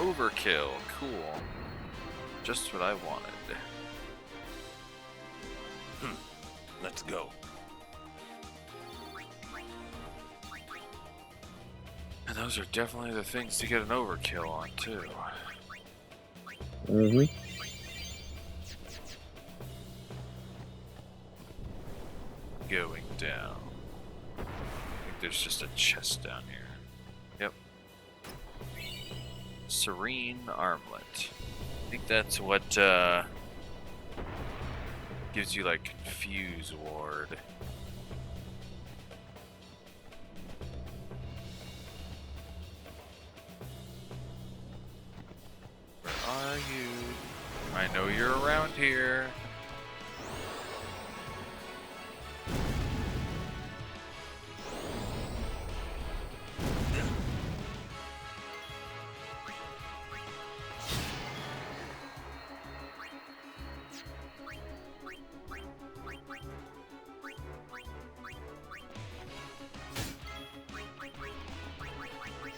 overkill. Cool. Just what I wanted. Let's go. And those are definitely the things to get an overkill on, too. Mm-hmm. Going down. I think there's just a chest down here. Yep. Serene Armlet. I think that's what gives you like Confuse Ward. Where are you? I know you're around here.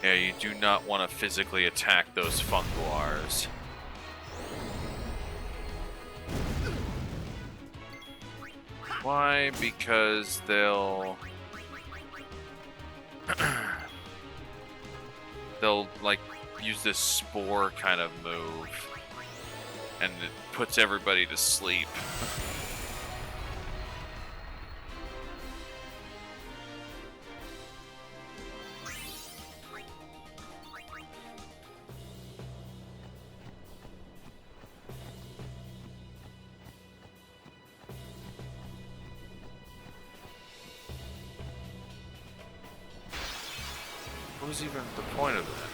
Yeah, you do not want to physically attack those funguars. Why? Because they'll they'll like use this spore kind of move, and it puts everybody to sleep. What was even the point of that?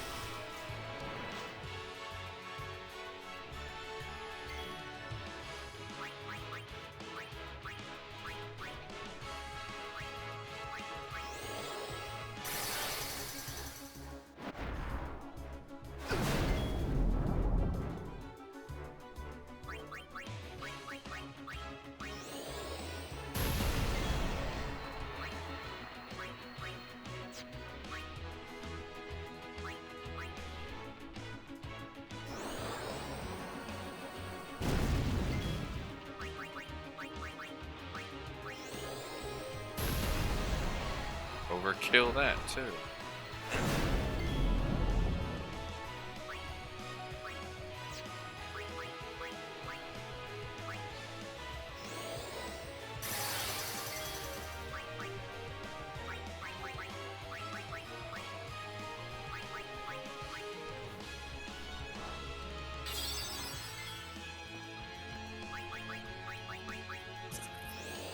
Overkill that too.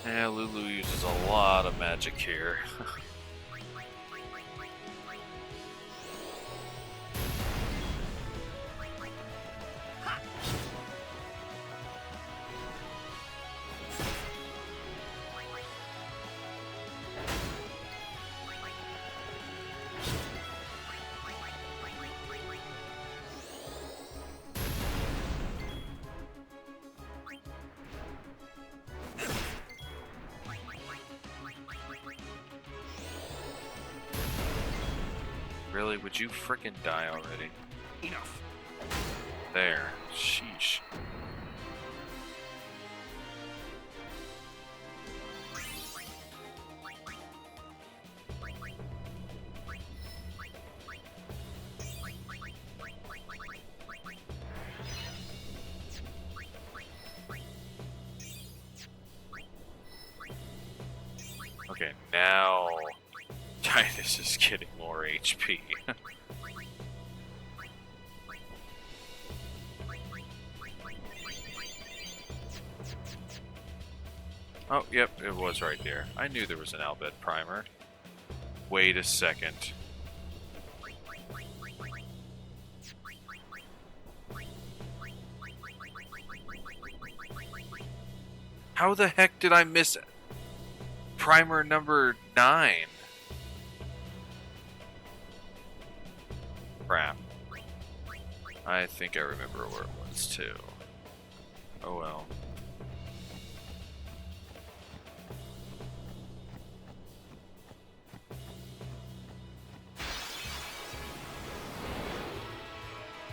Yeah, Lulu uses a lot of magic here. Really? Would you frickin' die already? Enough. There. Sheesh. Okay, now Titus is getting more HP. Oh, yep, it was right there. I knew there was an Albed primer. Wait a second. How the heck did I miss primer number 9? Crap. I think I remember where it was too. Oh well.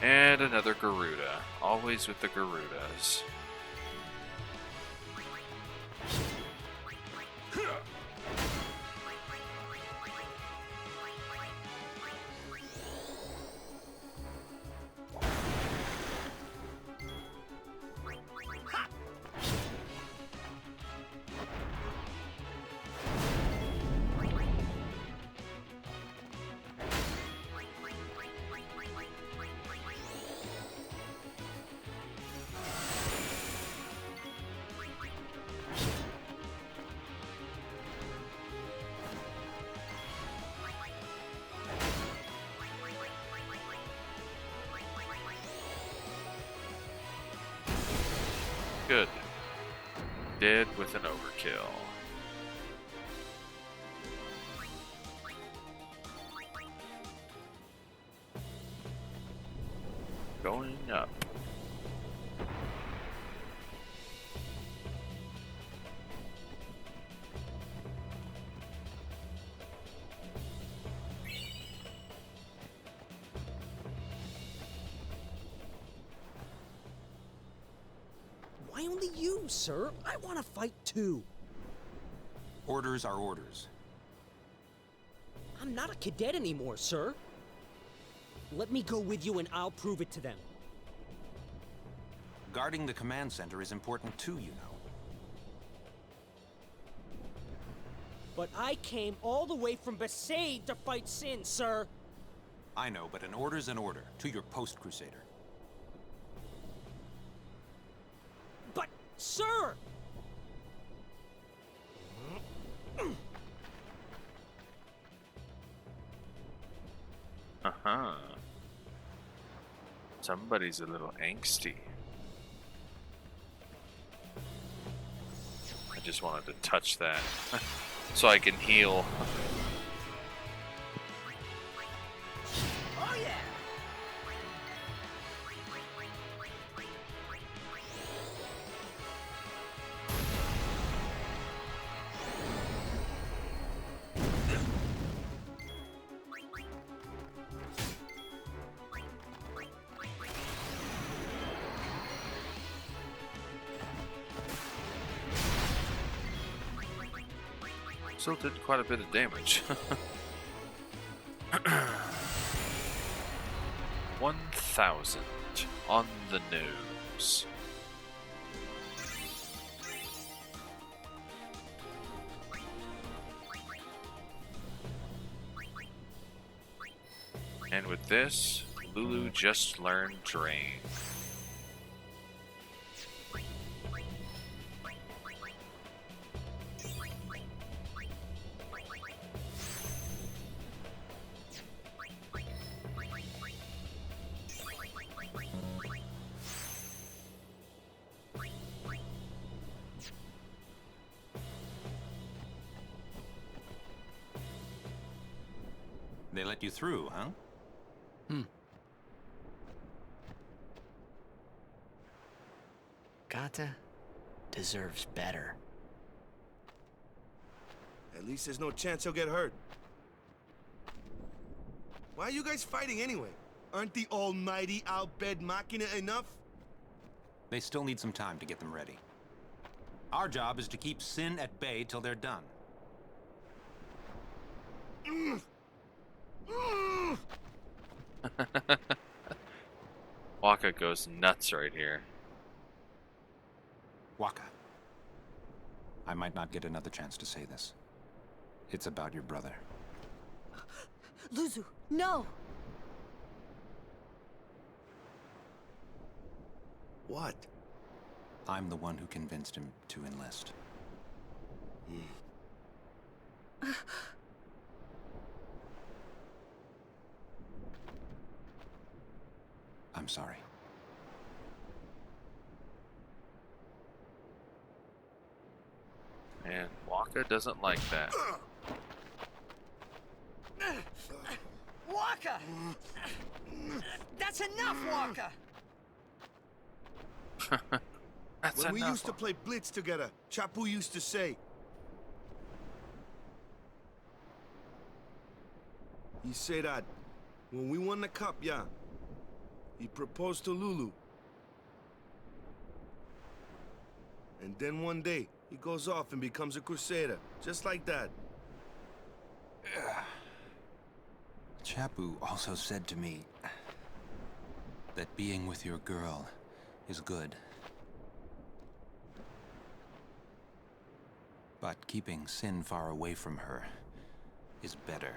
And another Garuda. Always with the Garudas. Good. Dead with an overkill. Going up. Why only you, sir? I want to fight too. Orders are orders. I'm not a cadet anymore, sir. Let me go with you and I'll prove it to them. Guarding the command center is important too, you know. But I came all the way from Besaid to fight Sin, sir. I know, but an order's an order. To your post, Crusader. But, sir! Uh-huh. Somebody's a little angsty. I just wanted to touch that so I can heal. Oh yeah! Still did quite a bit of damage. 1,000 on the nose. And with this, Lulu just learned Drain. They let you through, huh? Kata deserves better. At least there's no chance he'll get hurt. Why are you guys fighting anyway? Aren't the almighty Al Bhed Machina enough? They still need some time to get them ready. Our job is to keep Sin at bay till they're done. Waka goes nuts right here. Waka. I might not get another chance to say this. It's about your brother. Luzu, no! What? I'm the one who convinced him to enlist. I'm sorry. And Waka doesn't like that. Waka! That's enough, Waka! That's when we enough. used to play Blitz together, Chapu used to say. He said that when we won the cup, yeah, He proposed to Lulu. And then one day, he goes off and becomes a crusader, just like that. Chapu also said to me that being with your girl is good. But keeping Sin far away from her is better.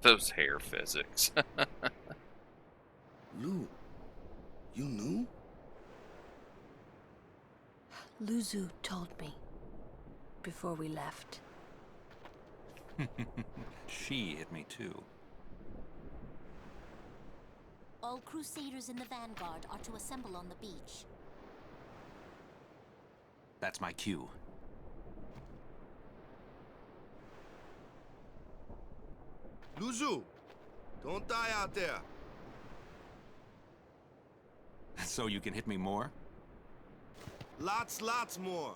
Those hair physics. Lou, you knew? Luzu told me before we left. She hit me too. All Crusaders in the Vanguard are to assemble on the beach. That's my cue. Luzu, don't die out there. So you can hit me more? Lots more.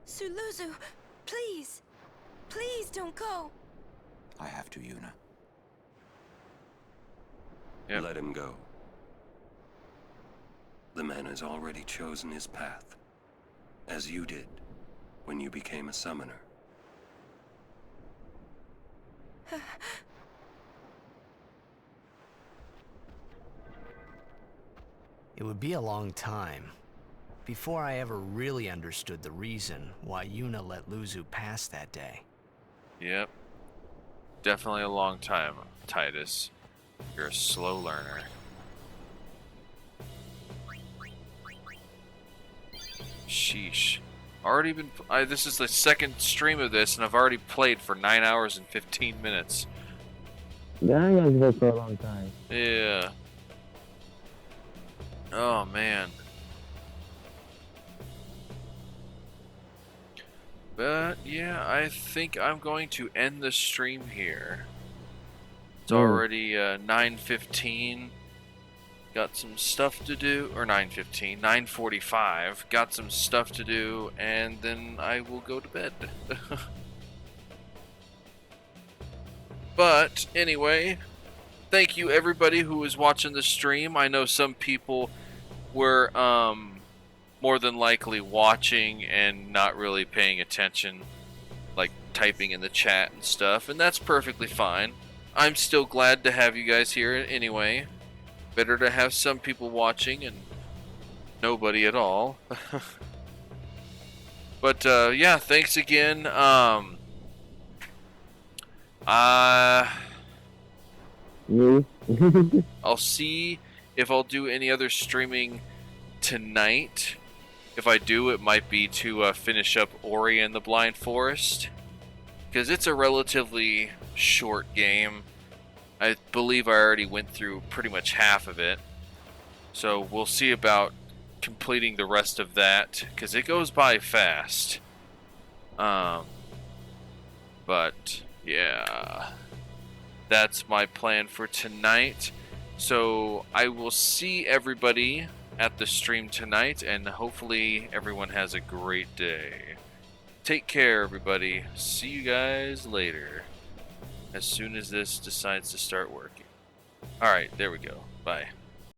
Suluzu, please. Please don't go. I have to, Yuna. Yep. Let him go. The man has already chosen his path, as you did when you became a summoner. It would be a long time before I ever really understood the reason why Yuna let Luzu pass that day. Yep. Definitely a long time, Titus. You're a slow learner. Sheesh. Already been... this is the second stream of this, and I've already played for 9 hours and 15 minutes. Yeah, you guys been for a long time. Yeah. Oh, man. But, yeah, I think I'm going to end the stream here. It's already 9:15. Got some stuff to do, or 9:15, 9:45. Got some stuff to do, and then I will go to bed. But anyway, thank you everybody who was watching the stream. I know some people were more than likely watching and not really paying attention, like typing in the chat and stuff, and that's perfectly fine. I'm still glad to have you guys here anyway. Better to have some people watching and nobody at all. But yeah, thanks again. I'll see if I'll do any other streaming tonight. If I do, it might be to finish up Ori and the Blind Forest, because it's a relatively short game. I believe I already went through pretty much half of it, so we'll see about completing the rest of that, because it goes by fast. But yeah, that's my plan for tonight. So I will see everybody at the stream tonight, and hopefully everyone has a great day. Take care, everybody. See you guys later, as soon as this decides to start working. Alright, there we go. Bye.